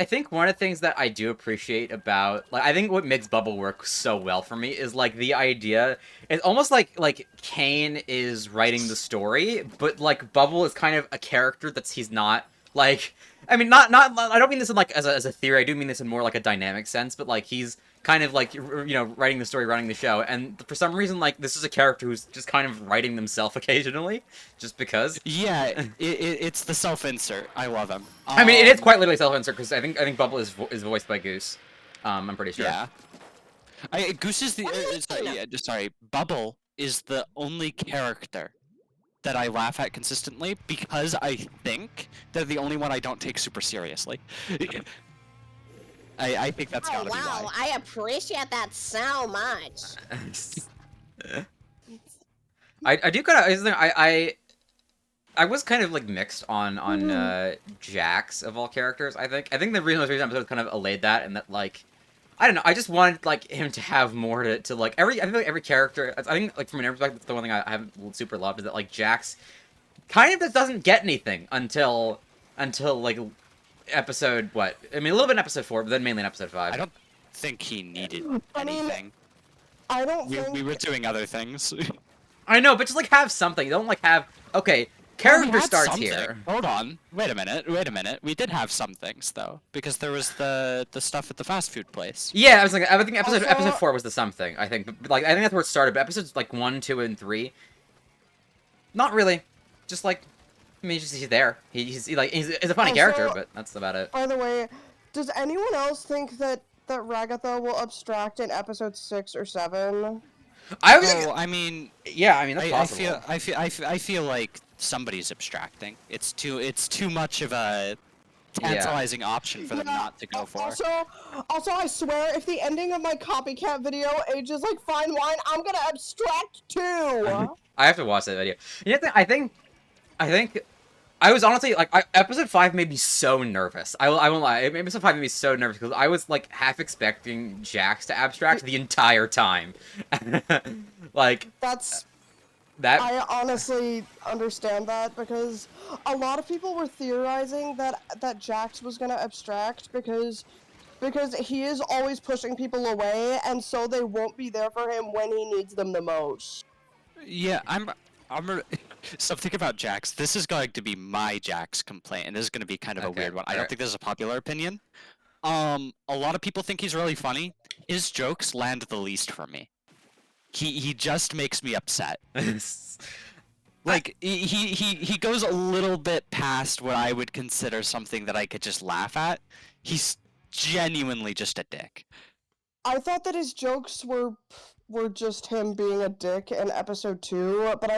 Speaker 1: think one of the things that I do appreciate about, like, I think what makes Bubble work so well for me is like the idea. It's almost like Kane is writing the story, but like Bubble is kind of a character he's not like. I mean, not. I don't mean this in like as a theory. I do mean this in more like a dynamic sense. But like he's kind of like writing the story, running the show, and for some reason like this is a character who's just kind of writing themselves occasionally, just because.
Speaker 5: Yeah, it's the self-insert. I love him.
Speaker 1: I mean, it is quite literally self-insert because I think Bubble is voiced by Goose. I'm pretty sure.
Speaker 5: Yeah. Goose is the sorry. Bubble is the only character that I laugh at consistently because I think they're the only one I don't take super seriously. I think that's gotta be
Speaker 9: Wow,
Speaker 5: why.
Speaker 9: I appreciate that so much.
Speaker 1: I do kind of. I was kind of like mixed on Jax of all characters. I think the most recent episode kind of allayed that, and that like I don't know. I just wanted like him to have more to like every. I feel like every character. I think like from an perspective, the one thing I haven't super loved is that like Jax kind of just doesn't get anything until like episode what? I mean, a little bit in episode 4, but then mainly in episode 5.
Speaker 5: I don't think he needed
Speaker 8: I mean,
Speaker 5: anything.
Speaker 8: I don't
Speaker 5: We
Speaker 8: think.
Speaker 5: were doing other things.
Speaker 1: I know, but just like have something. Don't like have okay.
Speaker 5: We
Speaker 1: Character
Speaker 5: had
Speaker 1: starts
Speaker 5: something.
Speaker 1: here.
Speaker 5: Hold on. Wait a minute. We did have some things though, because there was the stuff at the fast food place.
Speaker 1: Yeah, I was like, I think episode
Speaker 8: Also-
Speaker 1: 4 was the something. I think, but, like, I think that's where it started. But episodes like 1, 2, and 3, not really. Just like, I mean, he's there. He's a funny
Speaker 8: Also,
Speaker 1: character, but that's about it.
Speaker 8: By the way, does anyone else think that Ragatha will abstract in episode 6 or 7?
Speaker 1: I was,
Speaker 5: Well, I mean,
Speaker 1: yeah, I mean that's
Speaker 5: I
Speaker 1: possible.
Speaker 5: I feel like somebody's abstracting. It's too much of a
Speaker 1: Yeah.
Speaker 5: tantalizing option for them
Speaker 8: Yeah,
Speaker 5: not to go for.
Speaker 8: Also, I swear, if the ending of my copycat video ages like fine wine, I'm gonna abstract too!
Speaker 1: I have to watch that video. You know, I think I was honestly like episode 5 made me so nervous. I won't lie. Episode 5 made me so nervous because I was like half expecting Jax to abstract the entire time. Like
Speaker 8: That's...
Speaker 1: that.
Speaker 8: I honestly understand that, because a lot of people were theorizing that Jax was gonna abstract because he is always pushing people away, and so they won't be there for him when he needs them the most.
Speaker 5: Yeah, I'm something about Jax. This is going to be my Jax complaint, and this is going to be kind of a
Speaker 1: Okay,
Speaker 5: weird one. I don't
Speaker 1: alright.
Speaker 5: think this is a popular opinion. A lot of people think he's really funny. His jokes land the least for me. He just makes me upset. Like he goes a little bit past what I would consider something that I could just laugh at. He's genuinely just a dick.
Speaker 8: I thought that his jokes were just him being a dick in episode 2, but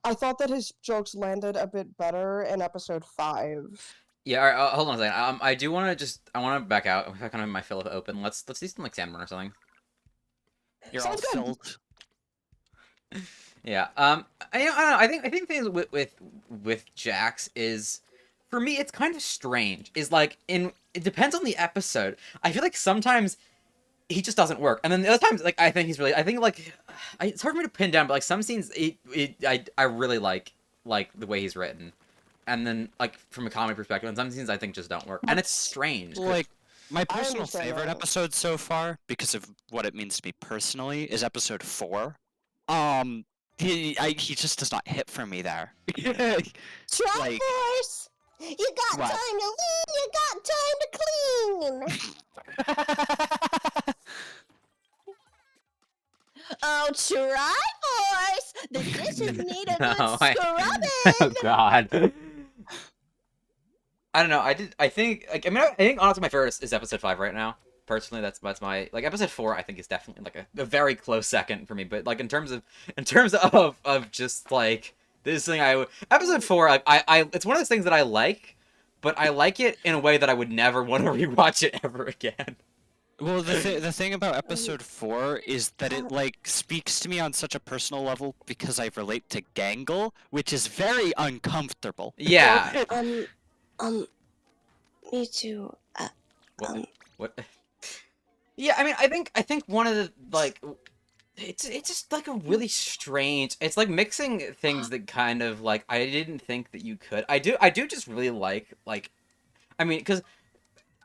Speaker 8: I thought that his jokes landed a bit better in episode 5.
Speaker 1: Yeah, all right, hold on a second. I do want to back out. I kind of have my fill of open. Let's do some like salmon or something.
Speaker 5: You're
Speaker 8: Sounds
Speaker 5: all
Speaker 8: good.
Speaker 5: filled.
Speaker 1: Yeah. I don't know. I think things with Jax is, for me, it's kind of strange. Is like it depends on the episode. I feel like sometimes he just doesn't work, and then the other times like I think it's hard for me to pin down, but like some scenes I really like the way he's written, and then like from a comedy perspective, and some scenes I think just don't work, and it's strange.
Speaker 5: Like, my personal
Speaker 8: understand
Speaker 5: favorite
Speaker 8: that.
Speaker 5: episode so far, because of what it means to me personally, is episode 4. He just does not hit for me there.
Speaker 9: Try
Speaker 5: Like-
Speaker 9: Force! You got
Speaker 5: What?
Speaker 9: time to lean, you got time to clean! Oh, try Force! The dishes need a good
Speaker 1: Oh
Speaker 9: scrubbing!
Speaker 1: God. I don't know. I think honestly my favorite is episode 5 right now. Personally, that's my like episode 4. I think is definitely like a very close second for me. But like in terms of just like this thing, episode 4. I it's one of those things that I like, but I like it in a way that I would never want to rewatch it ever again.
Speaker 5: Well, the thing about episode 4 is that it like speaks to me on such a personal level because I relate to Gangle, which is very uncomfortable.
Speaker 1: Yeah.
Speaker 9: Me too.
Speaker 1: What? Yeah, I mean, I think one of the like, it's just like a really strange. It's like mixing things that kind of like I didn't think that you could. I do just really like I mean, because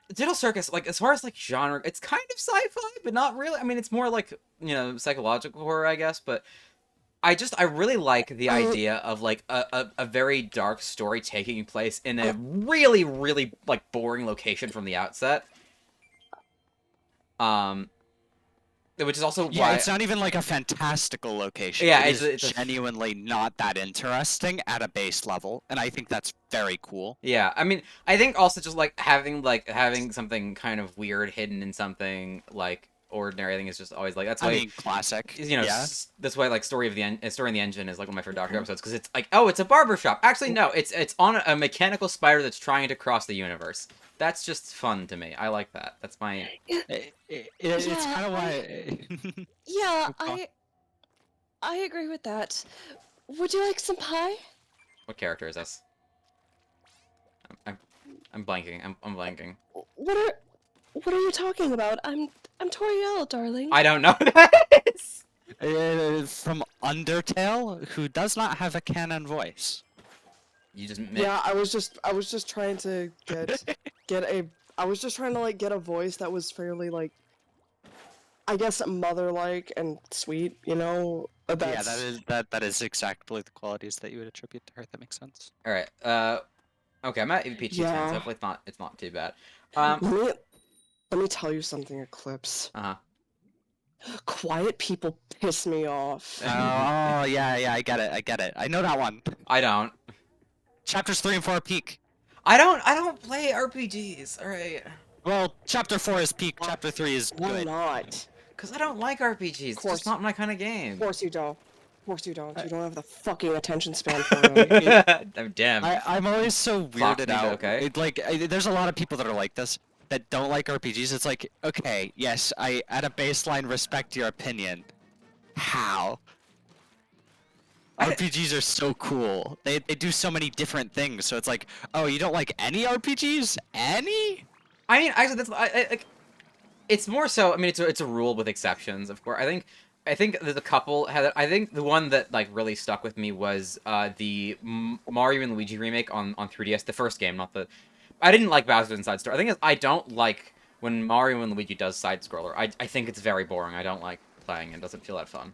Speaker 1: Digital Circus, like as far as like genre, it's kind of sci-fi, but not really. I mean, it's more like psychological horror, I guess. But I really like the idea of like a very dark story taking place in a really really like boring location from the outset. Which is also
Speaker 5: Yeah,
Speaker 1: why
Speaker 5: it's not even like a fantastical location.
Speaker 1: Yeah,
Speaker 5: it
Speaker 1: it's
Speaker 5: is genuinely not that interesting at a base level, and I think that's very cool.
Speaker 1: Yeah, I mean, I think also just like having something kind of weird hidden in something like ordinary, I think is just always like that's why
Speaker 5: I mean, classic. Yeah.
Speaker 1: that's why like story in the engine is like one of my favorite Doctor episodes because it's like, oh, it's a barbershop. Actually, no, it's on a mechanical spider that's trying to cross the universe. That's just fun to me. I like that. That's my
Speaker 5: It's
Speaker 9: Yeah,
Speaker 5: kind of why.
Speaker 9: Yeah,
Speaker 5: Okay.
Speaker 9: I agree with that. Would you like some pie?
Speaker 1: what character is this? I'm blanking. I'm blanking.
Speaker 9: What are you talking about? I'm Toriel, darling.
Speaker 1: I don't know who that is.
Speaker 5: From Undertale, who does not have a canon voice.
Speaker 1: You just
Speaker 8: Yeah, I was just trying to I was just trying to like get a voice that was fairly like, I guess, mother-like and sweet, you know.
Speaker 5: Yeah, that is exactly the qualities that you would attribute to her. That makes sense.
Speaker 1: All right. Okay, I'm at EVP 10,
Speaker 8: Yeah.
Speaker 1: so hopefully it's not too bad.
Speaker 8: Let me tell you something, Eclipse.
Speaker 1: Uh-huh.
Speaker 8: Quiet people piss me off.
Speaker 5: Oh yeah, I get it. I know that one.
Speaker 1: I don't.
Speaker 5: Chapters 3 and 4 are peak.
Speaker 1: I don't play RPGs. All right.
Speaker 5: Well, chapter 4 is peak. Chapter 3 is
Speaker 8: Why
Speaker 5: good.
Speaker 8: not?
Speaker 1: Cause I don't like RPGs. It's just not my kind of game.
Speaker 8: Of course you don't. Of course you don't. You don't have the fucking attention span for them.
Speaker 1: Oh, damn.
Speaker 5: I'm always so
Speaker 1: Clocked
Speaker 5: weirded
Speaker 1: me, but
Speaker 5: out.
Speaker 1: okay.
Speaker 5: There's a lot of people that are like this that don't like RPGs. It's like, okay, yes, I at a baseline respect your opinion. How? RPGs are so cool. They do so many different things. So it's like, oh, you don't like any RPGs? Any?
Speaker 1: I mean, actually, that's like. It's more so. I mean, it's a rule with exceptions, of course. I think there's a couple. I think the one that like really stuck with me was the Mario and Luigi remake on 3DS, the first game, not the. I didn't like Bowser's Inside Story. I think I don't like when Mario and Luigi does side scroller. I think it's very boring. I don't like playing. It doesn't feel that fun.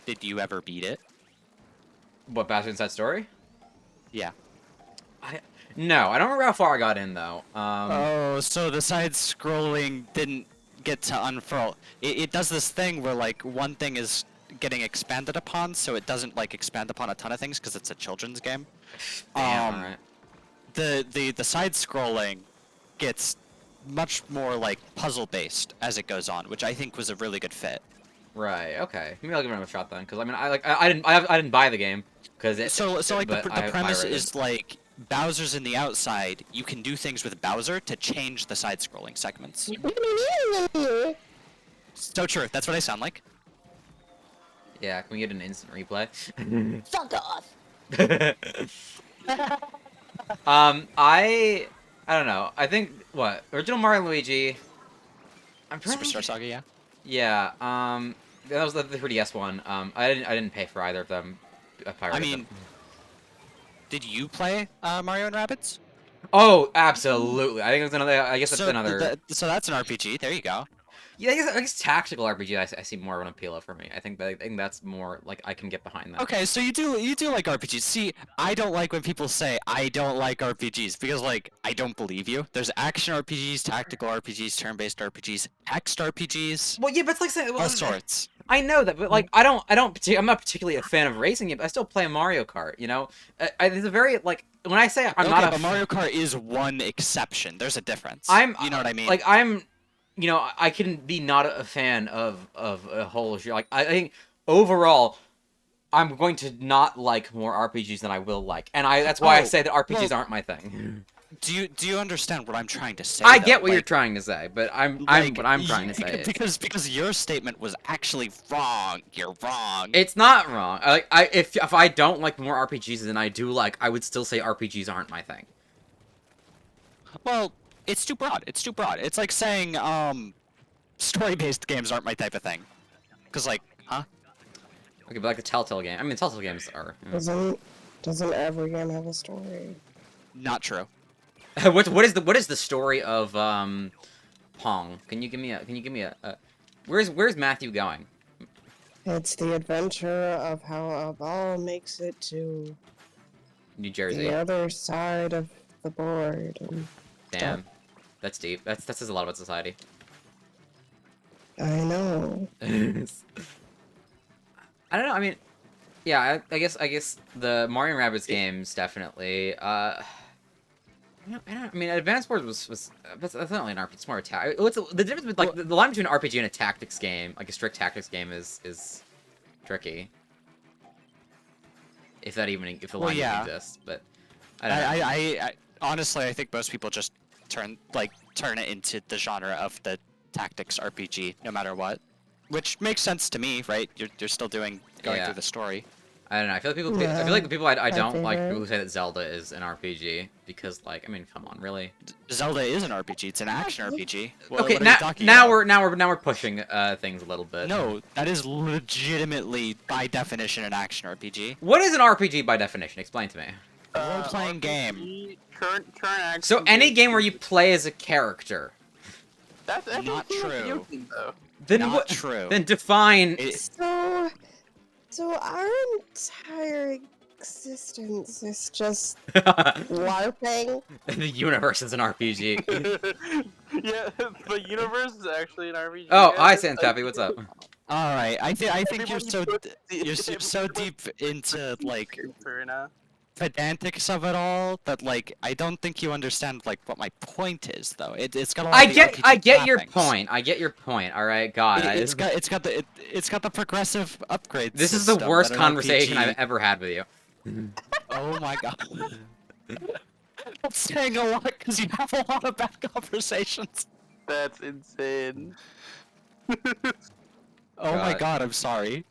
Speaker 5: Did you ever beat it?
Speaker 1: What, Bowser's Inside Story?
Speaker 5: Yeah.
Speaker 1: No, I don't remember how far I got in though.
Speaker 5: Oh, so the side-scrolling didn't get to unfurl. It does this thing where like one thing is getting expanded upon, so it doesn't like expand upon a ton of things because it's a children's game.
Speaker 1: Damn, alright.
Speaker 5: The side-scrolling gets much more like puzzle-based as it goes on, which I think was a really good fit.
Speaker 1: Right. Okay. Maybe I'll give it a shot then, because I mean, I didn't buy the game because it.
Speaker 5: So like the
Speaker 1: but I
Speaker 5: premise
Speaker 1: pirated.
Speaker 5: is like Bowser's in the outside. You can do things with Bowser to change the side-scrolling segments. So true. That's what I sound like.
Speaker 1: Yeah. Can we get an instant replay?
Speaker 9: Fuck off.
Speaker 1: I don't know. I think what original Mario and Luigi. I'm pretty
Speaker 5: Superstar Saga, yeah.
Speaker 1: Yeah. That was the 3DS one. I didn't pay for either of them. I pirated
Speaker 5: I mean,
Speaker 1: them.
Speaker 5: did you play Mario and Rabbids?
Speaker 1: Oh, absolutely. I think it's another. I guess that's
Speaker 5: So
Speaker 1: another.
Speaker 5: so that's an RPG. There you go.
Speaker 1: Yeah, I guess tactical RPG. I see more of an appeal of for me. I think that's more like I can get behind that.
Speaker 5: Okay, so you do like RPGs. See, I don't like when people say I don't like RPGs because like I don't believe you. There's action RPGs, tactical RPGs, turn-based RPGs, text RPGs,
Speaker 1: Well, yeah, but it's like saying
Speaker 5: all sorts.
Speaker 1: I know that, but like I'm not particularly a fan of racing it. But I still play Mario Kart. You know, it's a very like when I say I'm
Speaker 5: Okay,
Speaker 1: not a
Speaker 5: but Mario Kart is one exception. There's a difference. You know what I mean?
Speaker 1: Like you know, I can be not a fan of a whole genre. Like I think overall, I'm going to not like more RPGs than I will like, and that's why I say that RPGs aren't my thing.
Speaker 5: Do you understand what I'm trying to say?
Speaker 1: I
Speaker 5: though?
Speaker 1: get what you're
Speaker 5: Like,
Speaker 1: trying to say, but what I'm trying to say is
Speaker 5: because your statement was actually wrong. You're wrong.
Speaker 1: it's not wrong. If I don't like more RPGs than I do like, I would still say RPGs aren't my thing.
Speaker 5: Well, it's too broad. It's too broad. It's like saying story-based games aren't my type of thing. Cause like, huh?
Speaker 1: Okay, but like the Telltale game. I mean, Telltale games are.
Speaker 8: Doesn't every game have a story?
Speaker 5: Not true.
Speaker 1: what is the story of Pong? Can you give me a where's Matthew going?
Speaker 8: It's the adventure of how a ball makes it to
Speaker 1: New Jersey.
Speaker 8: the other side of the board. And
Speaker 1: Damn, that's deep. That says a lot about society.
Speaker 8: I know.
Speaker 1: I don't know. I mean, yeah. I guess the Mario and Rabbids games definitely. I mean, Advance Wars was that's not really an RPG. It's more a the difference with like the line between an RPG and a tactics game, like a strict tactics game, is tricky. If the line even exists, but I don't know.
Speaker 5: I honestly, I think most people just turn it into the genre of the tactics RPG, no matter what. Which makes sense to me, right? You're still going through the story.
Speaker 1: I don't know. I feel like the people I don't like people who say that Zelda is an RPG because like I mean, come on, really?
Speaker 5: Zelda is an RPG. It's an action RPG.
Speaker 1: Okay,
Speaker 5: what are you talking
Speaker 1: now
Speaker 5: about?
Speaker 1: we're pushing things a little bit.
Speaker 5: No, that is legitimately by definition an action RPG.
Speaker 1: What is an RPG by definition? Explain to me.
Speaker 5: Role-playing game.
Speaker 3: Current action.
Speaker 1: So any game where you play as a character.
Speaker 3: That's actually
Speaker 5: Not true.
Speaker 3: Game, though.
Speaker 1: Then
Speaker 5: Not
Speaker 1: what?
Speaker 5: true.
Speaker 1: Then define.
Speaker 8: So our entire existence is just LARPing.
Speaker 1: The universe is an RPG.
Speaker 3: Yeah, the universe is actually an RPG.
Speaker 1: Oh,
Speaker 3: yeah,
Speaker 1: hi,
Speaker 3: it's
Speaker 1: Sans
Speaker 3: like-
Speaker 1: Pappy, what's up?
Speaker 5: All right, I think you're
Speaker 3: Everybody
Speaker 5: so
Speaker 3: put-
Speaker 5: you're so deep into like
Speaker 3: Right now.
Speaker 5: pedantics of it all that like I don't think you understand like what my point is though. It's got a lot
Speaker 1: I
Speaker 5: of the
Speaker 1: get
Speaker 5: RPG
Speaker 1: your
Speaker 5: trappings.
Speaker 1: point. I get your point. All right, God,
Speaker 5: It's got the progressive upgrade
Speaker 1: this is the
Speaker 5: system
Speaker 1: worst
Speaker 5: that an
Speaker 1: conversation I've
Speaker 5: RPG.
Speaker 1: ever had with you.
Speaker 5: Oh my god. That's saying a lot because you have a lot of bad conversations.
Speaker 3: That's insane.
Speaker 5: Oh my
Speaker 1: God.
Speaker 5: god, I'm sorry.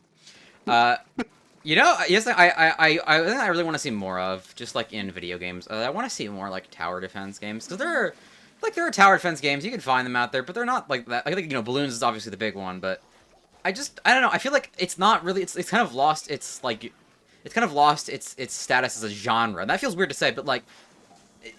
Speaker 1: You know, yes, I think I really want to see more of, just like in video games. I want to see more like tower defense games because there are tower defense games. You can find them out there, but they're not like that. I think Balloons is obviously the big one, but I don't know. I feel like it's not really. It's kind of lost. It's kind of lost its status as a genre, and that feels weird to say, but like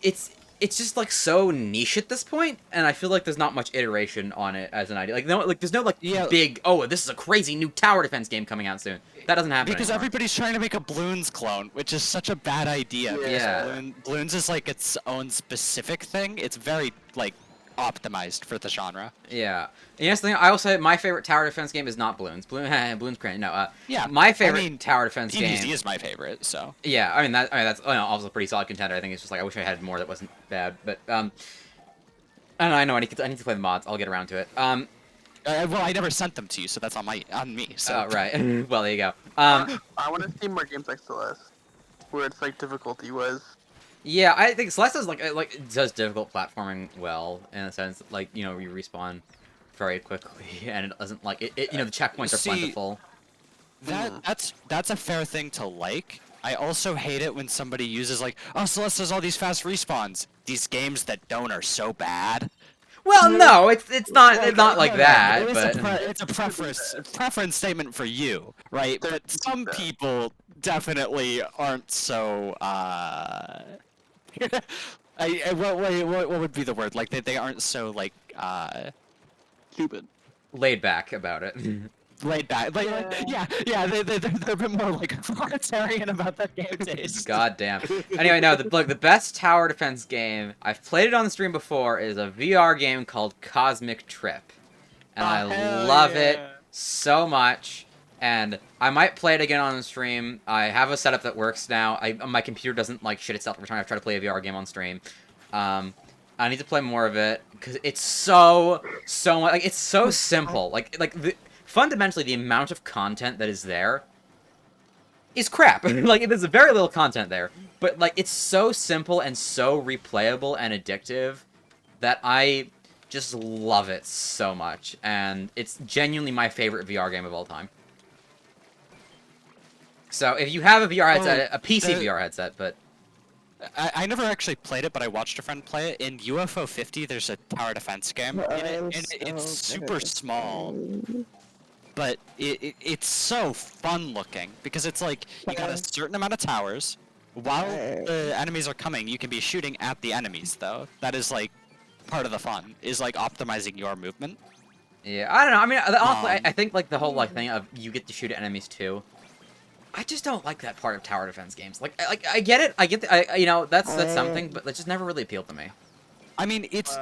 Speaker 1: it's just like so niche at this point, and I feel like there's not much iteration on it as an idea. Like there's no like
Speaker 5: Yeah.
Speaker 1: big, oh, this is a crazy new tower defense game coming out soon. That doesn't happen
Speaker 5: Because
Speaker 1: anymore.
Speaker 5: everybody's trying to make a Bloons clone, which is such a bad idea. because
Speaker 1: Yeah.
Speaker 5: Bloons is like its own specific thing. It's very like optimized for the genre.
Speaker 1: Yeah. And yes, the thing I will say, my favorite tower defense game is not Bloons. Bloons crazy. No.
Speaker 5: Yeah,
Speaker 1: My favorite
Speaker 5: I mean,
Speaker 1: tower defense
Speaker 5: DBZ
Speaker 1: game.
Speaker 5: is my favorite, so.
Speaker 1: Yeah, I mean that's also a pretty solid contender. I think it's just like I wish I had more that wasn't bad, but I know I need to play the mods. I'll get around to it.
Speaker 5: Well, I never sent them to you, so that's on me. So.
Speaker 1: Right. Well, there you go.
Speaker 3: I want to see more games like Celeste, where it's like difficulty was.
Speaker 1: Yeah, I think Celeste is like it does difficult platforming well in a sense. Like you respawn very quickly, and it doesn't like it. The checkpoints are
Speaker 5: See,
Speaker 1: plentiful.
Speaker 5: That's a fair thing to like. I also hate it when somebody uses like, oh, Celeste has all these fast respawns. These games that don't are so bad.
Speaker 1: Well, no, it's not like that,
Speaker 5: It's
Speaker 1: but
Speaker 5: it's a preference statement for you, right? But some people definitely aren't so. What would be the word? Like they aren't so like
Speaker 3: Stupid.
Speaker 1: laid back about it.
Speaker 5: laid back. Like yeah, they're a bit more like authoritarian about their game taste.
Speaker 1: God damn. Anyway, no, the best tower defense game I've played it on the stream before is a VR game called Cosmic Trip, and I love it so much. And I might play it again on the stream. I have a setup that works now. My computer doesn't like shit itself every time I try to play a VR game on stream. I need to play more of it because it's so like it's so simple. Fundamentally, the amount of content that is there is crap. Like, there's very little content there. But, like, it's so simple and so replayable and addictive that I just love it so much. And it's genuinely my favorite VR game of all time. So, if you have a VR headset, a PC VR headset, but...
Speaker 5: I never actually played it, but I watched a friend play it. In UFO 50, there's a tower defense game in it, and it's super small. But it's so fun looking because it's like you got a certain amount of towers. While the enemies are coming, you can be shooting at the enemies though. That is like part of the fun, is like optimizing your movement.
Speaker 1: Yeah, I don't know. I mean, honestly, I think like the whole like thing of you get to shoot at enemies too. I just don't like that part of tower defense games. Like I get it. I get that's something, but that just never really appealed to me.
Speaker 5: I mean, it's...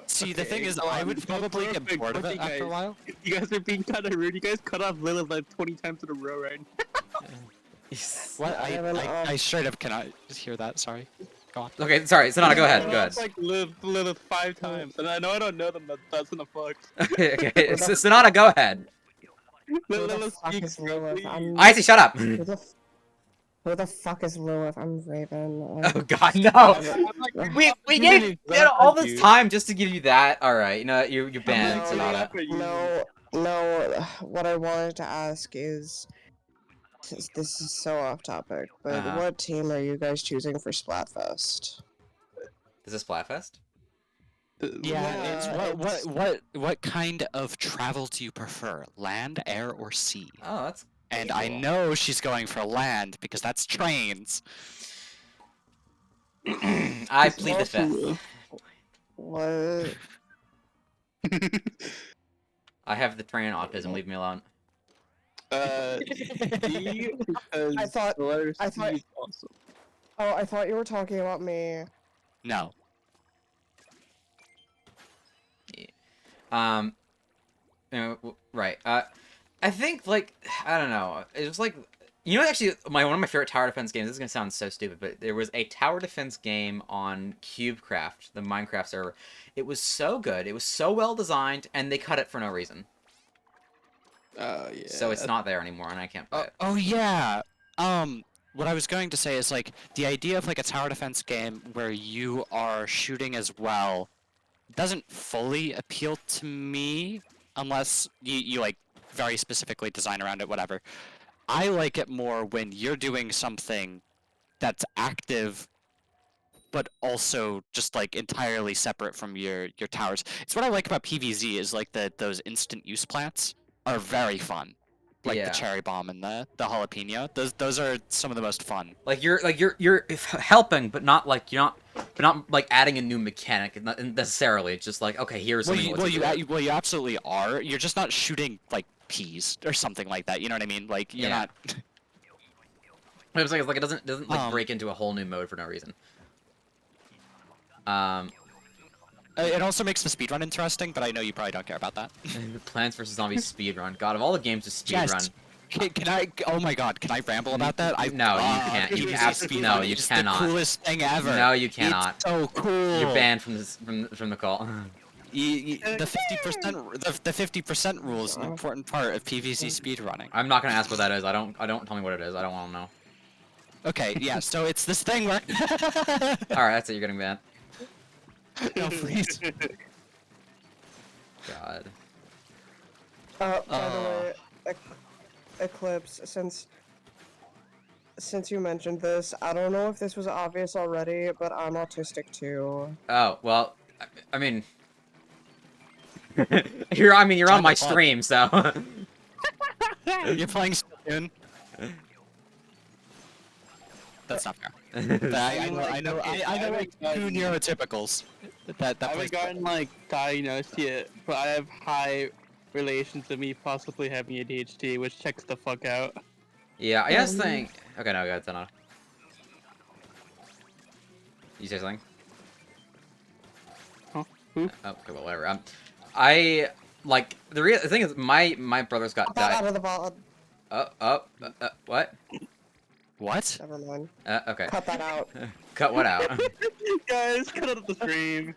Speaker 5: See, the thing is, I would probably get bored of it after a while.
Speaker 3: You guys are being kind of rude. You guys cut off Lilith like 20 times in a row right now.
Speaker 5: What? I straight up cannot hear that, sorry. Go on.
Speaker 1: Okay, sorry, Sonata, go ahead, go ahead.
Speaker 3: It's like Lilith 5 times, and I know I don't know them, but that's in the fuck.
Speaker 1: Okay, Sonata, go ahead.
Speaker 3: Lilith speaks
Speaker 1: Icy, shut up!
Speaker 8: Who the fuck is Lilith? I'm Raven.
Speaker 1: Oh god, no! We gave all this time just to give you that. Alright, you're banned, Sonata.
Speaker 8: No, what I wanted to ask is... This is so off topic, but what team are you guys choosing for Splatfest?
Speaker 1: Is this Splatfest?
Speaker 5: Yeah, it's what kind of travel do you prefer? Land, air, or sea?
Speaker 1: Oh, that's
Speaker 5: And I know she's going for land, because that's trains.
Speaker 1: I plead the fifth.
Speaker 8: What?
Speaker 1: I have the train autism, leave me alone.
Speaker 3: D, because
Speaker 8: I thought-
Speaker 3: the letter
Speaker 8: I
Speaker 3: C
Speaker 8: thought-
Speaker 3: is awesome.
Speaker 8: Oh, I thought you were talking about me.
Speaker 5: No.
Speaker 1: Right. I think, like, I don't know. It was like, You know, actually, one of my favorite tower defense games. This is gonna sound so stupid, but there was a tower defense game on CubeCraft, the Minecraft server. It was so good. It was so well designed, and they cut it for no reason.
Speaker 3: Oh yeah.
Speaker 1: So it's not there anymore, and I can't play it.
Speaker 5: Oh yeah. What I was going to say is like the idea of like a tower defense game where you are shooting as well doesn't fully appeal to me unless you like very specifically design around it, whatever. I like it more when you're doing something that's active but also just like entirely separate from your towers. It's what I like about PvZ is like those instant use plants are very fun. Like
Speaker 1: Yeah.
Speaker 5: the cherry bomb and the jalapeno. Those are some of the most fun.
Speaker 1: Like you're helping, but not like like adding a new mechanic not necessarily. It's just like, okay, here's something.
Speaker 5: You absolutely are. You're just not shooting like peas or something like that. You know what I mean? Like you're
Speaker 1: Yeah.
Speaker 5: not.
Speaker 1: It's like it doesn't like
Speaker 5: Um,
Speaker 1: break into a whole new mode for no reason.
Speaker 5: It also makes the speedrun interesting, but I know you probably don't care about that.
Speaker 1: Plants vs Zombies speedrun. God, of all the games to speedrun.
Speaker 5: Can I? Oh my God! Can I ramble about that?
Speaker 1: No, you can't. You no, you
Speaker 5: It's
Speaker 1: cannot.
Speaker 5: the coolest thing ever.
Speaker 1: No, you cannot.
Speaker 5: It's so cool.
Speaker 1: You're banned from this from the call.
Speaker 5: The 50% rule is an important part of PvZ speedrunning.
Speaker 1: I'm not gonna ask what that is. I don't tell me what it is. I don't want to know.
Speaker 5: Okay, yeah. So it's this thing where.
Speaker 1: All right, that's it. You're getting banned.
Speaker 5: No, please.
Speaker 1: God.
Speaker 8: By the way, Eclipse, since you mentioned this, I don't know if this was obvious already, but I'm autistic too.
Speaker 1: Oh well, I mean, you're on my stream, so.
Speaker 5: You're playing Splatoon. That's not fair. I know like two neurotypicals. That
Speaker 3: I haven't gotten like diagnosed yet, but I have high relations to me possibly having ADHD, which checks the fuck out.
Speaker 1: Yeah, I just think. Okay, no, go ahead, Tana. You say something?
Speaker 3: Huh? Who?
Speaker 1: Oh, okay, well, whatever. I like the thing is my brother's got
Speaker 8: That out of the VOD.
Speaker 1: What?
Speaker 5: What?
Speaker 8: Never mind.
Speaker 1: Okay.
Speaker 8: Cut that out.
Speaker 1: Cut what out?
Speaker 3: Guys, cut out the stream.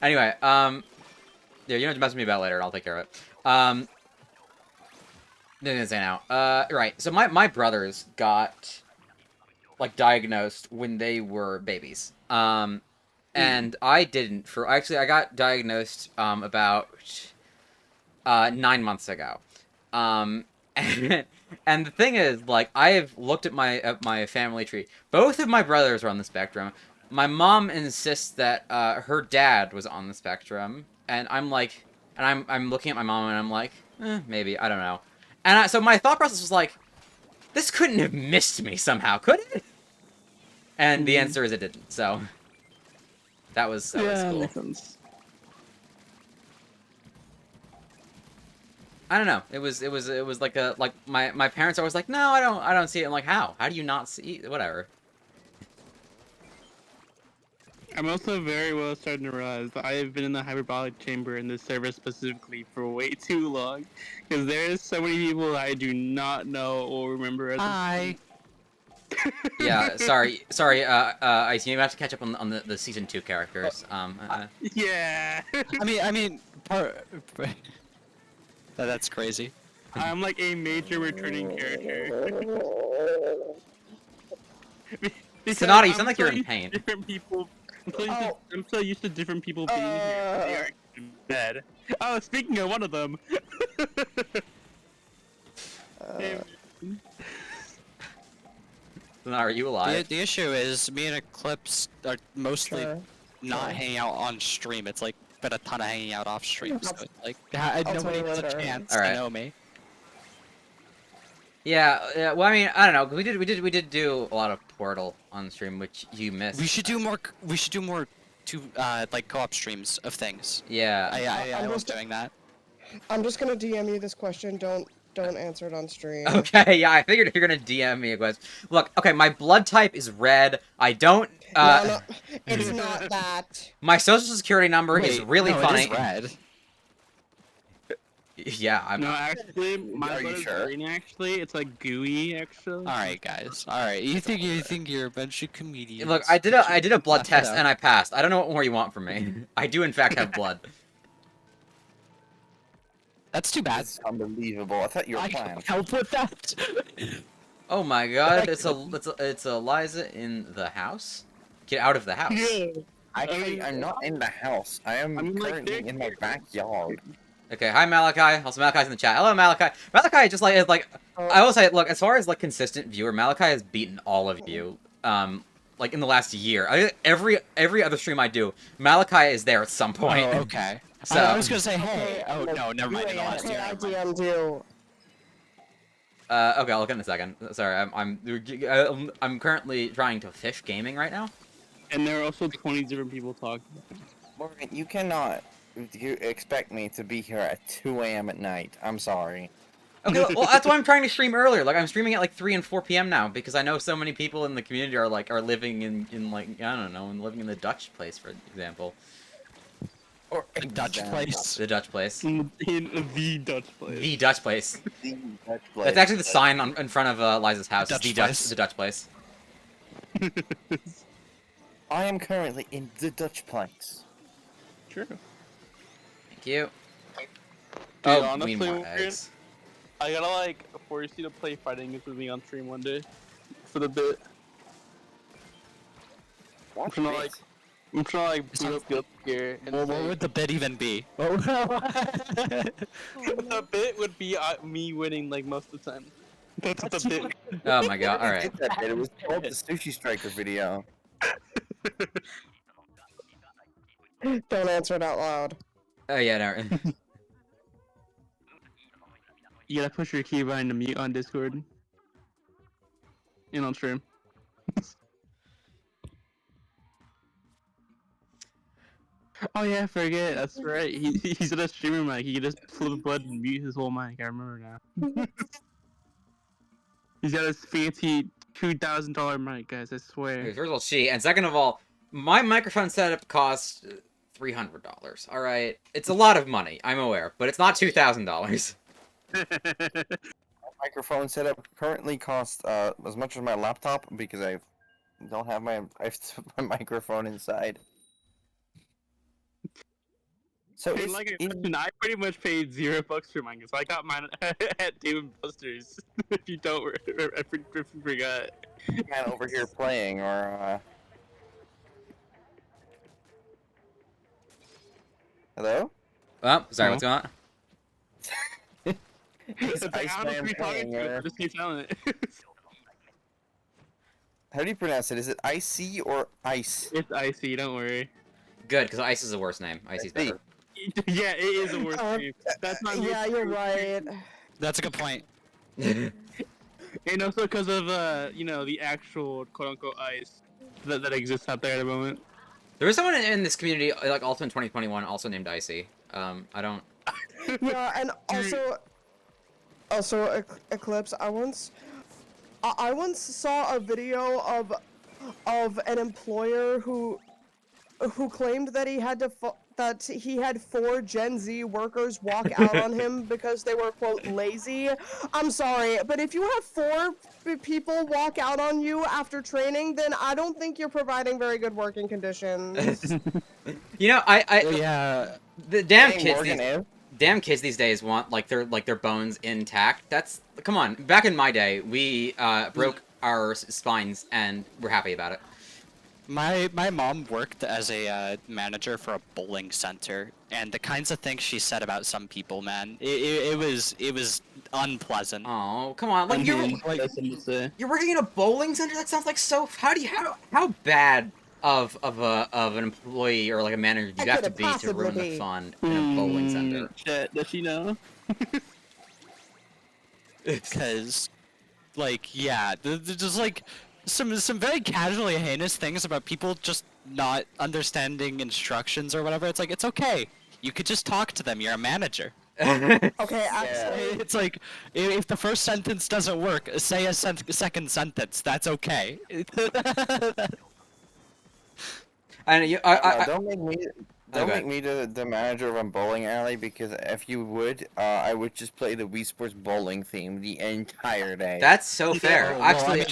Speaker 1: Anyway, yeah, you know what to mess with me about later. I'll take care of it. Nothing to say now. Right. So my brothers got like diagnosed when they were babies. And I didn't. I got diagnosed about 9 months ago. And the thing is, like, I have looked at my family tree. Both of my brothers are on the spectrum. My mom insists that her dad was on the spectrum, and I'm like, I'm looking at my mom and I'm like, maybe, I don't know. And so my thought process was like, this couldn't have missed me somehow, could it? And the answer is it didn't. So that was cool.
Speaker 3: Makes sense.
Speaker 1: I don't know. It was like my parents are always like, no, I don't see it. I'm like, how? How do you not see it? Whatever.
Speaker 3: I'm also very well starting to realize that I have been in the hyperbolic chamber in this server specifically for way too long, because there's so many people I do not know or remember as.
Speaker 5: Hi.
Speaker 1: Yeah, sorry. Ice, you have to catch up on the season 2 characters.
Speaker 3: Yeah.
Speaker 5: I mean, that's crazy.
Speaker 3: I'm like a major returning character. Because
Speaker 1: Sonata, you
Speaker 3: I'm
Speaker 1: sound like
Speaker 3: so
Speaker 1: you're in
Speaker 3: used to
Speaker 1: pain.
Speaker 3: Different people. I'm so used to different people being here. They are in bed. Oh, speaking of one of them.
Speaker 1: Sonata, are you alive?
Speaker 5: The issue is me and Eclipse are mostly not hanging out on stream. It's like been a ton of hanging out off stream. So it's like
Speaker 8: tell
Speaker 5: nobody
Speaker 8: you
Speaker 5: has a
Speaker 8: later.
Speaker 5: chance
Speaker 1: Alright.
Speaker 5: to know me.
Speaker 1: Yeah. Well, I mean, I don't know. We did do a lot of Portal on stream, which you missed.
Speaker 5: We should do more. Like co-op streams of things.
Speaker 1: Yeah.
Speaker 5: I was doing that.
Speaker 8: I'm just gonna DM you this question. Don't answer it on stream.
Speaker 1: Okay, yeah, I figured you're gonna DM me a question. Look, okay, my blood type is red. I don't.
Speaker 8: No, it's not that.
Speaker 1: My social security number is really
Speaker 5: no,
Speaker 1: funny.
Speaker 5: It is red.
Speaker 1: Yeah, I'm.
Speaker 3: No, actually, my
Speaker 2: Are you
Speaker 3: butt is
Speaker 2: sure?
Speaker 3: green. Actually, it's like gooey. Actually.
Speaker 5: All right, guys. All right. You think you're a bunch of comedians?
Speaker 1: Look,
Speaker 5: but
Speaker 1: I did a blood
Speaker 5: laugh it
Speaker 1: test
Speaker 5: out.
Speaker 1: and I passed. I don't know what more you want from me. I do in fact have blood.
Speaker 5: That's too bad.
Speaker 2: It's unbelievable. I thought you were
Speaker 5: I
Speaker 2: playing.
Speaker 5: can't help with that.
Speaker 1: Oh my god, it's Eliza in the house. Get out of the house.
Speaker 2: Actually, I'm not in the house. I am
Speaker 3: I mean, like,
Speaker 2: currently
Speaker 3: they're
Speaker 2: in my backyard.
Speaker 1: Okay, hi Malachi. Also, Malachi's in the chat. Hello, Malachi. Malachi just like is like. I will say, look, as far as like consistent viewer, Malachi has beaten all of you. Like in the last year. Every other stream I do, Malachi is there at some point.
Speaker 5: Oh, okay.
Speaker 1: So
Speaker 5: I was gonna say, hey. Oh no, never mind. In the last
Speaker 8: Okay,
Speaker 5: year.
Speaker 8: I
Speaker 5: Never mind.
Speaker 8: DM'd you.
Speaker 1: Okay, I'll look in a second. Sorry, I'm currently trying to fish gaming right now.
Speaker 3: And there are also 20 different people talking.
Speaker 2: Morgan, you cannot you expect me to be here at 2 a.m. at night. I'm sorry.
Speaker 1: Okay, well that's why I'm trying to stream earlier. Like I'm streaming at like 3 and 4 p.m. now because I know so many people in the community are living in like I don't know, and living in the Dutch place, for example.
Speaker 2: Or
Speaker 5: The Dutch place.
Speaker 1: The Dutch place.
Speaker 3: In the Dutch place.
Speaker 1: The Dutch place.
Speaker 2: The Dutch place.
Speaker 1: That's actually the sign in front of Liza's house.
Speaker 5: Dutch
Speaker 1: The
Speaker 5: place.
Speaker 1: Dutch place.
Speaker 2: I am currently in the Dutch place.
Speaker 3: True.
Speaker 1: Thank you.
Speaker 3: Dude,
Speaker 1: Oh,
Speaker 3: honestly,
Speaker 1: we need more
Speaker 3: Morgan,
Speaker 1: eggs.
Speaker 3: I gotta like force you to play fighting games with me on stream one day. For the bit. I'm
Speaker 2: What?
Speaker 3: trying to like boot up Guild Gear and
Speaker 5: Well, what
Speaker 3: say-
Speaker 5: would the bid even be?
Speaker 3: the bit would be me winning like most of the time. That's the bit.
Speaker 1: Oh my god! All
Speaker 2: I
Speaker 1: right.
Speaker 2: did that bit. It was called the Sushi Striker video.
Speaker 8: Don't answer it out loud.
Speaker 1: Oh yeah, no.
Speaker 3: You gotta push your keybind to mute on Discord. And on stream. Oh yeah, I forget. That's right. He's in a streamer mic. He can just flip a button and mute his whole mic. I remember now. He's got his fancy $2,000 mic, guys. I swear.
Speaker 1: First of all, and second of all, my microphone setup costs $300. All right, it's a lot of money. I'm aware, but it's not $2,000.
Speaker 2: My microphone setup currently costs as much as my laptop because I don't have my my microphone inside. So
Speaker 3: Hey,
Speaker 2: it's
Speaker 3: like I
Speaker 2: in,
Speaker 3: mentioned, I pretty much paid $0 for mine, so I got mine at Dave & Buster's. If you don't, I forgot.
Speaker 2: man over here playing or hello?
Speaker 1: Oh, sorry.
Speaker 3: Huh?
Speaker 1: What's going on?
Speaker 2: Is
Speaker 3: It's like, I don't know
Speaker 2: Iceman
Speaker 3: who you're talking
Speaker 2: playing,
Speaker 3: to,
Speaker 2: or-
Speaker 3: just keep telling it.
Speaker 2: How do you pronounce it? Is it icy or ice?
Speaker 3: It's icy, don't worry.
Speaker 1: Good, because Ice is the worst name. Icy's better.
Speaker 3: Yeah, it is a worse name. That's not me.
Speaker 8: Yeah, you're right.
Speaker 5: That's a good point.
Speaker 3: And also because of, you know, the actual quote-unquote ice that exists out there at the moment.
Speaker 1: There was someone in this community, like also in 2021, also named Icy. I don't.
Speaker 8: Yeah, and also Eclipse. I once saw a video of an employer who claimed that he had had 4 Gen Z workers walk out on him because they were quote lazy. I'm sorry, but if you have 4 people walk out on you after training, then I don't think you're providing very good working conditions.
Speaker 1: You know,
Speaker 5: Yeah.
Speaker 1: the damn
Speaker 2: Hey,
Speaker 1: kids.
Speaker 2: Morgan, eh?
Speaker 1: Damn kids these days want their bones intact. That's come on. Back in my day, we broke our spines and we're happy about it.
Speaker 5: My mom worked as a manager for a bowling center, and the kinds of things she said about some people, man, it was unpleasant.
Speaker 1: Oh, come on! Like
Speaker 3: That's something to say.
Speaker 1: you're working in a bowling center. That sounds like so. How bad of an employee or like a manager do you
Speaker 8: How
Speaker 1: have to
Speaker 8: could
Speaker 1: be
Speaker 8: it
Speaker 1: to ruin the
Speaker 8: possibly be?
Speaker 1: fun in a bowling center?
Speaker 3: Chat, does she know?
Speaker 5: Because, like, yeah, there's just like some very casually heinous things about people just not understanding instructions or whatever. It's like it's okay. You could just talk to them. You're a manager.
Speaker 8: Okay, actually,
Speaker 5: It's like if the first sentence doesn't work, say a second sentence. That's okay.
Speaker 1: And you,
Speaker 2: Don't make me. Don't
Speaker 1: go
Speaker 2: make me the manager of a bowling alley, because if you would, I would just play the Wii Sports bowling theme the entire day.
Speaker 1: That's so fair.
Speaker 5: Oh, well,
Speaker 1: Actually,
Speaker 5: I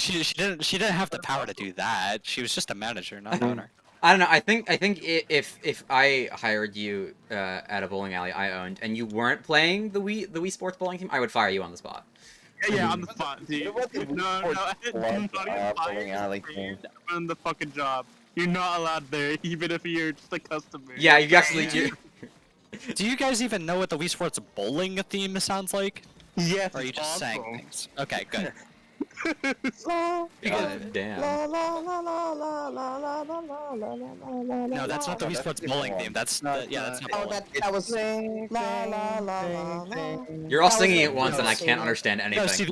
Speaker 5: mean, she didn't have the power to do that. She was just a manager, not an owner.
Speaker 1: I don't know. I think if I hired you at a bowling alley I owned and you weren't playing the Wii Sports bowling team, I would fire you on the spot.
Speaker 3: Yeah, on the spot, dude.
Speaker 2: What about the
Speaker 3: No,
Speaker 2: Wii
Speaker 3: no,
Speaker 2: Sports
Speaker 3: do
Speaker 2: Club,
Speaker 3: not even fire
Speaker 2: bowling alley theme?
Speaker 3: on the fucking job. You're not allowed there, even if you're just a customer.
Speaker 1: Yeah, you actually do.
Speaker 5: Do you guys even know what the Wii Sports bowling theme sounds like?
Speaker 3: Yes,
Speaker 5: Or are you just saying things? Okay, good.
Speaker 1: God damn.
Speaker 5: No, that's not the Wii Sports bowling theme. That's not. Yeah, that's not
Speaker 8: Oh,
Speaker 5: bowling.
Speaker 8: that was la la la la la.
Speaker 1: You're all
Speaker 8: That was
Speaker 1: singing
Speaker 8: a
Speaker 1: it once, and I
Speaker 8: beautiful
Speaker 1: can't
Speaker 8: scene.
Speaker 1: understand
Speaker 5: No,
Speaker 1: anything.
Speaker 5: see,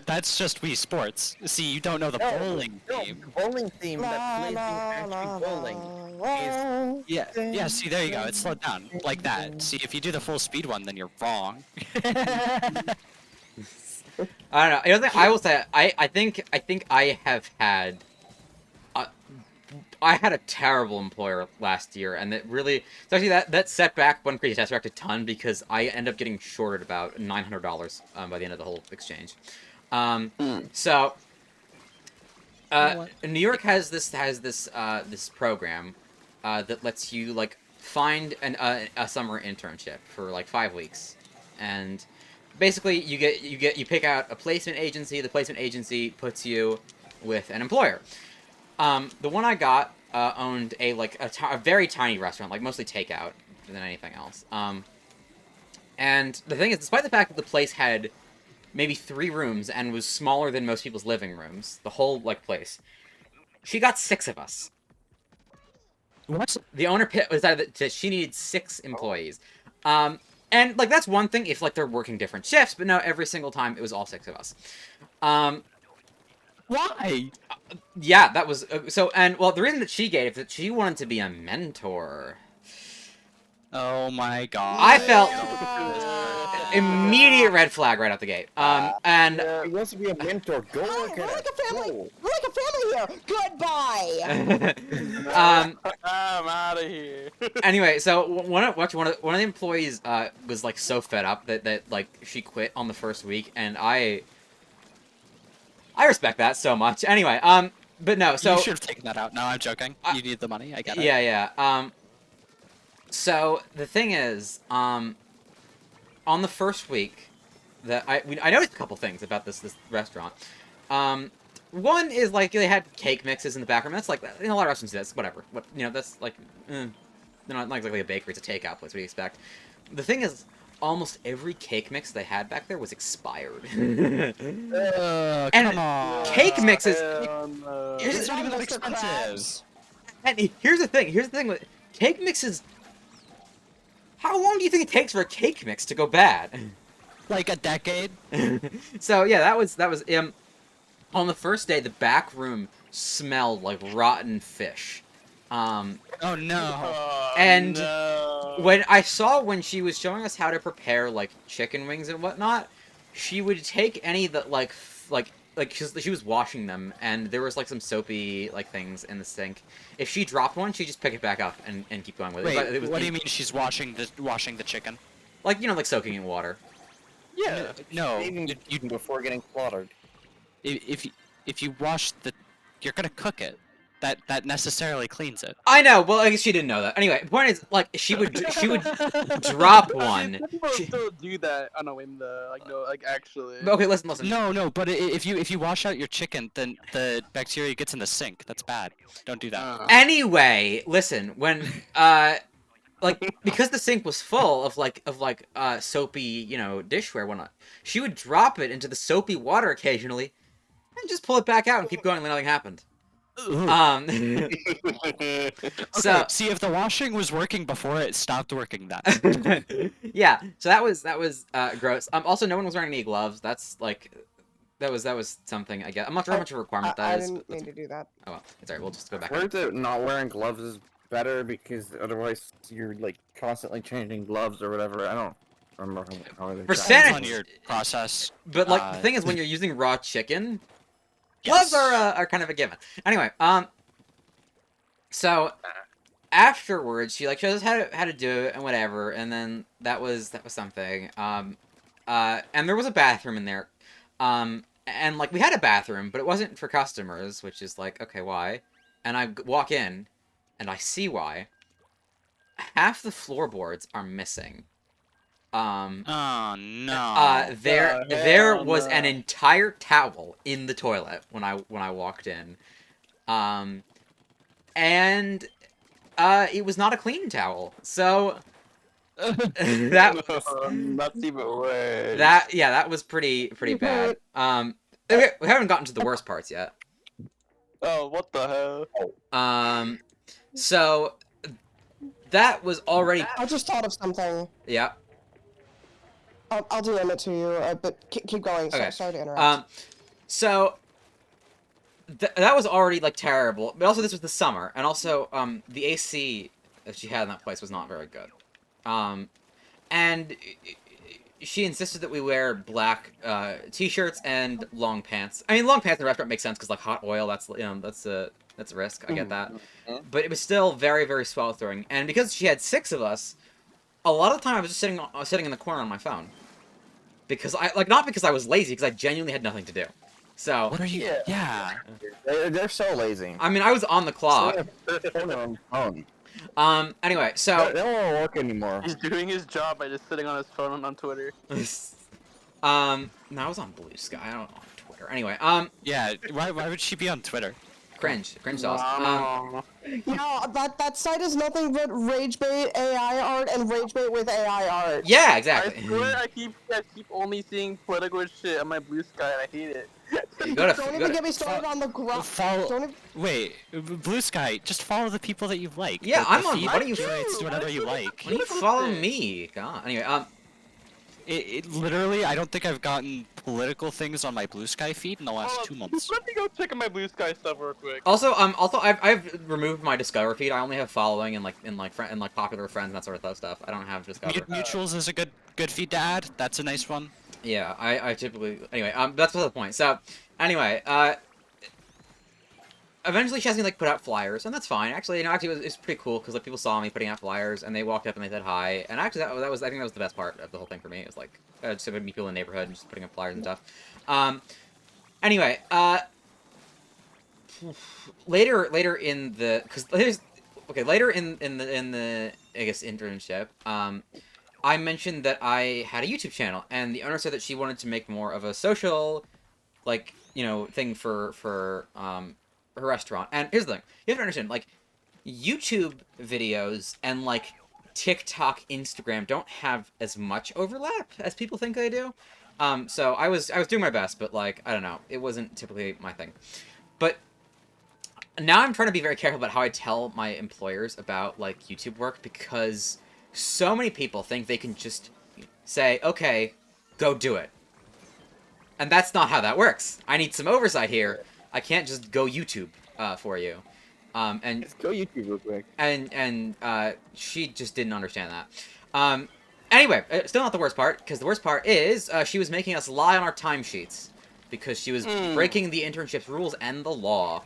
Speaker 5: that's just Wii Sports. See, you don't know the bowling
Speaker 2: No,
Speaker 5: theme.
Speaker 2: the bowling theme that plays in actually bowling.
Speaker 5: Yeah, see, there you go. It's slowed down. Like that. See, if you do the full speed one, then you're wrong.
Speaker 1: I don't know. The other thing I will say, I think I have had, I had a terrible employer last year, and that really, it's actually that set back one crazy test react a ton because I ended up getting shorted about $900 by the end of the whole exchange. So, New York has this program that lets you like find a summer internship for like 5 weeks, and basically you pick out a placement agency. The placement agency puts you with an employer. The one I got owned a very tiny restaurant, like mostly takeout than anything else. And the thing is, despite the fact that the place had maybe 3 rooms and was smaller than most people's living rooms, the whole like place, she got 6 of us.
Speaker 5: What?
Speaker 1: The owner decided that she needed 6 employees. And like that's one thing if like they're working different shifts, but no, every single time it was all 6 of us.
Speaker 5: Why?
Speaker 1: Yeah, that was so. And well, the reason that she gave that she wanted to be a mentor.
Speaker 5: Oh my god.
Speaker 1: I felt
Speaker 8: Yeah.
Speaker 1: immediate red flag right out the gate. And
Speaker 2: He wants to be a mentor. Go
Speaker 8: Hi,
Speaker 2: work
Speaker 8: we're
Speaker 2: at
Speaker 8: like
Speaker 2: a
Speaker 8: a family.
Speaker 2: school.
Speaker 8: We're like a family here. Goodbye.
Speaker 3: I'm out of here.
Speaker 1: Anyway, so one of the employees was like so fed up that like she quit on the first week, and I respect that so much. Anyway, but no, so
Speaker 5: you should have taken that out. No, I'm joking. You need the money. I get it.
Speaker 1: yeah. So the thing is, on the first week, that I noticed a couple things about this restaurant. One is like they had cake mixes in the back room. That's like a lot of restaurants do that. Whatever. That's like, they're not exactly a bakery. It's a takeout place. What do you expect? The thing is, almost every cake mix they had back there was expired. And
Speaker 5: Come on.
Speaker 1: cake mixes.
Speaker 3: No.
Speaker 5: It's not even that
Speaker 8: Mr.
Speaker 5: expensive.
Speaker 8: Krabs.
Speaker 1: And here's the thing. Here's the thing with cake mixes. How long do you think it takes for a cake mix to go bad?
Speaker 5: Like a decade.
Speaker 1: So yeah, that was on the first day. The back room smelled like rotten fish.
Speaker 5: Oh no.
Speaker 1: And
Speaker 3: no.
Speaker 1: when she was showing us how to prepare like chicken wings and whatnot, she would take any that like she was washing them, and there was like some soapy like things in the sink. If she dropped one, she'd just pick it back up and keep going with it.
Speaker 5: Wait,
Speaker 1: But it was
Speaker 5: what do you mean she's washing the chicken?
Speaker 1: like like soaking in water.
Speaker 3: Yeah.
Speaker 5: No.
Speaker 2: Saving the chicken before getting slaughtered.
Speaker 5: If you wash you're gonna cook it. That necessarily cleans it.
Speaker 1: I know. Well, I guess she didn't know that. Anyway, the point is, like, she would drop one.
Speaker 3: People still do that on a whim, though. Like, no, like, actually.
Speaker 1: Okay, listen.
Speaker 5: No, but if you wash out your chicken, then the bacteria gets in the sink. That's bad. Don't do that.
Speaker 1: Anyway, listen, when like because the sink was full of soapy, dishware and whatnot, she would drop it into the soapy water occasionally and just pull it back out and keep going like nothing happened.
Speaker 5: Okay,
Speaker 1: So
Speaker 5: see if the washing was working before it stopped working then.
Speaker 1: yeah, so that was gross. Also, no one was wearing any gloves. That's like that was something I guess. I'm not sure how much of a requirement
Speaker 8: I
Speaker 1: that is.
Speaker 8: didn't
Speaker 1: but
Speaker 8: mean to do that.
Speaker 1: Oh well, it's alright. We'll just go back.
Speaker 2: Heard that not wearing gloves is better because otherwise you're like constantly changing gloves or whatever. I don't remember how they
Speaker 1: Percentage-
Speaker 5: Depends on your process.
Speaker 1: But like the thing is, when you're using raw chicken,
Speaker 5: Yes.
Speaker 1: gloves are kind of a given. Anyway, So afterwards, she like showed us how to do it and whatever, and then that was something. And there was a bathroom in there, and like we had a bathroom, but it wasn't for customers, which is like okay, why? And I walk in, and I see why. Half the floorboards are missing.
Speaker 5: Oh no.
Speaker 1: There
Speaker 3: Hell
Speaker 1: was an
Speaker 3: no.
Speaker 1: entire towel in the toilet when I walked in. Um, and it was not a clean towel. So that
Speaker 3: That's even worse.
Speaker 1: that yeah, that was pretty bad.
Speaker 8: Right.
Speaker 1: Okay, we haven't gotten to the worst parts yet.
Speaker 3: Oh, what the hell?
Speaker 1: Um, so that was already
Speaker 8: I just thought of something.
Speaker 1: yeah.
Speaker 8: I'll DM it to you, but keep going.
Speaker 1: Okay.
Speaker 8: Sorry to interrupt.
Speaker 1: So that was already like terrible, but also this was the summer, and also the AC that she had in that place was not very good. And she insisted that we wear black t-shirts and long pants. I mean, long pants in the restaurant makes sense because like hot oil, that's a risk. I get that, but it was still very sweltering. And because she had 6 of us, a lot of the time I was just sitting in the corner on my phone because I like not because I was lazy, because I genuinely had nothing to do. So
Speaker 5: What are you? Yeah.
Speaker 2: They're so lazy.
Speaker 1: I mean, I was on the clock. Anyway, so
Speaker 2: They don't work anymore.
Speaker 3: He's doing his job by just sitting on his phone on Twitter.
Speaker 1: no, I was on Blue Sky. I don't on Twitter. Anyway,
Speaker 5: Yeah. Why would she be on Twitter?
Speaker 1: cringe sauce.
Speaker 8: Yeah, that site is nothing but rage bait AI art and rage bait with AI art.
Speaker 1: Yeah,
Speaker 3: I
Speaker 1: exactly.
Speaker 3: swear I keep only seeing political shit on my Blue Sky and I hate it.
Speaker 1: You gotta,
Speaker 8: Don't
Speaker 1: you
Speaker 8: even
Speaker 1: gotta-
Speaker 8: get me started on the grunt.
Speaker 5: Follow.
Speaker 8: Don't even...
Speaker 5: Wait, Blue Sky. Just follow the people that you like.
Speaker 1: Yeah,
Speaker 5: The
Speaker 1: I'm on-
Speaker 5: feed
Speaker 1: why don't you-
Speaker 5: curates to whatever you like.
Speaker 1: Why do you follow me? God. Anyway,
Speaker 5: It literally, I don't think I've gotten political things on my Blue Sky feed in the last 2 months.
Speaker 3: Let me go check on my Blue Sky stuff real quick.
Speaker 1: also, I've removed my Discover feed. I only have following and like popular friends and that sort of stuff. I don't have Discover.
Speaker 5: Mutuals is a good feed to add. That's a nice one.
Speaker 1: Yeah, I typically anyway. That's the point. So, anyway, eventually she has me like put out flyers, and that's fine. Actually, it's pretty cool because like people saw me putting out flyers, and they walked up and they said hi. And actually, that was I think that was the best part of the whole thing for me. It was like just meet people in the neighborhood and just putting up flyers and stuff. Anyway, later in the later in the I guess internship, I mentioned that I had a YouTube channel, and the owner said that she wanted to make more of a social, like thing for her restaurant. And here's the thing: you have to understand, like, YouTube videos and like TikTok, Instagram don't have as much overlap as people think they do. So I was doing my best, but like I don't know, it wasn't typically my thing. But now I'm trying to be very careful about how I tell my employers about like YouTube work, because so many people think they can just say, okay, go do it. And that's not how that works. I need some oversight here. I can't just go YouTube for you. And
Speaker 2: Let's go YouTube real quick.
Speaker 1: and she just didn't understand that. Anyway, still not the worst part, because the worst part is she was making us lie on our timesheets because she was breaking the internship's rules and the law.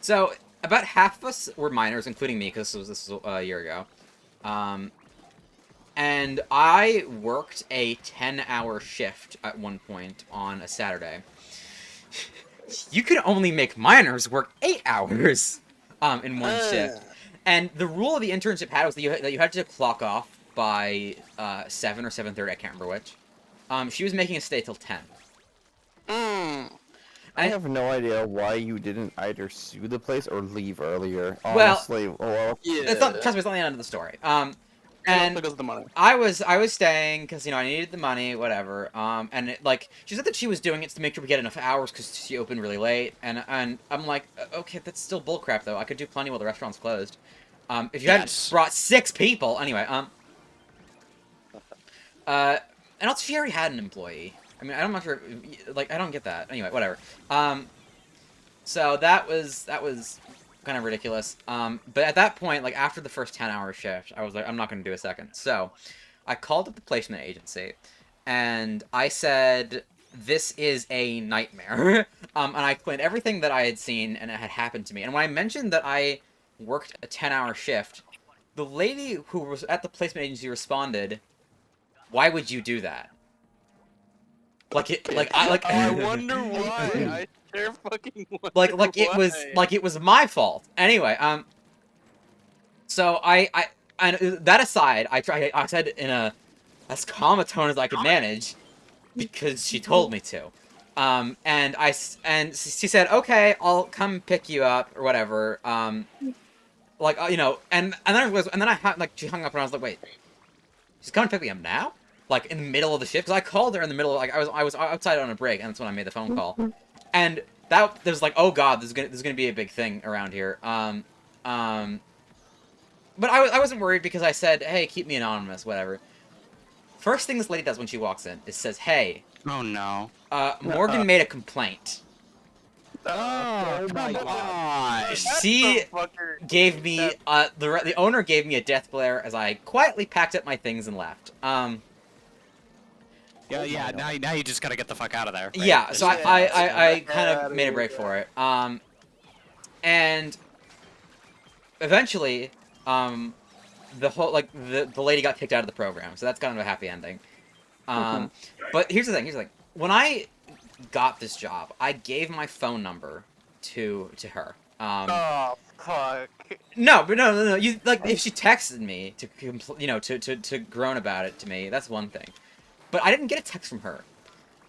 Speaker 1: So about half of us were minors, including me, because this was a year ago. And I worked a 10-hour shift at one point on a Saturday. You could only make minors work 8 hours in one shift. And the rule of the internship had was that you had to clock off by 7 or 7:30, I can't remember which. She was making us stay till 10.
Speaker 2: I have no idea why you didn't either sue the place or leave earlier.
Speaker 1: Well,
Speaker 2: Honestly, well,
Speaker 3: Yeah.
Speaker 1: It's not, trust me, it's not the end of the story. And
Speaker 3: because of the money.
Speaker 1: I was staying because I needed the money, whatever. And she said that she was doing it to make sure we get enough hours because she opened really late. And I'm like, okay, that's still bullcrap though. I could do plenty while the restaurant's closed. If you hadn't brought 6 people, anyway. And also she already had an employee. I mean, I'm not sure. Like, I don't get that. Anyway, whatever. So that was kind of ridiculous. But at that point, like after the first 10-hour shift, I was like, I'm not going to do a second. So I called up the placement agency, and I said, this is a nightmare. And I explained everything that I had seen and it had happened to me. And when I mentioned that I worked a 10-hour shift, the lady who was at the placement agency responded, "Why would you do that?"
Speaker 3: I wonder why. I sure fucking wonder
Speaker 1: like it was
Speaker 3: why.
Speaker 1: like it was my fault. Anyway, so and that aside, I said in as calm a tone as I could manage because she told me to. And she said, "Okay, I'll come pick you up or whatever." And then she hung up and I was like, "Wait, she's coming to pick me up now?" Like in the middle of the shift, because I called her in the middle of, like I was outside on a break, and that's when I made the phone call. And that there's like, oh god, there's gonna be a big thing around here. Um, but I wasn't worried because I said, hey, keep me anonymous, whatever. First thing this lady does when she walks in is says, hey,
Speaker 5: Oh no.
Speaker 1: Morgan made a complaint.
Speaker 5: Oh, come on.
Speaker 1: She gave me the owner gave me a death glare as I quietly packed up my things and left.
Speaker 5: Yeah, now you just gotta get the fuck out of there. Right?
Speaker 1: Yeah, so
Speaker 3: Yeah,
Speaker 1: I kind
Speaker 3: outta
Speaker 1: of made a
Speaker 3: here,
Speaker 1: break
Speaker 3: yeah.
Speaker 1: for it. And eventually, the whole the lady got kicked out of the program, so that's kind of a happy ending. But here's the thing. When I got this job, I gave my phone number to her.
Speaker 3: Oh fuck.
Speaker 1: No, but no. You like if she texted me to groan about it to me, that's one thing. But I didn't get a text from her.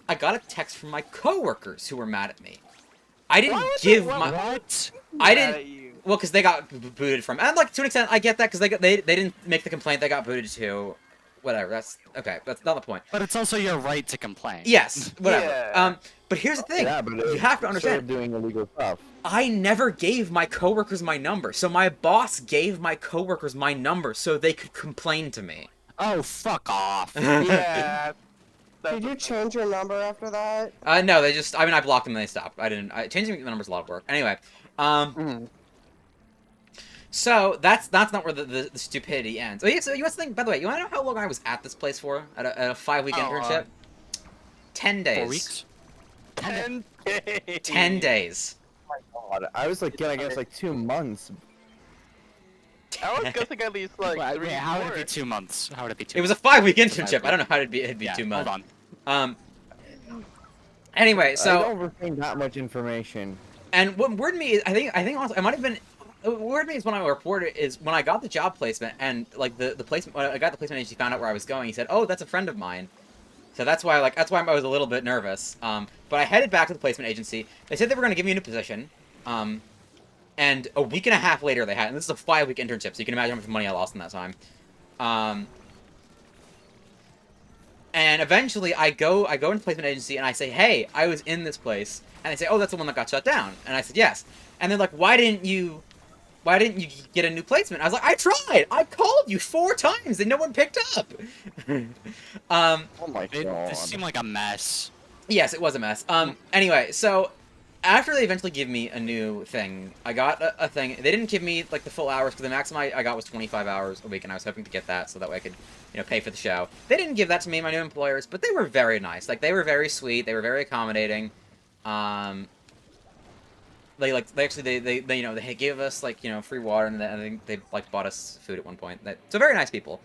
Speaker 1: I got a text from my coworkers who were mad at me. I didn't give my
Speaker 5: What?
Speaker 1: I didn't. Well, because they got booted from, and like to an extent, I get that because they didn't make the complaint, they got booted too. Whatever. That's okay. That's not the point.
Speaker 5: But it's also your right to complain.
Speaker 1: Yes. Whatever.
Speaker 3: Yeah.
Speaker 1: But here's the thing.
Speaker 2: Yeah, but
Speaker 1: You have to understand.
Speaker 2: doing illegal stuff.
Speaker 1: I never gave my coworkers my number, so my boss gave my coworkers my number so they could complain to me.
Speaker 5: Oh, fuck off.
Speaker 3: Yeah.
Speaker 8: Did you change your number after that?
Speaker 1: No, they just. I mean, I blocked them and they stopped. I didn't. Changing the number's a lot of work. Anyway. So that's not where the stupidity ends. Oh, yeah, so you want to think? By the way, you want to know how long I was at this place for? At a 5-week internship? 10 days.
Speaker 5: 4 weeks?
Speaker 3: 10 days.
Speaker 1: 10 days.
Speaker 2: God, I was like, I guess like 2 months.
Speaker 3: I was guessing at least like
Speaker 5: Wait,
Speaker 3: 3
Speaker 5: how would it
Speaker 3: more.
Speaker 5: be 2 months? How would it be 2
Speaker 1: It was a
Speaker 5: months?
Speaker 1: 5-week internship. I don't know how it'd be
Speaker 5: Yeah,
Speaker 1: 2 months.
Speaker 5: hold on.
Speaker 1: Anyway,
Speaker 2: I
Speaker 1: so
Speaker 2: don't retain that much information.
Speaker 1: and what worried me is I think honestly it might have been what worried me is when I reported is when I got the job placement and like the placement when I got the placement agency found out where I was going. He said, "Oh, that's a friend of mine." So that's why I was a little bit nervous. But I headed back to the placement agency. They said they were going to give me a new position. And a week and a half later they had, and this is a 5-week internship, so you can imagine how much money I lost in that time. And eventually I go into the placement agency and I say, hey, I was in this place. And they say, oh, that's the one that got shut down. And I said, yes. And they're like, why didn't you get a new placement? I was like, I tried! I called you 4 times and no one picked up!
Speaker 2: Oh my god.
Speaker 5: This seemed like a mess.
Speaker 1: Yes, it was a mess. Anyway, so after they eventually give me a new thing, I got a thing. They didn't give me like the full hours because the maximum I got was 25 hours a week, and I was hoping to get that so that way I could, pay for the show. They didn't give that to me, my new employers, but they were very nice. Like they were very sweet. They were very accommodating. They gave us like free water, and I think they like bought us food at one point. So very nice people.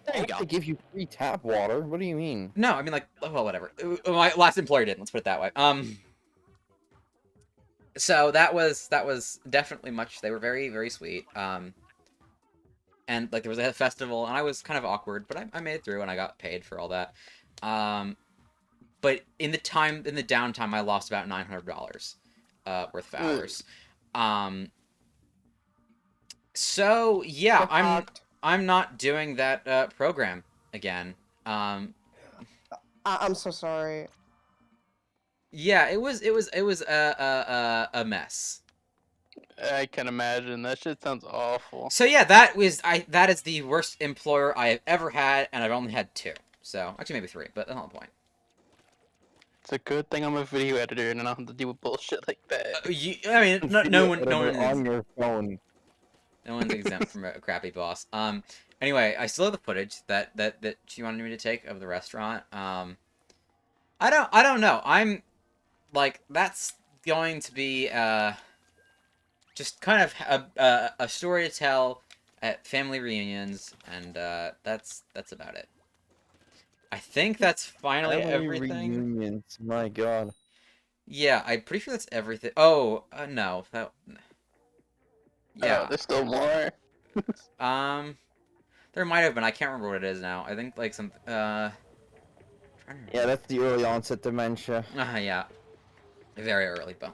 Speaker 5: There you go.
Speaker 2: They give you free tap water. What do you mean?
Speaker 1: No, I mean like well whatever. My last employer didn't. Let's put it that way. So that was definitely much. They were very, very sweet. And like there was a festival, and I was kind of awkward, but I made it through, and I got paid for all that. But in the downtime, I lost about $900 worth of hours. So yeah, I'm not doing that program again.
Speaker 8: I'm so sorry.
Speaker 1: Yeah, it was a mess.
Speaker 3: I can imagine. That shit sounds awful.
Speaker 1: So yeah, that is the worst employer I have ever had, and I've only had 2. So actually maybe 3, but that's not the point.
Speaker 3: It's a good thing I'm a video editor and I don't have to deal with bullshit like that.
Speaker 1: I mean, no one
Speaker 2: on your phone.
Speaker 1: No one's exempt from a crappy boss. Anyway, I still have the footage that she wanted me to take of the restaurant. I don't know. I'm like that's going to be just kind of a story to tell at family reunions, and that's about it. I think that's finally
Speaker 2: Family
Speaker 1: everything.
Speaker 2: reunions. My God.
Speaker 1: Yeah, I'm pretty sure that's everything. Oh, no, that.
Speaker 3: Oh,
Speaker 1: Yeah.
Speaker 3: there's still more.
Speaker 1: Um, there might have been. I can't remember what it is now. I think like some. Trying to
Speaker 2: Yeah,
Speaker 1: remember.
Speaker 2: that's the early onset dementia.
Speaker 1: Yeah, very early point.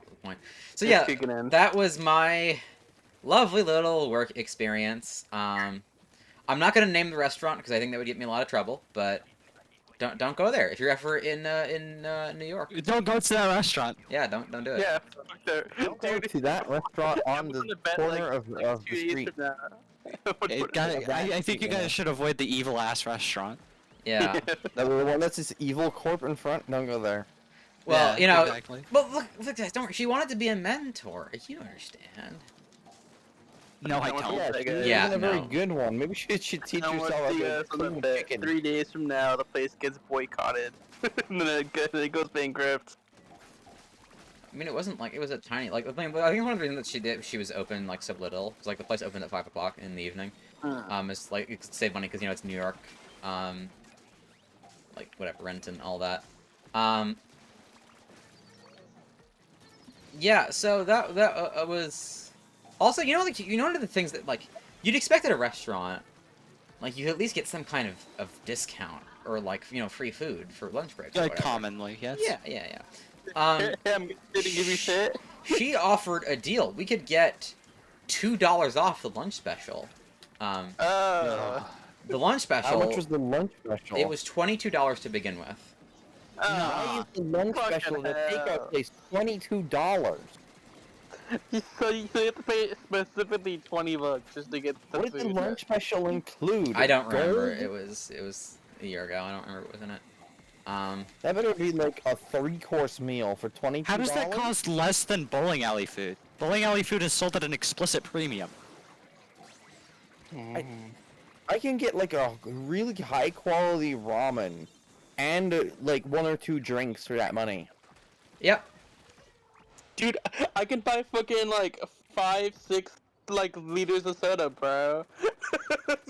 Speaker 1: So
Speaker 3: It's
Speaker 1: yeah,
Speaker 3: kicking in.
Speaker 1: that was my lovely little work experience. I'm not gonna name the restaurant because I think that would get me a lot of trouble. But don't go there if you're ever in New York.
Speaker 5: Don't go to that restaurant.
Speaker 1: Yeah, don't do it.
Speaker 3: Yeah, fuck that.
Speaker 2: Don't go
Speaker 3: Dude,
Speaker 2: to that restaurant
Speaker 3: I'm
Speaker 2: on the
Speaker 3: gonna bet
Speaker 2: corner
Speaker 3: like,
Speaker 2: of the
Speaker 3: 2 days
Speaker 2: street.
Speaker 3: from now. I'm gonna put it down.
Speaker 5: I think you guys should avoid the evil ass restaurant.
Speaker 1: Yeah.
Speaker 2: The one that's this evil corp in front. Don't go there.
Speaker 1: Well,
Speaker 5: Yeah, exactly.
Speaker 1: Well, look, guys, don't worry. She wanted to be a mentor. You understand.
Speaker 5: No, I
Speaker 3: I want
Speaker 5: don't.
Speaker 2: Yeah,
Speaker 3: to
Speaker 2: she
Speaker 3: guys.
Speaker 1: Yeah,
Speaker 2: isn't a very
Speaker 1: no.
Speaker 2: good one. Maybe she should teach
Speaker 3: I want
Speaker 2: herself
Speaker 3: to see
Speaker 2: how
Speaker 3: you
Speaker 2: to
Speaker 3: guys on the
Speaker 2: clean
Speaker 3: bet.
Speaker 2: chicken.
Speaker 3: 3 days from now, the place gets boycotted. And then it goes bankrupt.
Speaker 1: I mean, it wasn't like it was a tiny like the thing. I think one of the reasons that she was open like so little because like the place opened at 5 o'clock in the evening. It's like it could save money because it's New York. Like whatever rent and all that. Yeah. So that was also like one of the things that like you'd expect at a restaurant, like you at least get some kind of discount or like free food for lunch breaks or
Speaker 5: Like
Speaker 1: whatever.
Speaker 5: commonly, yes.
Speaker 1: Yeah. Um,
Speaker 3: I'm gonna give you shit.
Speaker 1: she offered a deal. We could get $2 off the lunch special.
Speaker 3: Oh.
Speaker 1: The lunch special.
Speaker 2: How much was the lunch special?
Speaker 1: It was $22 to begin with.
Speaker 2: Why is the lunch
Speaker 3: Fucking
Speaker 2: special at the
Speaker 3: hell.
Speaker 2: takeout place $22?
Speaker 3: So you have to pay specifically $20 just to get the
Speaker 2: What did the
Speaker 3: food.
Speaker 2: lunch special include?
Speaker 1: I don't remember.
Speaker 2: Gold?
Speaker 1: It was a year ago. I don't remember what was in it.
Speaker 2: That better be like a 3-course meal for $22.
Speaker 5: How does that cost less than bowling alley food? Bowling alley food is sold at an explicit premium.
Speaker 2: I can get like a really high quality ramen and like 1 or 2 drinks for that money.
Speaker 1: Yep.
Speaker 3: Dude, I can buy fucking like 5, 6 like liters of soda, bro.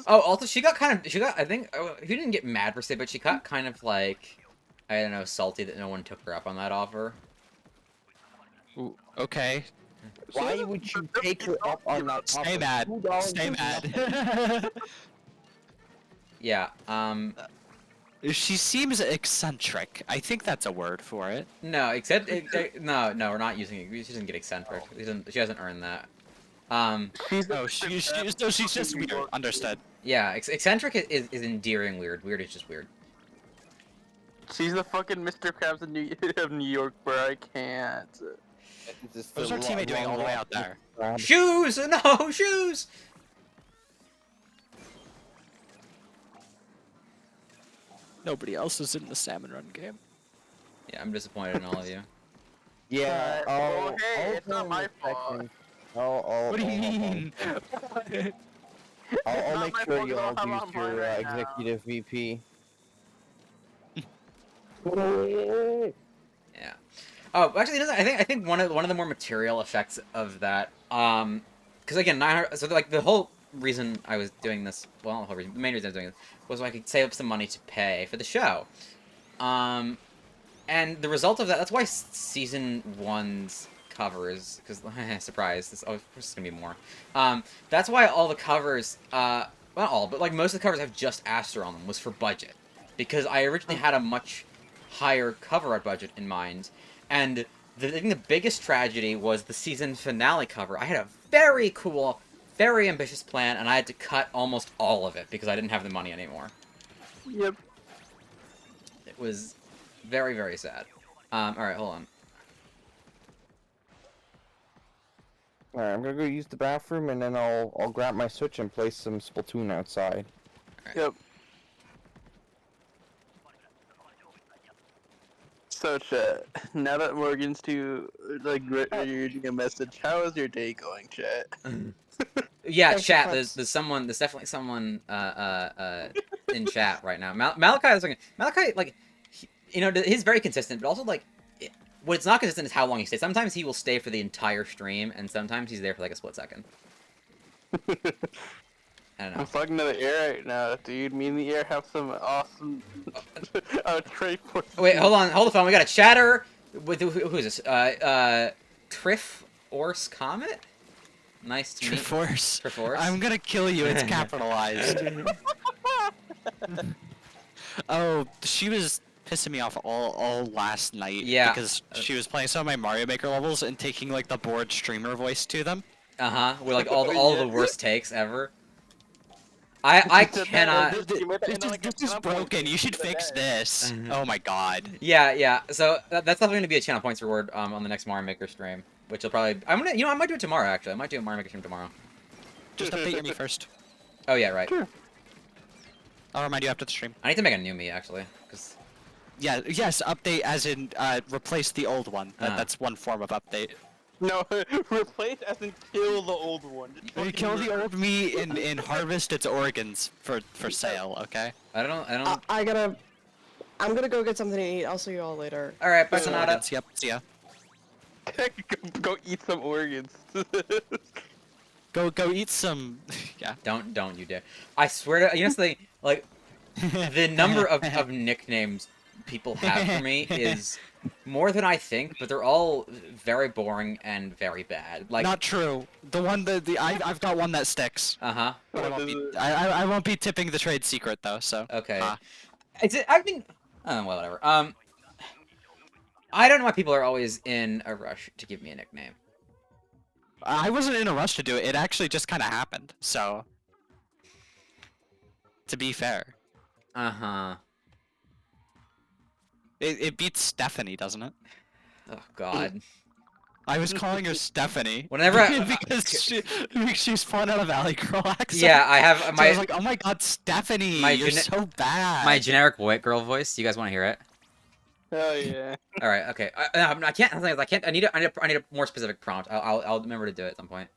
Speaker 1: Oh, also she got I think she didn't get mad per se, but she got kind of like I don't know salty that no one took her up on that offer.
Speaker 5: Ooh, okay.
Speaker 2: Why would you take her up on that offer?
Speaker 5: Stay mad.
Speaker 2: $2
Speaker 5: Stay
Speaker 2: is
Speaker 5: mad.
Speaker 1: Yeah.
Speaker 5: She seems eccentric. I think that's a word for it.
Speaker 1: No, except no, we're not using it. She doesn't get eccentric. She hasn't earned that.
Speaker 3: She's
Speaker 5: Oh, she's just weird. Understood.
Speaker 1: Yeah, eccentric is endearing weird. Weird is just weird.
Speaker 3: She's the fucking Mr. Krabs of New York, bro. I can't.
Speaker 5: What's our teammate doing all the way out there?
Speaker 1: Shoes! No, shoes!
Speaker 5: Nobody else is in the salmon run game.
Speaker 1: Yeah, I'm disappointed in all of you.
Speaker 2: Yeah.
Speaker 3: Oh, hey, it's not my fault.
Speaker 5: What do you mean?
Speaker 2: I'll
Speaker 3: not
Speaker 2: make
Speaker 3: my
Speaker 2: sure
Speaker 3: fault
Speaker 2: you
Speaker 3: at all
Speaker 2: all
Speaker 3: how
Speaker 2: use
Speaker 3: I'm
Speaker 2: your
Speaker 3: playing right now.
Speaker 2: executive VP.
Speaker 1: Yeah. Oh, actually, I think one of the more material effects of that, because again, 900. So like the whole reason I was doing this, well, the whole reason, the main reason I was doing this was so I could save up some money to pay for the show. And the result of that's why season 1's covers, because surprise, this is gonna be more. That's why all the covers, not all, but like most of the covers have just Aster on them was for budget, because I originally had a much higher cover art budget in mind, and I think the biggest tragedy was the season finale cover. I had a very cool, very ambitious plan, and I had to cut almost all of it because I didn't have the money anymore.
Speaker 3: Yep.
Speaker 1: It was very, very sad. Alright, hold on.
Speaker 2: Alright, I'm gonna go use the bathroom and then I'll grab my Switch and play some Splatoon outside.
Speaker 3: Yep. So, chat, now that Morgan's reading a message, how is your day going, chat?
Speaker 1: Yeah,
Speaker 8: Thanks,
Speaker 1: chat.
Speaker 8: Prince.
Speaker 1: There's definitely someone in chat right now. Malachi is like you know, he's very consistent, but also like, what's not consistent is how long he stays. Sometimes he will stay for the entire stream, and sometimes he's there for like a split second. I don't know.
Speaker 3: I'm talking to the air right now, dude. Me and the air have some awesome trade for.
Speaker 1: Wait, hold the phone. We got a chatter with who is this? Triff Orse Comet. Nice to meet you.
Speaker 5: Triforce.
Speaker 1: Triforce.
Speaker 5: I'm gonna kill you. It's capitalized. Oh, she was pissing me off all last night.
Speaker 1: Yeah.
Speaker 5: Because she was playing some of my Mario Maker levels and taking like the bored streamer voice to them.
Speaker 1: With like all the worst takes ever. I cannot.
Speaker 5: This is broken. You should fix this. Oh my god.
Speaker 1: Yeah. So that's definitely gonna be a channel points reward on the next Mario Maker stream, which will probably I might do it tomorrow actually. I might do a Mario Maker stream tomorrow.
Speaker 5: Just update me first.
Speaker 1: Oh yeah, right.
Speaker 3: Sure.
Speaker 5: I'll remind you after the stream.
Speaker 1: I need to make a new me actually, because
Speaker 5: Yeah. Yes. Update as in replace the old one. That's one form of update.
Speaker 3: No, replace as in kill the old one.
Speaker 5: We kill the old me and harvest its organs for sale. Okay.
Speaker 1: I don't.
Speaker 8: I'm gonna go get something to eat. I'll see you all later.
Speaker 1: All right, bye,
Speaker 5: Some
Speaker 1: Sonata.
Speaker 5: organs, yep. See ya.
Speaker 3: go eat some organs.
Speaker 5: Go eat some. Yeah.
Speaker 1: Don't you dare! I swear to honestly, like the number of nicknames people have for me is more than I think, but they're all very boring and very bad. Like
Speaker 5: Not true. I've got one that sticks.
Speaker 1: uh-huh.
Speaker 5: But I won't be tipping the trade secret though. So.
Speaker 1: Okay.
Speaker 5: Ah.
Speaker 1: I think well, whatever. I don't know why people are always in a rush to give me a nickname.
Speaker 5: I wasn't in a rush to do it. It actually just kind of happened. So. To be fair.
Speaker 1: Uh-huh.
Speaker 5: It beats Stephanie, doesn't it?
Speaker 1: Oh God.
Speaker 5: I was calling her Stephanie.
Speaker 1: Whenever
Speaker 5: because she's pulling out a Valley Girl accent.
Speaker 1: Yeah, I have
Speaker 5: So
Speaker 1: my
Speaker 5: I was like, oh my god, Stephanie, you're so bad.
Speaker 1: my generic white girl voice. You guys want to hear it?
Speaker 3: Hell yeah.
Speaker 1: All right. Okay. I can't. I can't. I need a more specific prompt. I'll remember to do it at some point.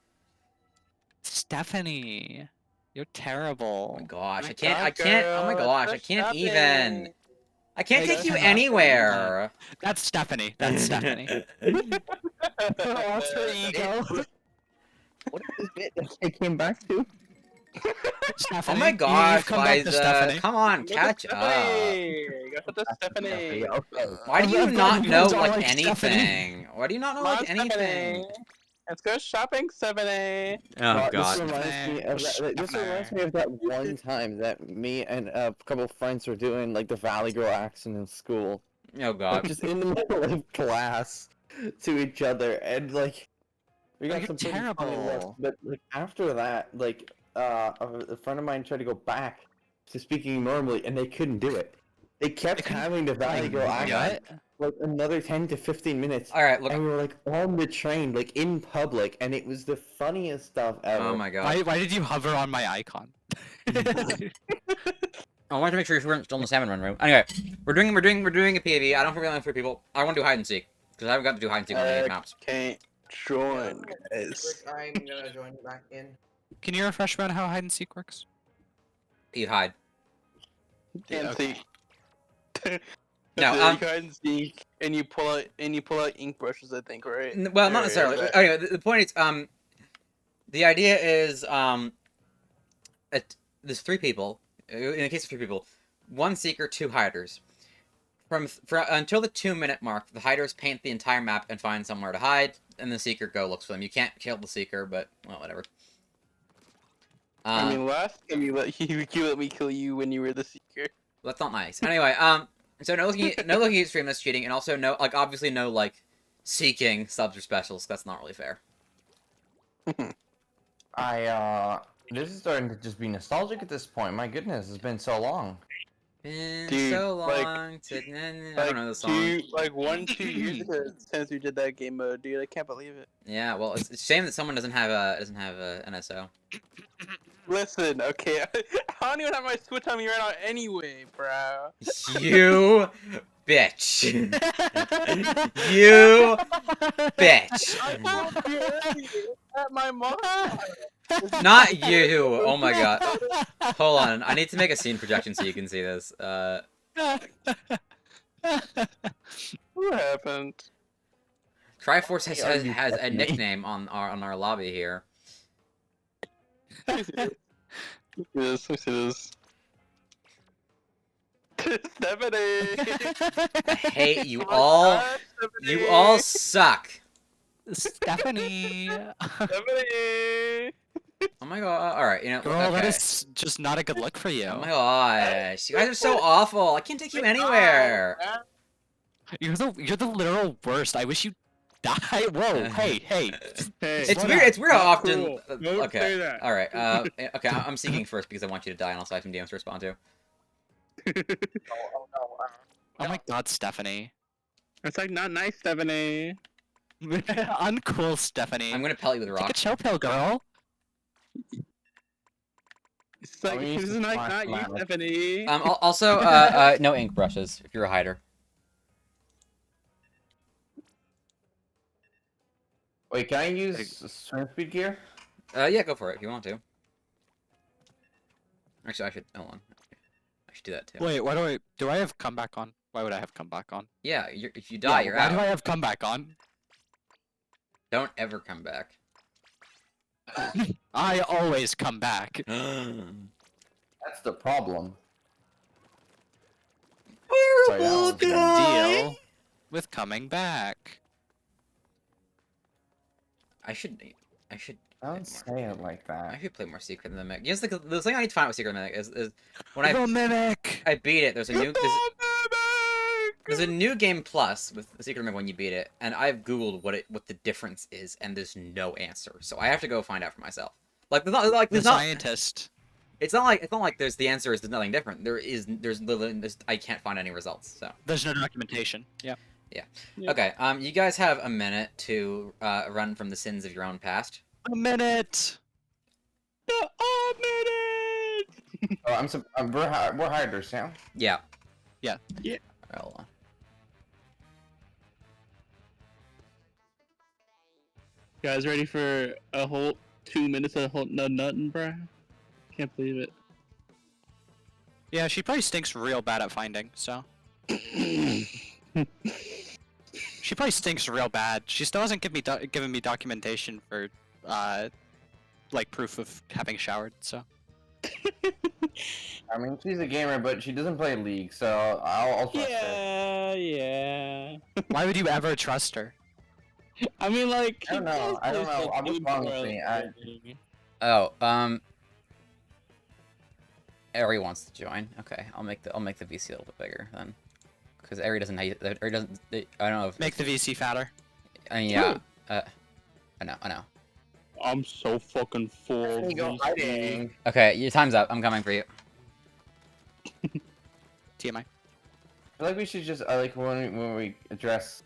Speaker 5: Stephanie, you're terrible.
Speaker 1: Oh my gosh.
Speaker 3: My
Speaker 1: I can't. I
Speaker 3: God,
Speaker 1: can't. Oh my
Speaker 3: girl,
Speaker 1: gosh. I
Speaker 3: that's
Speaker 1: can't
Speaker 3: nothing.
Speaker 1: even. I can't
Speaker 5: Hey,
Speaker 1: take you
Speaker 5: that's
Speaker 1: anywhere.
Speaker 5: That's Stephanie. That's Stephanie. Alter ego.
Speaker 2: What is this bit that I came back to?
Speaker 5: Stephanie.
Speaker 1: Oh my gosh,
Speaker 5: You've come back to
Speaker 1: Liza.
Speaker 5: Stephanie.
Speaker 1: Come on, catch up.
Speaker 3: Stephanie! Go to Stephanie!
Speaker 1: Why do you
Speaker 5: I've
Speaker 1: not
Speaker 5: got
Speaker 1: know
Speaker 5: words all
Speaker 1: like
Speaker 5: like Stephanie.
Speaker 1: anything? Why do you not know
Speaker 3: Come on,
Speaker 1: like anything?
Speaker 3: Stephanie! Let's go shopping, Stephanie!
Speaker 1: Oh
Speaker 2: This
Speaker 1: God.
Speaker 2: reminds me of this reminds me of that one time that me and a couple of friends were doing like the Valley Girl accent in school.
Speaker 1: Oh God.
Speaker 2: Just in the middle of class to each other, and like we got
Speaker 5: You're
Speaker 2: some pretty funny looks,
Speaker 5: terrible.
Speaker 2: but like after that, like a friend of mine tried to go back to speaking normally, and they couldn't do it. They kept having the Valley Girl accent like another 10 to 15 minutes.
Speaker 1: All right. Look.
Speaker 2: And we were like on the train, like in public, and it was the funniest stuff ever.
Speaker 1: Oh my God.
Speaker 5: Why did you hover on my icon?
Speaker 1: I wanted to make sure you weren't still in the salmon run room. Anyway, we're doing a PvP. I don't really know for people. I want to do hide and seek because I haven't got to do hide and seek on any maps.
Speaker 3: Can't join, guys.
Speaker 2: I'm gonna join you back in.
Speaker 5: Can you refresh me on how hide and seek works?
Speaker 1: You hide.
Speaker 3: Can't
Speaker 5: Okay.
Speaker 3: see.
Speaker 1: No,
Speaker 3: You hide and seek, and you pull out ink brushes. I think, right?
Speaker 1: Well, not
Speaker 3: Or
Speaker 1: necessarily.
Speaker 3: is that-
Speaker 1: Anyway, the point is, the idea is, there's 3 people. In the case of 3 people, 1 seeker, 2 hiders. Until the 2-minute mark, the hiders paint the entire map and find somewhere to hide, and the seeker looks for them. You can't kill the seeker, but well, whatever.
Speaker 3: I mean, last time you let me kill you when you were the seeker.
Speaker 1: That's not nice. Anyway, so no looking at stream, that's cheating, and also obviously no seeking subs or specials. That's not really fair.
Speaker 2: This is starting to just be nostalgic at this point. My goodness, it's been so long.
Speaker 1: Been
Speaker 3: Dude,
Speaker 1: so
Speaker 3: like-
Speaker 1: long. I don't know the song.
Speaker 3: 1-2 years ago since we did that game mode, dude. I can't believe it.
Speaker 1: Yeah, well, it's a shame that someone doesn't have a NSO.
Speaker 3: Listen, okay, I don't even have my Switch on me right now anyway, bro.
Speaker 1: You bitch. You bitch.
Speaker 3: I told you earlier at my mom.
Speaker 1: Not you. Oh my God. Hold on. I need to make a scene projection so you can see this.
Speaker 3: What happened?
Speaker 1: Triforce
Speaker 2: Are you
Speaker 1: has a
Speaker 2: Stephanie?
Speaker 1: nickname on our lobby here.
Speaker 3: Yes, it is. Stephanie!
Speaker 1: I hate you
Speaker 3: Oh my
Speaker 1: all.
Speaker 3: gosh,
Speaker 1: You all
Speaker 3: Stephanie!
Speaker 1: suck.
Speaker 5: Stephanie!
Speaker 3: Stephanie!
Speaker 1: Oh my god. Alright, you know,
Speaker 5: Girl, that
Speaker 1: okay.
Speaker 5: is just not a good look for you.
Speaker 1: Oh my gosh. You guys are so awful. I can't take you anywhere.
Speaker 5: You're the literal worst. I wish you die. Whoa, hey, hey.
Speaker 10: Hey,
Speaker 1: It's
Speaker 5: Slow
Speaker 1: weird.
Speaker 5: down.
Speaker 1: It's weird how
Speaker 10: not
Speaker 1: often.
Speaker 10: cool. Don't
Speaker 1: Okay.
Speaker 10: say that.
Speaker 1: All right. Okay. I'm seeking first because I want you to die, and also I have some DMs to respond to.
Speaker 5: Oh my god, Stephanie.
Speaker 10: It's like not nice, Stephanie.
Speaker 5: Uncool, Stephanie.
Speaker 1: I'm gonna pelt you with a
Speaker 5: Take a
Speaker 1: rock.
Speaker 5: chill pill, girl.
Speaker 10: It's like
Speaker 2: I mean,
Speaker 10: this
Speaker 2: it's
Speaker 10: is like
Speaker 2: fine,
Speaker 10: not you,
Speaker 2: fine.
Speaker 10: Stephanie.
Speaker 1: Also, no ink brushes if you're a hider.
Speaker 2: Wait, can I use swim speed gear?
Speaker 1: Yeah, go for it if you want to. Actually, I should. Hold on. I should do that too.
Speaker 5: Wait, why do I have comeback on? Why would I have comeback on?
Speaker 1: Yeah, if you die, you're
Speaker 5: why
Speaker 1: out.
Speaker 5: do I have comeback on?
Speaker 1: Don't ever come back.
Speaker 5: I always come back.
Speaker 2: That's the problem.
Speaker 1: Horrible
Speaker 2: Sorry, that
Speaker 5: Deal with coming back.
Speaker 1: I should.
Speaker 2: Don't say it like
Speaker 1: I
Speaker 2: that.
Speaker 1: should play more Secret Mimic. Yes, the thing I need to find out with Secret Mimic is when
Speaker 5: The mimic.
Speaker 1: I beat it. There's a new game plus with the Secret Mimic when you beat it, and I've googled what the difference is, and there's no answer. So I have to go find out for myself. Like
Speaker 5: The scientist.
Speaker 1: It's not like there's the answer is there's nothing different. There's literally I can't find any results. So
Speaker 5: There's no documentation. Yeah.
Speaker 10: Yeah.
Speaker 1: okay, you guys have a minute to run from the sins of your own past.
Speaker 5: A minute.
Speaker 10: A minute.
Speaker 2: Oh, we're hiders, yeah.
Speaker 1: Yeah.
Speaker 5: Yeah.
Speaker 10: Yeah.
Speaker 1: Alright, hold on.
Speaker 10: You guys ready for a whole 2 minutes of nothing, bruh? Can't believe it.
Speaker 5: Yeah, she probably stinks real bad at finding, so. She probably stinks real bad. She still hasn't given me documentation for, like, proof of having showered, so.
Speaker 2: I mean, she's a gamer, but she doesn't play League, so I'll trust her.
Speaker 10: Yeah.
Speaker 5: Why would you ever trust her?
Speaker 10: I mean, like.
Speaker 2: I don't know. I was wrong with me.
Speaker 1: Oh, Eri wants to join. Okay, I'll make the VC a little bit bigger then, because Eri doesn't. I don't know if.
Speaker 5: Make the VC fatter.
Speaker 1: I mean, yeah. I know.
Speaker 10: I'm so fucking full.
Speaker 2: There you go, hiding.
Speaker 1: Okay, your time's up. I'm coming for you.
Speaker 5: TMI.
Speaker 2: I feel like we should just like when we address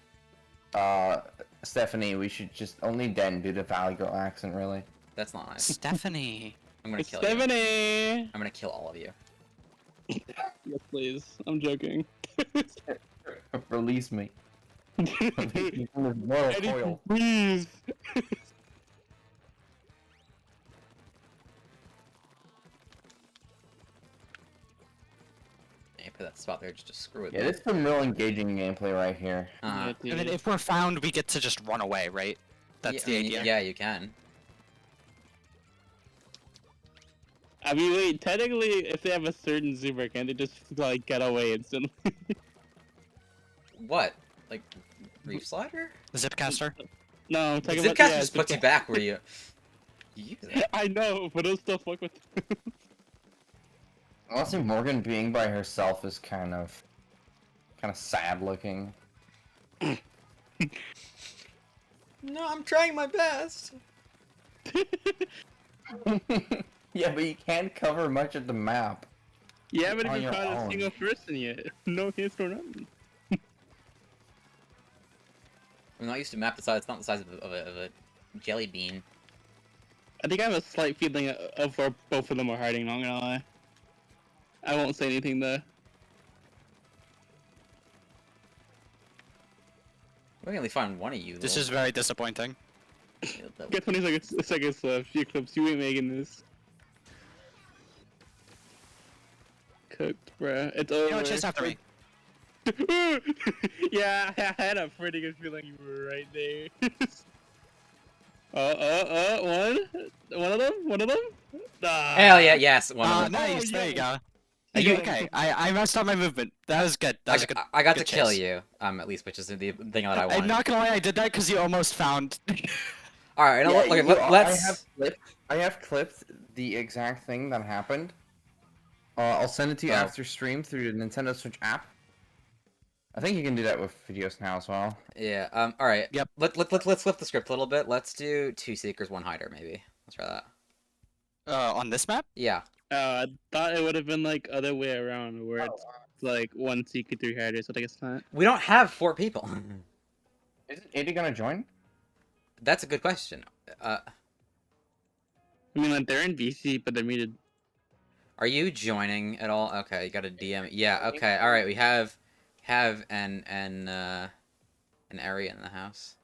Speaker 2: Stephanie, we should just only then do the Valley Girl accent. Really.
Speaker 1: That's not nice.
Speaker 5: Stephanie.
Speaker 1: I'm gonna
Speaker 10: It's
Speaker 1: kill you.
Speaker 10: Stephanie.
Speaker 1: I'm gonna kill all of you.
Speaker 10: Yes, please. I'm joking.
Speaker 2: Release me. Release me from this mortal
Speaker 10: Eddie,
Speaker 2: coil.
Speaker 10: please.
Speaker 1: Yeah, put that spot there just to screw with
Speaker 2: Yeah,
Speaker 1: me.
Speaker 2: this is some real engaging gameplay right here.
Speaker 1: Uh-huh.
Speaker 10: Yeah,
Speaker 5: And then
Speaker 10: dude.
Speaker 5: if we're found, we get to just run away, right? That's the
Speaker 1: I mean,
Speaker 5: idea.
Speaker 1: Yeah, you can.
Speaker 10: I mean, wait. Technically, if they have a certain zoomer, can't they just like get away instantly?
Speaker 1: What? Like, Reef Slider?
Speaker 5: Zipcaster?
Speaker 10: No, I'm talking
Speaker 1: Zipcast
Speaker 10: about,
Speaker 1: just puts you back where you use it.
Speaker 10: I know, but it'll still fuck with.
Speaker 2: Honestly, Morgan being by herself is kind of sad looking.
Speaker 1: No, I'm trying my best.
Speaker 2: Yeah, but you can't cover much of the map.
Speaker 10: You haven't
Speaker 2: On
Speaker 10: even
Speaker 2: your
Speaker 10: caught a
Speaker 2: own.
Speaker 10: single person yet. No hints or nothing.
Speaker 1: I'm not used to map the size. It's not the size of a jelly bean.
Speaker 10: I think I have a slight feeling of where both of them are hiding. Not gonna lie. I won't say anything though.
Speaker 1: We can only find one of you.
Speaker 5: This
Speaker 1: though.
Speaker 5: is very disappointing.
Speaker 10: Get 20 seconds left. You clips. You ain't making this. Cooked, bruh. It's over.
Speaker 5: You know, chase after me.
Speaker 10: Yeah, I had a pretty good feeling you were right there. One of them?
Speaker 1: Hell yeah, yes, one of them.
Speaker 5: Nice, there you go.
Speaker 10: You got
Speaker 5: Okay, I messed up my movement. That was good. That was a good.
Speaker 1: I got
Speaker 5: good
Speaker 1: to kill
Speaker 5: chase.
Speaker 1: you, at least, which is the thing that I
Speaker 5: I'm
Speaker 1: wanted.
Speaker 5: not gonna lie, I did that because you almost found.
Speaker 1: All right, now,
Speaker 2: Yeah,
Speaker 1: let's.
Speaker 2: I have clipped the exact thing that happened. I'll send it to you
Speaker 1: Oh.
Speaker 2: after stream through the Nintendo Switch app. I think you can do that with videos now as well.
Speaker 1: Yeah. All right.
Speaker 5: Yep.
Speaker 1: Let's flip the script a little bit. Let's do 2 seekers, 1 hider, maybe. Let's try that.
Speaker 5: On this map?
Speaker 1: Yeah.
Speaker 10: I thought it would have been like other way around, where it's like 1 seeker, 3 hiders, but I guess not.
Speaker 1: We don't have 4 people.
Speaker 2: Isn't 80 gonna join?
Speaker 1: That's a good question.
Speaker 10: I mean, like they're in BC, but they're muted.
Speaker 1: Are you joining at all? Okay, you got a DM. Yeah. Okay. All right. We have an area in the house.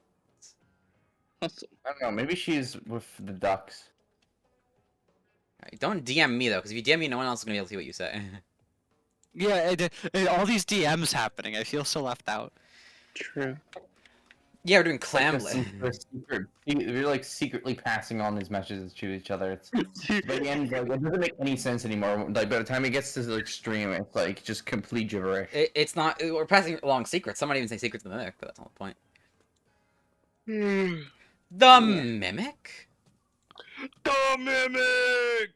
Speaker 10: Awesome.
Speaker 2: I don't know. Maybe she's with the ducks.
Speaker 1: All right, don't DM me though, because if you DM me, no one else is gonna be able to see what you say.
Speaker 5: Yeah, all these DMs happening. I feel so left out.
Speaker 10: True.
Speaker 1: Yeah, we're doing
Speaker 2: It's like a
Speaker 1: clamlet.
Speaker 2: we're like secretly passing on these messages to each other. It's, by the end, like, it doesn't make any sense anymore. Like by the time it gets to the extreme, it's like just complete gibberish.
Speaker 1: It's not. We're passing along secrets. Some might even say secrets of the mimic, but that's not the point. The mimic?
Speaker 4: The mimic!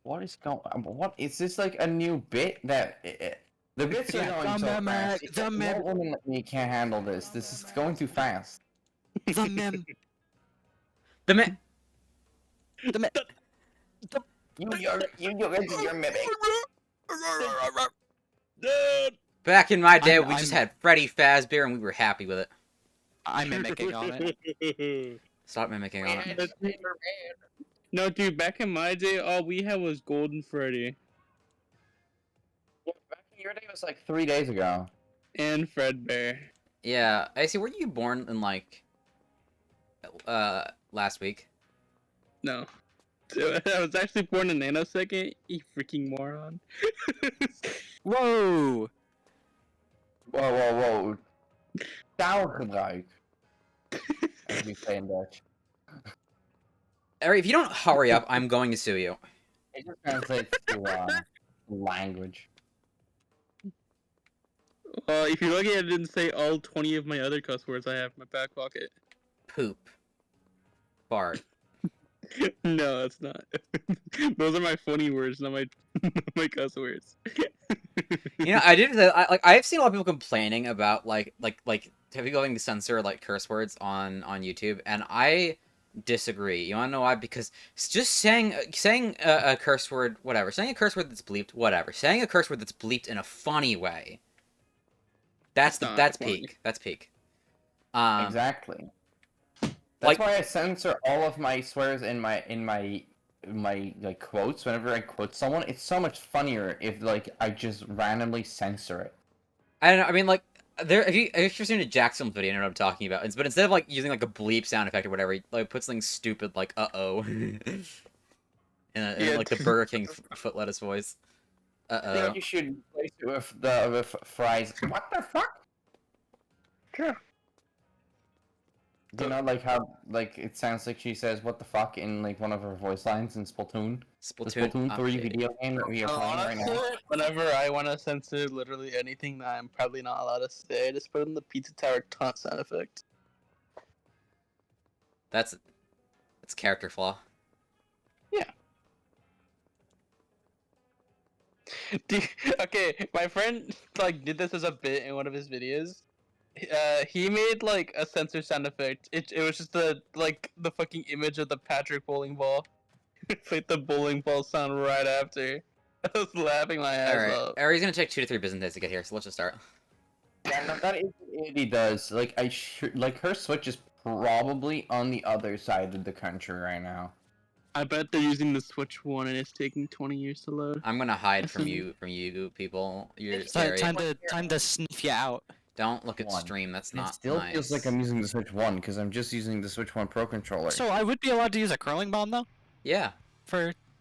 Speaker 2: What is going? What is this like a new bit that? The bits are
Speaker 5: Yeah,
Speaker 2: going so
Speaker 5: the
Speaker 2: fast.
Speaker 5: mimic, the mimic.
Speaker 2: You can't handle this. This is going too fast.
Speaker 5: The mem.
Speaker 1: The
Speaker 2: You're mimic.
Speaker 1: Back in my day,
Speaker 5: I'm-
Speaker 1: we just
Speaker 5: I'm-
Speaker 1: had Freddy Fazbear and we were happy with it.
Speaker 5: I'm mimicking on it.
Speaker 1: Stop mimicking on it.
Speaker 10: No, dude, back in my day, all we had was Golden Freddy
Speaker 2: Back in your day, it was like 3 days ago.
Speaker 10: and Fredbear.
Speaker 1: Yeah, I see. Were you born in like last week?
Speaker 10: No. I was actually born in nanosecond, you freaking moron.
Speaker 5: Whoa!
Speaker 2: Whoa. Taalgebruik. As we say in Dutch.
Speaker 1: Eric, if you don't hurry up, I'm going to sue you.
Speaker 2: It just translates to language.
Speaker 10: If you're lucky I didn't say all 20 of my other cuss words I have in my back pocket.
Speaker 1: Poop. Fart.
Speaker 10: No, that's not. Those are my funny words, not my cuss words.
Speaker 1: You know, I did that. I've seen a lot of people complaining about like have you going to censor like curse words on YouTube, and I disagree. You want to know why? Because it's just saying a curse word, whatever. Saying a curse word that's bleeped, whatever. Saying a curse word that's bleeped in a funny way. That's
Speaker 10: Not
Speaker 1: that's
Speaker 10: funny.
Speaker 1: peak. That's peak.
Speaker 2: Exactly. That's
Speaker 1: like-
Speaker 2: why I censor all of my swears in my like quotes. Whenever I quote someone, it's so much funnier if like I just randomly censor it.
Speaker 1: I don't know. I mean, like, if you're seeing a Jackson video, you know what I'm talking about. But instead of like using like a bleep sound effect or whatever, he like puts something stupid like in like the Burger King foot lettuce voice.
Speaker 2: I think you should replace it with fries. What the fuck?
Speaker 10: Sure.
Speaker 2: You know, like how like it sounds like she says "what the fuck" in like one of her voice lines in Splatoon. The Splatoon 3 video game that we are playing right now.
Speaker 10: Whenever I want to censor literally anything that I'm probably not allowed to say, I just put in the Pizza Tower taunt sound effect.
Speaker 1: That's character flaw.
Speaker 10: Dude, okay, my friend like did this as a bit in one of his videos. He made like a censor sound effect. It was just the fucking image of the Patrick bowling ball. Played the bowling ball sound right after. I was laughing my ass
Speaker 1: Alright.
Speaker 10: off.
Speaker 1: Ari's gonna take 2 to 3 business days to get here, so let's just start.
Speaker 2: Yeah, no, that is what Andy does. Like like her Switch is probably on the other side of the country right now.
Speaker 10: I bet they're using the Switch 1 and it's taking 20 years to load.
Speaker 1: I'm gonna hide from you people. You're scary.
Speaker 5: Time to sniff you out.
Speaker 1: Don't look at
Speaker 2: One.
Speaker 1: stream, that's
Speaker 2: It
Speaker 1: not
Speaker 2: still
Speaker 1: nice.
Speaker 2: feels like I'm using the Switch 1 because I'm just using the Switch 1 Pro controller.
Speaker 5: So I would be allowed to use a curling bomb though?
Speaker 1: Yeah.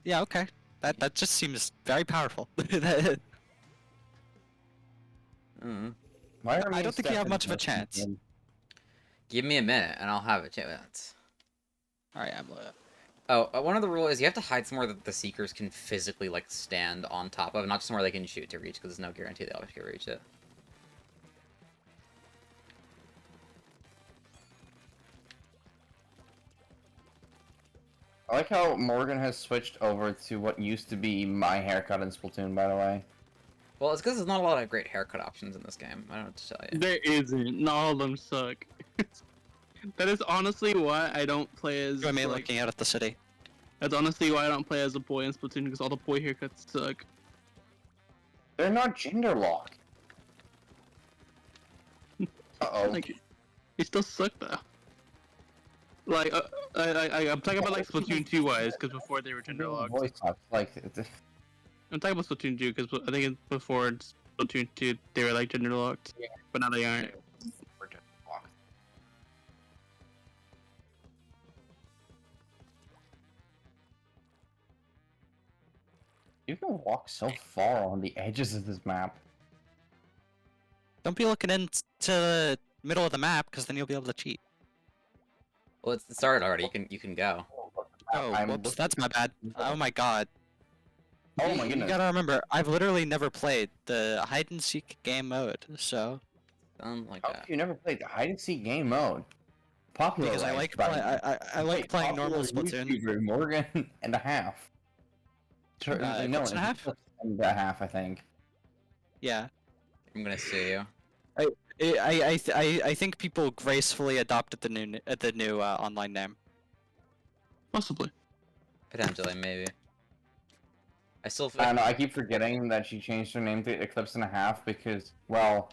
Speaker 5: Yeah, okay. That just seems very powerful.
Speaker 1: Mm.
Speaker 2: Why are me
Speaker 5: I
Speaker 2: and
Speaker 5: don't think you have
Speaker 2: Stefan
Speaker 5: much of a
Speaker 2: both in
Speaker 5: chance.
Speaker 2: game?
Speaker 1: Give me a minute, and I'll have a chance.
Speaker 5: Alright, I'm
Speaker 1: Oh, one of the rules is you have to hide somewhere that the Seekers can physically, like, stand on top of, not just somewhere they can shoot to reach, because there's no guarantee they'll actually reach it.
Speaker 2: I like how Morgan has switched over to what used to be my haircut in Splatoon, by the way.
Speaker 1: Well, it's because there's not a lot of great haircut options in this game. I don't know what to tell you.
Speaker 3: There isn't. Not all of them suck. That is honestly why I don't play as
Speaker 5: Join me
Speaker 3: like.
Speaker 5: looking out at the city.
Speaker 3: That's honestly why I don't play as a boy in Splatoon because all the boy haircuts suck.
Speaker 2: They're not gender locked. Uh-oh.
Speaker 3: Like, they still suck though. Like, I'm talking about like Splatoon 2 wise, because before they were gender locked.
Speaker 2: Voice talk, like,
Speaker 3: I'm talking about Splatoon 2 because I think before Splatoon 2 they were like gender locked, but now they aren't.
Speaker 2: You can walk so far on the edges of this map.
Speaker 5: Don't be looking into the middle of the map, because then you'll be able to cheat.
Speaker 1: Well, it's started already. You can go.
Speaker 5: Oh,
Speaker 2: I'm
Speaker 5: whoops,
Speaker 2: looking-
Speaker 5: that's my bad. Oh my god.
Speaker 2: Oh
Speaker 5: You-
Speaker 2: my goodness.
Speaker 5: You gotta remember, I've literally never played the hide and seek game mode, so
Speaker 1: Something like
Speaker 2: How
Speaker 1: that.
Speaker 2: have you never played the hide and seek game mode? Popular.
Speaker 5: because I like I like playing normal Splatoon.
Speaker 2: YouTuber Morgan and a half. No,
Speaker 5: Eclipse and a half?
Speaker 2: Eclipse and a half, I think.
Speaker 5: Yeah,
Speaker 1: I'm gonna see you.
Speaker 5: I think people gracefully adopted the new online name.
Speaker 3: Possibly.
Speaker 1: Potentially, maybe. I still
Speaker 2: I
Speaker 1: feel.
Speaker 2: don't know, I keep forgetting that she changed her name to Eclipse and a half because, well,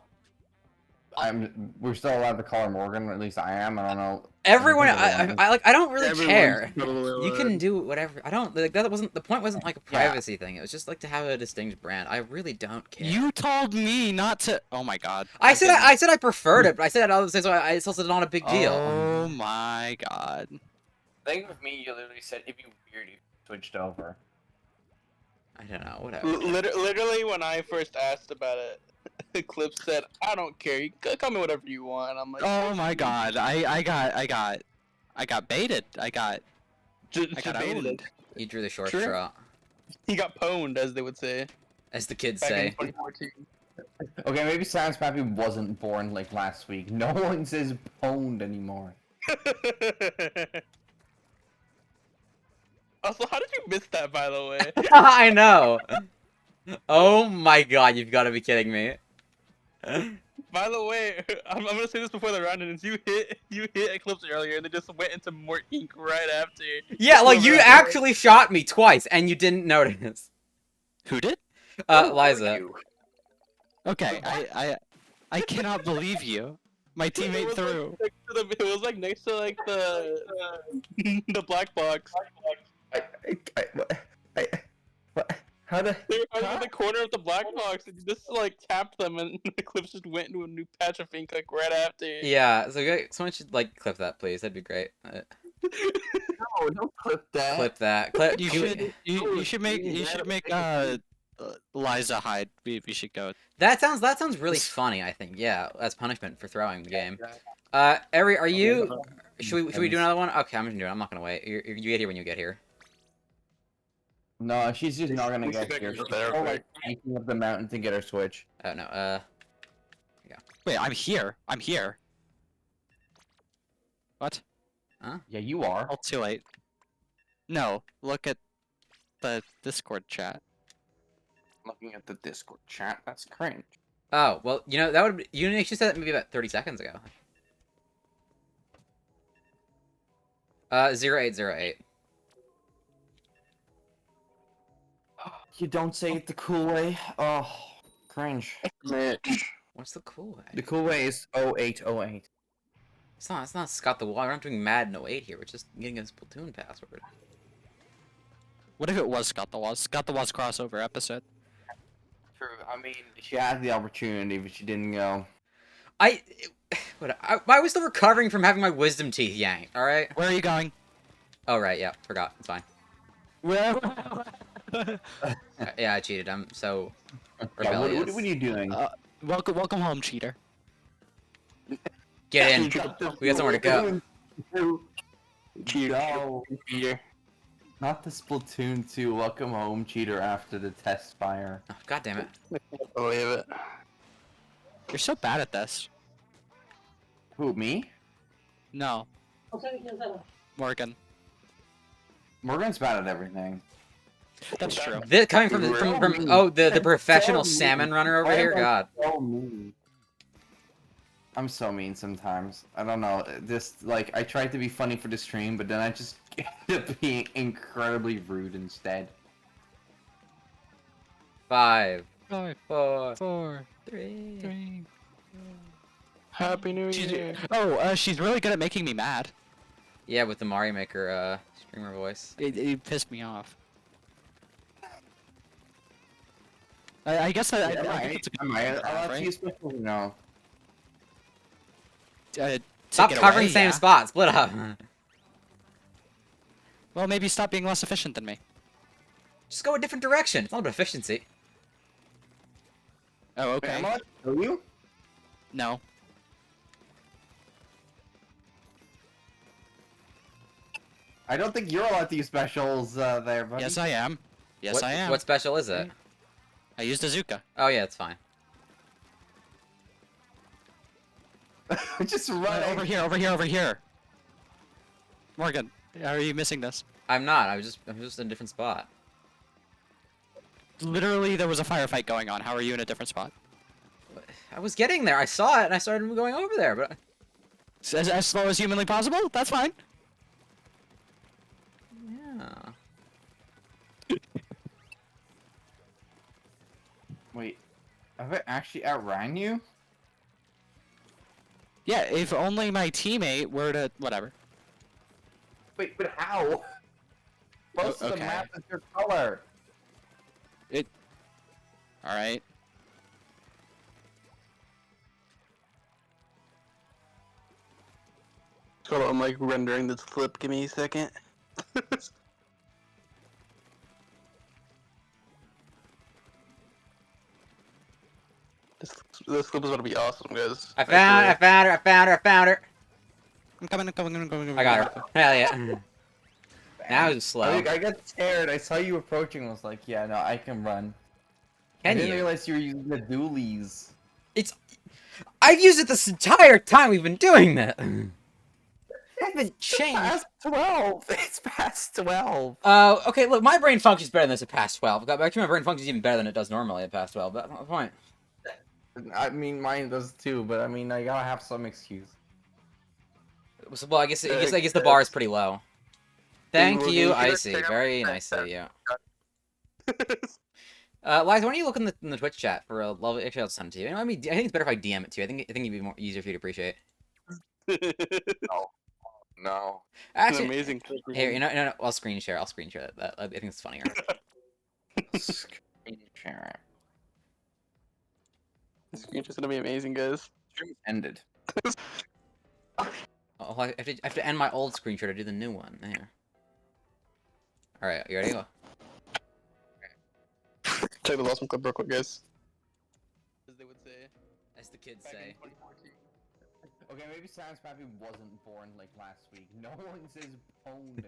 Speaker 2: we're still allowed to call her Morgan, or at least I am. I don't know.
Speaker 1: Everyone,
Speaker 2: I don't think
Speaker 1: I like. I don't really
Speaker 3: Everyone's
Speaker 1: care.
Speaker 3: probably
Speaker 1: You can
Speaker 3: allowed.
Speaker 1: do whatever. I don't like that. Wasn't the point? Wasn't like a
Speaker 2: Yeah.
Speaker 1: privacy thing. It was just like to have a distinct brand. I really don't care.
Speaker 5: You told me not to. Oh my god.
Speaker 1: I
Speaker 5: I'm
Speaker 1: said
Speaker 5: getting-
Speaker 1: I said I preferred it, but I said I so it's also not a big deal.
Speaker 5: Oh my god.
Speaker 2: I think with me, you literally said it'd be weird if you switched over.
Speaker 1: I don't know. Whatever.
Speaker 3: Literally, when I first asked about it, Eclipse said, "I don't care. You can call me whatever you want." I'm like,
Speaker 5: Oh my god. I got baited. I got
Speaker 3: debated
Speaker 5: owned.
Speaker 3: it.
Speaker 1: You drew the short
Speaker 3: Sure.
Speaker 1: straw,
Speaker 3: He got pwned, as they would say
Speaker 1: as the kids
Speaker 3: back in
Speaker 1: say.
Speaker 3: 2014.
Speaker 2: Okay, maybe Sans Pappy wasn't born like last week. No one says pwned anymore.
Speaker 3: Also, how did you miss that, by the way?
Speaker 1: I know. Oh my god, you've got to be kidding me.
Speaker 3: By the way, I'm gonna say this before the round ends. You hit Eclipse earlier, and they just went into more ink right after.
Speaker 1: Yeah, like you
Speaker 3: Whoever-
Speaker 1: actually shot me twice and you didn't notice.
Speaker 5: Who did?
Speaker 1: Liza.
Speaker 5: Okay, I cannot believe you. My
Speaker 3: It
Speaker 5: teammate
Speaker 3: was,
Speaker 5: threw.
Speaker 3: Like, next to it was like next to like the the black box.
Speaker 2: What? How the?
Speaker 3: They were hiding in the corner of the black box, and you just like tapped them, and Eclipse just went into a new patch of ink like right after.
Speaker 1: Yeah, so someone should like clip that, please. That'd be great.
Speaker 2: No, don't clip that.
Speaker 1: Clip that. Clip.
Speaker 5: You should make Liza hide. We should go.
Speaker 1: That sounds really funny. I think. Yeah, as punishment for throwing the game. Eri, are you? Should we do another one? Okay, I'm gonna do it. I'm not gonna wait. You get here when you get here.
Speaker 2: No, she's just not gonna get
Speaker 10: Expect
Speaker 2: here.
Speaker 10: her
Speaker 2: She's
Speaker 10: there,
Speaker 2: still,
Speaker 10: right?
Speaker 2: like hiking up the mountain to get her Switch.
Speaker 1: Oh no.
Speaker 5: Wait, I'm here. I'm here. What?
Speaker 2: Yeah, you are.
Speaker 5: Oh, too late. No, look at the Discord chat.
Speaker 2: Looking at the Discord chat. That's cringe.
Speaker 1: Oh well, you know that would. You actually said that maybe about 30 seconds ago. 0808.
Speaker 2: You don't say it the cool way. Oh, cringe.
Speaker 1: What's the cool way?
Speaker 2: The cool way is 0808.
Speaker 1: It's not Scott the Wall. We're not doing Madden 08 here. We're just getting a Splatoon password.
Speaker 5: What if it was Scott the Waz? Scott the Waz crossover episode.
Speaker 2: True. I mean, she had the opportunity, but she didn't go.
Speaker 1: I was still recovering from having my wisdom teeth yanked. All right.
Speaker 5: Where are you going?
Speaker 1: Oh right, yeah, forgot. It's fine.
Speaker 5: Where?
Speaker 1: Yeah, I cheated. I'm so
Speaker 2: Yeah,
Speaker 1: rebellious.
Speaker 2: what are you doing?
Speaker 5: Welcome home, cheater.
Speaker 1: Get in. We got somewhere to go.
Speaker 2: No. Not the Splatoon 2 welcome home cheater after the test fire.
Speaker 1: Oh, God damn it.
Speaker 3: I can't believe it.
Speaker 5: You're so bad at this.
Speaker 2: Who, me?
Speaker 5: No. Morgan.
Speaker 2: Morgan's bad at everything.
Speaker 5: That's true.
Speaker 1: This, coming from the professional salmon runner over here. God.
Speaker 2: So mean. I'm so mean sometimes. I don't know. This like I tried to be funny for the stream, but then I just end up being incredibly rude instead.
Speaker 1: 5,
Speaker 5: 5,
Speaker 1: 4,
Speaker 5: 4,
Speaker 1: 3.
Speaker 5: 3.
Speaker 3: Happy New Year.
Speaker 5: She's really good at making me mad.
Speaker 1: Yeah, with the Mario Maker streamer voice.
Speaker 5: It pissed me off. I guess I think it's a good
Speaker 2: Am I
Speaker 5: laugh,
Speaker 2: allowed to
Speaker 5: right?
Speaker 2: use special? No.
Speaker 1: Stop
Speaker 5: Take it
Speaker 1: covering
Speaker 5: away,
Speaker 1: the same
Speaker 5: yeah.
Speaker 1: spot. Split up.
Speaker 5: Well, maybe stop being less efficient than me.
Speaker 1: Just go a different direction. It's not about efficiency.
Speaker 5: Oh,
Speaker 2: Wait,
Speaker 5: okay.
Speaker 2: am I allowed to kill you?
Speaker 5: No.
Speaker 2: I don't think you're allowed to use specials there, buddy.
Speaker 5: Yes, I am. Yes, I am.
Speaker 1: What special is it?
Speaker 5: I used Azuka.
Speaker 1: Oh yeah, it's fine.
Speaker 2: Just run
Speaker 5: Over here, over here, over here. Morgan, are you missing this?
Speaker 1: I'm not. I'm just in a different spot.
Speaker 5: Literally, there was a firefight going on. How are you in a different spot?
Speaker 1: I was getting there. I saw it and I started going over there, but
Speaker 5: As slow as humanly possible? That's fine.
Speaker 1: yeah.
Speaker 2: Wait, have I actually outran you?
Speaker 5: Yeah, if only my teammate were to... Whatever.
Speaker 2: Wait, but how? Most of the
Speaker 5: okay.
Speaker 2: map is your color.
Speaker 5: Alright.
Speaker 3: Hold on, I'm like rendering this clip. Give me a second. This clip is gonna be awesome, guys.
Speaker 1: I found her.
Speaker 5: I'm coming.
Speaker 1: I got her. Hell yeah. Now it's slow.
Speaker 2: I got scared. I saw you approaching. I was like, yeah, no, I can run. I
Speaker 1: Can
Speaker 2: didn't
Speaker 1: you?
Speaker 2: realize you were using the dualies.
Speaker 1: I've used it this entire time we've been doing that. Haven't changed.
Speaker 2: Past 12. It's past 12.
Speaker 1: Okay, look, my brain functions better than this at past 12. Actually, my brain functions even better than it does normally at past 12. That's not the point.
Speaker 2: I mean, mine does too, but I mean, I gotta have some excuse.
Speaker 1: Well, I guess the bar is pretty low. Thank
Speaker 3: We'll
Speaker 1: you,
Speaker 3: get it.
Speaker 1: Icy. Very nice of you. Liza, why don't you look in the Twitch chat for a level? Actually, I'll send it to you. I mean, I think it's better if I DM it to you. I think it'd be more easier for you to appreciate.
Speaker 2: No.
Speaker 3: It's
Speaker 1: Actually,
Speaker 3: an amazing clip.
Speaker 1: here, no, I'll screen share. I'll screen share that. I think it's funnier.
Speaker 2: Screen share.
Speaker 3: This screen's just gonna be amazing, guys.
Speaker 2: Stream ended.
Speaker 1: Oh, I have to end my old screen share to do the new one. There. All right, you ready? Go.
Speaker 3: Check the awesome clip real quick, guys. As they would say.
Speaker 1: As the kids
Speaker 3: Back in
Speaker 1: say.
Speaker 3: 2014.
Speaker 2: Okay, maybe Sans Pappy wasn't born like last week. No one says pwned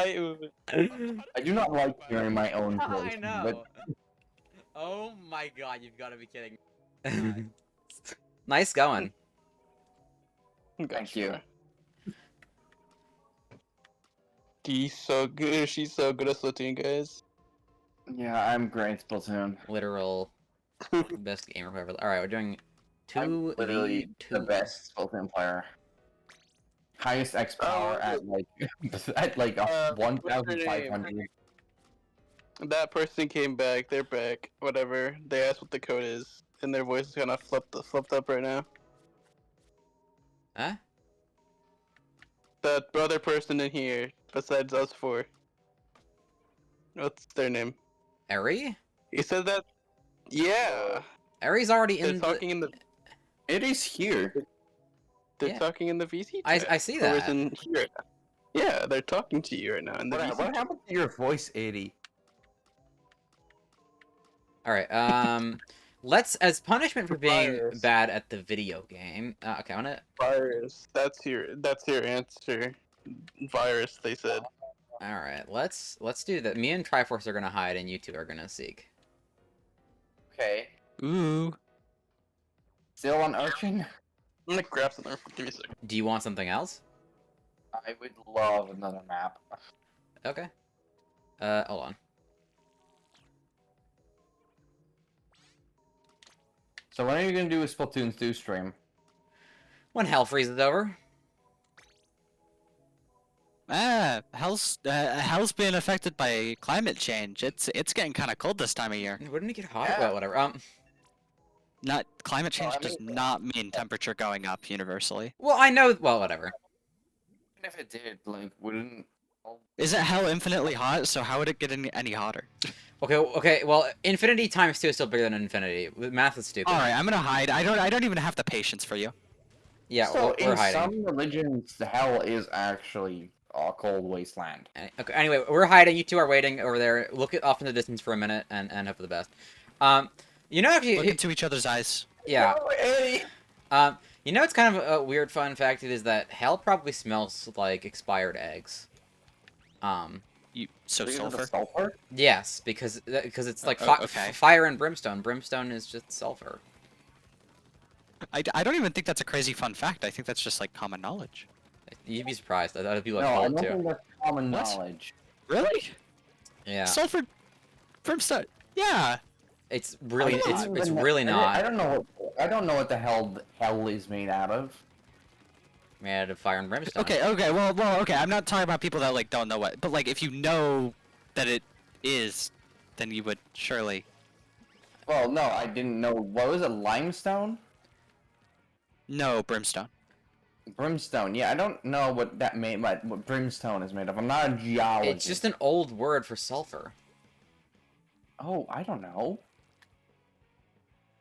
Speaker 2: anymore. I do not like hearing my own voice.
Speaker 1: I know.
Speaker 2: But
Speaker 1: Oh my god, you've got to be kidding me. Nice going.
Speaker 2: thank you.
Speaker 3: She's so good. She's so good at Splatoon, guys.
Speaker 2: Yeah, I'm great at Splatoon.
Speaker 1: Literal best gamer ever. All right, we're doing
Speaker 2: I'm
Speaker 1: 2v2.
Speaker 2: literally the best Splatoon player. Highest X power at like at like
Speaker 3: what's her
Speaker 2: 1,500.
Speaker 3: That person came back. They're back. Whatever. They asked what the code is, and their voice is kind of flipped up right now.
Speaker 1: Huh?
Speaker 3: That other person in here, besides us four. What's their name?
Speaker 1: Eri?
Speaker 3: He said that. Yeah.
Speaker 1: Eri's already
Speaker 3: They're
Speaker 1: in
Speaker 3: talking in the.
Speaker 2: It is here.
Speaker 3: They're
Speaker 1: Yeah.
Speaker 3: talking in the VC
Speaker 1: I
Speaker 3: chat.
Speaker 1: see
Speaker 3: Who is
Speaker 1: that.
Speaker 3: in here? Yeah, they're talking to you right now in the VC
Speaker 2: What
Speaker 3: chat.
Speaker 2: happened to your voice, 80?
Speaker 1: All right. Let's as punishment for being
Speaker 3: Virus.
Speaker 1: bad at the video game. Okay, I wanna.
Speaker 3: Virus. That's your answer. Virus. They said.
Speaker 1: All right. Let's do that. Me and Triforce are gonna hide, and you two are gonna seek.
Speaker 2: Okay.
Speaker 5: Ooh.
Speaker 2: Still on Urchin?
Speaker 3: I'm gonna grab something. Give me a second.
Speaker 1: Do you want something else?
Speaker 2: I would love another map.
Speaker 1: Okay. Hold on.
Speaker 2: So when are you gonna do a Splatoon 2 stream?
Speaker 1: When hell freezes over.
Speaker 5: Hell's been affected by climate change. It's getting kind of cold this time of year.
Speaker 1: Wouldn't it get hot?
Speaker 2: Yeah.
Speaker 1: Well, whatever.
Speaker 5: Not climate change
Speaker 2: I
Speaker 5: does
Speaker 2: mean-
Speaker 5: not mean temperature going up universally.
Speaker 1: Well, I know. Well, whatever.
Speaker 2: Even if it did, like, wouldn't...
Speaker 5: Isn't hell infinitely hot? So how would it get any hotter?
Speaker 1: Okay. Okay. Well, infinity times 2 is still bigger than infinity. Math is stupid.
Speaker 5: All right, I'm gonna hide. I don't even have the patience for you.
Speaker 1: Yeah,
Speaker 2: So
Speaker 1: we're
Speaker 2: in
Speaker 1: hiding.
Speaker 2: some religions, hell is actually a cold wasteland.
Speaker 1: Okay, anyway, we're hiding. You two are waiting over there. Look off in the distance for a minute and hope for the best. You know, actually,
Speaker 5: Look into each other's eyes.
Speaker 1: yeah.
Speaker 2: No, Eddie!
Speaker 1: You know, it's kind of a weird fun fact is that hell probably smells like expired eggs.
Speaker 5: So
Speaker 2: Because of the
Speaker 5: sulfur.
Speaker 2: sulfur?
Speaker 1: Yes, because it's like
Speaker 5: okay.
Speaker 1: fire and brimstone. Brimstone is just sulfur.
Speaker 5: I don't even think that's a crazy fun fact. I think that's just like common knowledge.
Speaker 1: You'd be surprised. Other people
Speaker 2: No,
Speaker 1: have
Speaker 2: I
Speaker 1: told
Speaker 2: don't
Speaker 1: too.
Speaker 2: think that's common
Speaker 5: What?
Speaker 2: knowledge.
Speaker 5: Really?
Speaker 1: Yeah,
Speaker 5: Sulfur, brimstone. Yeah.
Speaker 1: it's really
Speaker 2: I don't
Speaker 1: it's
Speaker 2: even know-
Speaker 1: really
Speaker 2: I
Speaker 1: not
Speaker 2: don't know what the hell is made out of.
Speaker 1: made out of fire and brimstone.
Speaker 5: Okay. Well. Okay. I'm not talking about people that like don't know what, but like if you know that it is, then you would surely.
Speaker 2: Well, no, I didn't know. What was it? Limestone?
Speaker 5: No, brimstone.
Speaker 2: Brimstone. Yeah, I don't know what that what brimstone is made of. I'm not a geologist.
Speaker 1: It's just an old word for sulfur.
Speaker 2: Oh, I don't know.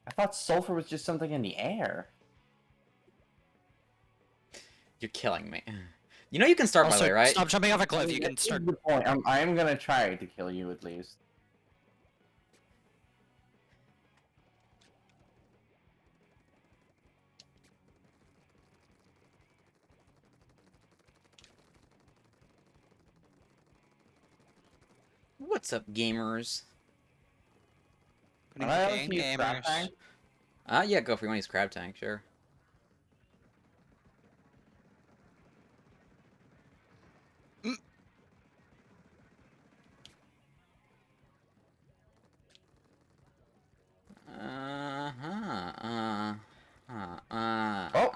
Speaker 2: I thought sulfur was just something in the air.
Speaker 1: You're killing me. You know you can start by the
Speaker 5: Also,
Speaker 1: way, right?
Speaker 5: stop jumping off a cliff. You can
Speaker 2: That's
Speaker 5: start.
Speaker 2: the point. I am gonna try to kill you at least.
Speaker 1: What's up, gamers?
Speaker 2: Can I have a few crab tanks?
Speaker 1: Yeah, go for you. Want to use crab tank, sure.
Speaker 2: Oh.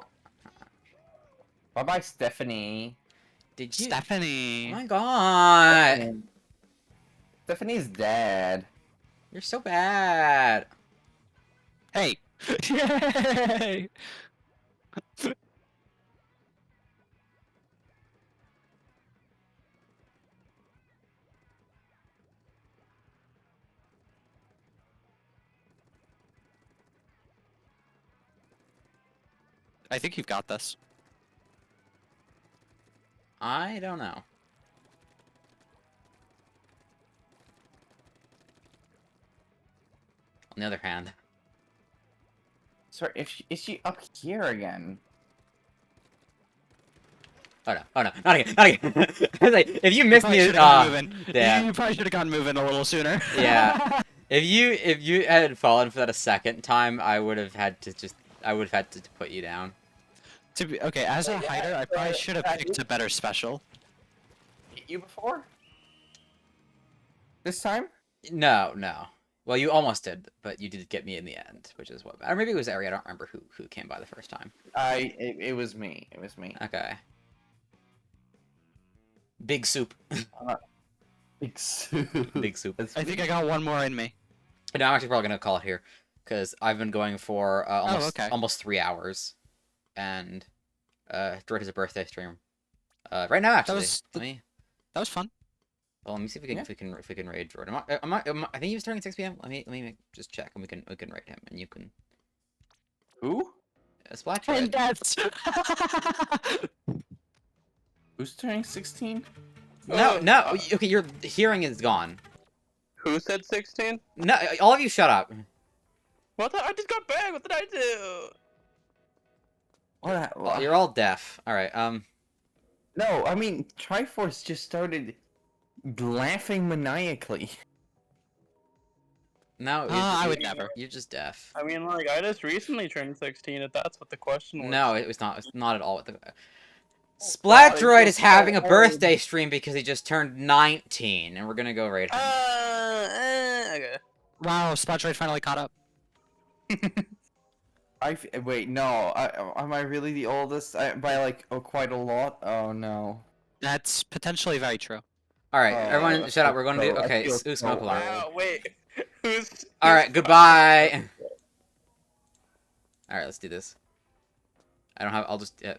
Speaker 2: Bye bye, Stephanie.
Speaker 1: Did you? Oh
Speaker 5: Stephanie.
Speaker 1: my god!
Speaker 2: Stephanie's dead.
Speaker 1: You're so bad.
Speaker 5: Hey. Yay! I think you've got this.
Speaker 1: I don't know. On the other hand,
Speaker 2: Sorry, is she up here again?
Speaker 1: oh no, not again, not again. I was like, if you missed
Speaker 5: Probably
Speaker 1: me,
Speaker 5: should've gone moving.
Speaker 1: yeah.
Speaker 5: You probably should have gone moving a little sooner.
Speaker 1: Yeah. If you had fallen for that a second time, I would have had to put you down.
Speaker 5: Okay, as a hider, I probably should have picked a better special.
Speaker 2: Hit you before? This time?
Speaker 1: No. Well, you almost did, but you did get me in the end, which is what. Or maybe it was Ari. I don't remember who came by the first time.
Speaker 2: It was me. It was me.
Speaker 1: Okay. Big soup.
Speaker 2: Big soup.
Speaker 1: Big soup.
Speaker 2: That's
Speaker 5: I think I got one more in me.
Speaker 1: No, I'm actually probably gonna call it here, because I've been going for
Speaker 5: okay.
Speaker 1: almost 3 hours, and George has a birthday stream. Right now, actually.
Speaker 5: That was fun.
Speaker 1: Well, let me see if we can raid Jordan. I think he was starting at 6 p.m. Let me just check, and we can raid him, and you can.
Speaker 2: Who?
Speaker 1: Splash
Speaker 5: And
Speaker 1: raid.
Speaker 5: that's.
Speaker 2: Who's turning 16?
Speaker 1: No. Okay, your hearing is gone.
Speaker 3: Who said 16?
Speaker 1: No, all of you shut up.
Speaker 3: What the? I just got back. What did I do?
Speaker 2: What?
Speaker 1: You're all deaf. All right.
Speaker 2: No, I mean Triforce just started laughing maniacally.
Speaker 1: No,
Speaker 5: I would never.
Speaker 1: You're just deaf.
Speaker 3: I mean, like, I just recently turned 16. If that's what the question was.
Speaker 1: No, it was not. It's not at all what the.
Speaker 3: God,
Speaker 1: Splatdroid
Speaker 3: it's
Speaker 1: is
Speaker 3: so
Speaker 1: having a
Speaker 3: hard.
Speaker 1: birthday stream because he just turned 19, and we're gonna go raid him.
Speaker 3: Okay.
Speaker 5: Wow, Spotlight finally caught up.
Speaker 2: Wait, no. Am I really the oldest? By like quite a lot. Oh no.
Speaker 5: That's potentially very true.
Speaker 1: All right, everyone, shut up. We're going to do.
Speaker 2: I
Speaker 1: Okay,
Speaker 2: feel
Speaker 1: smoke
Speaker 2: so
Speaker 1: alarm.
Speaker 3: Wow, wait. Who's
Speaker 1: All right, goodbye. All right, let's do this. I don't have. I'll just. Yeah.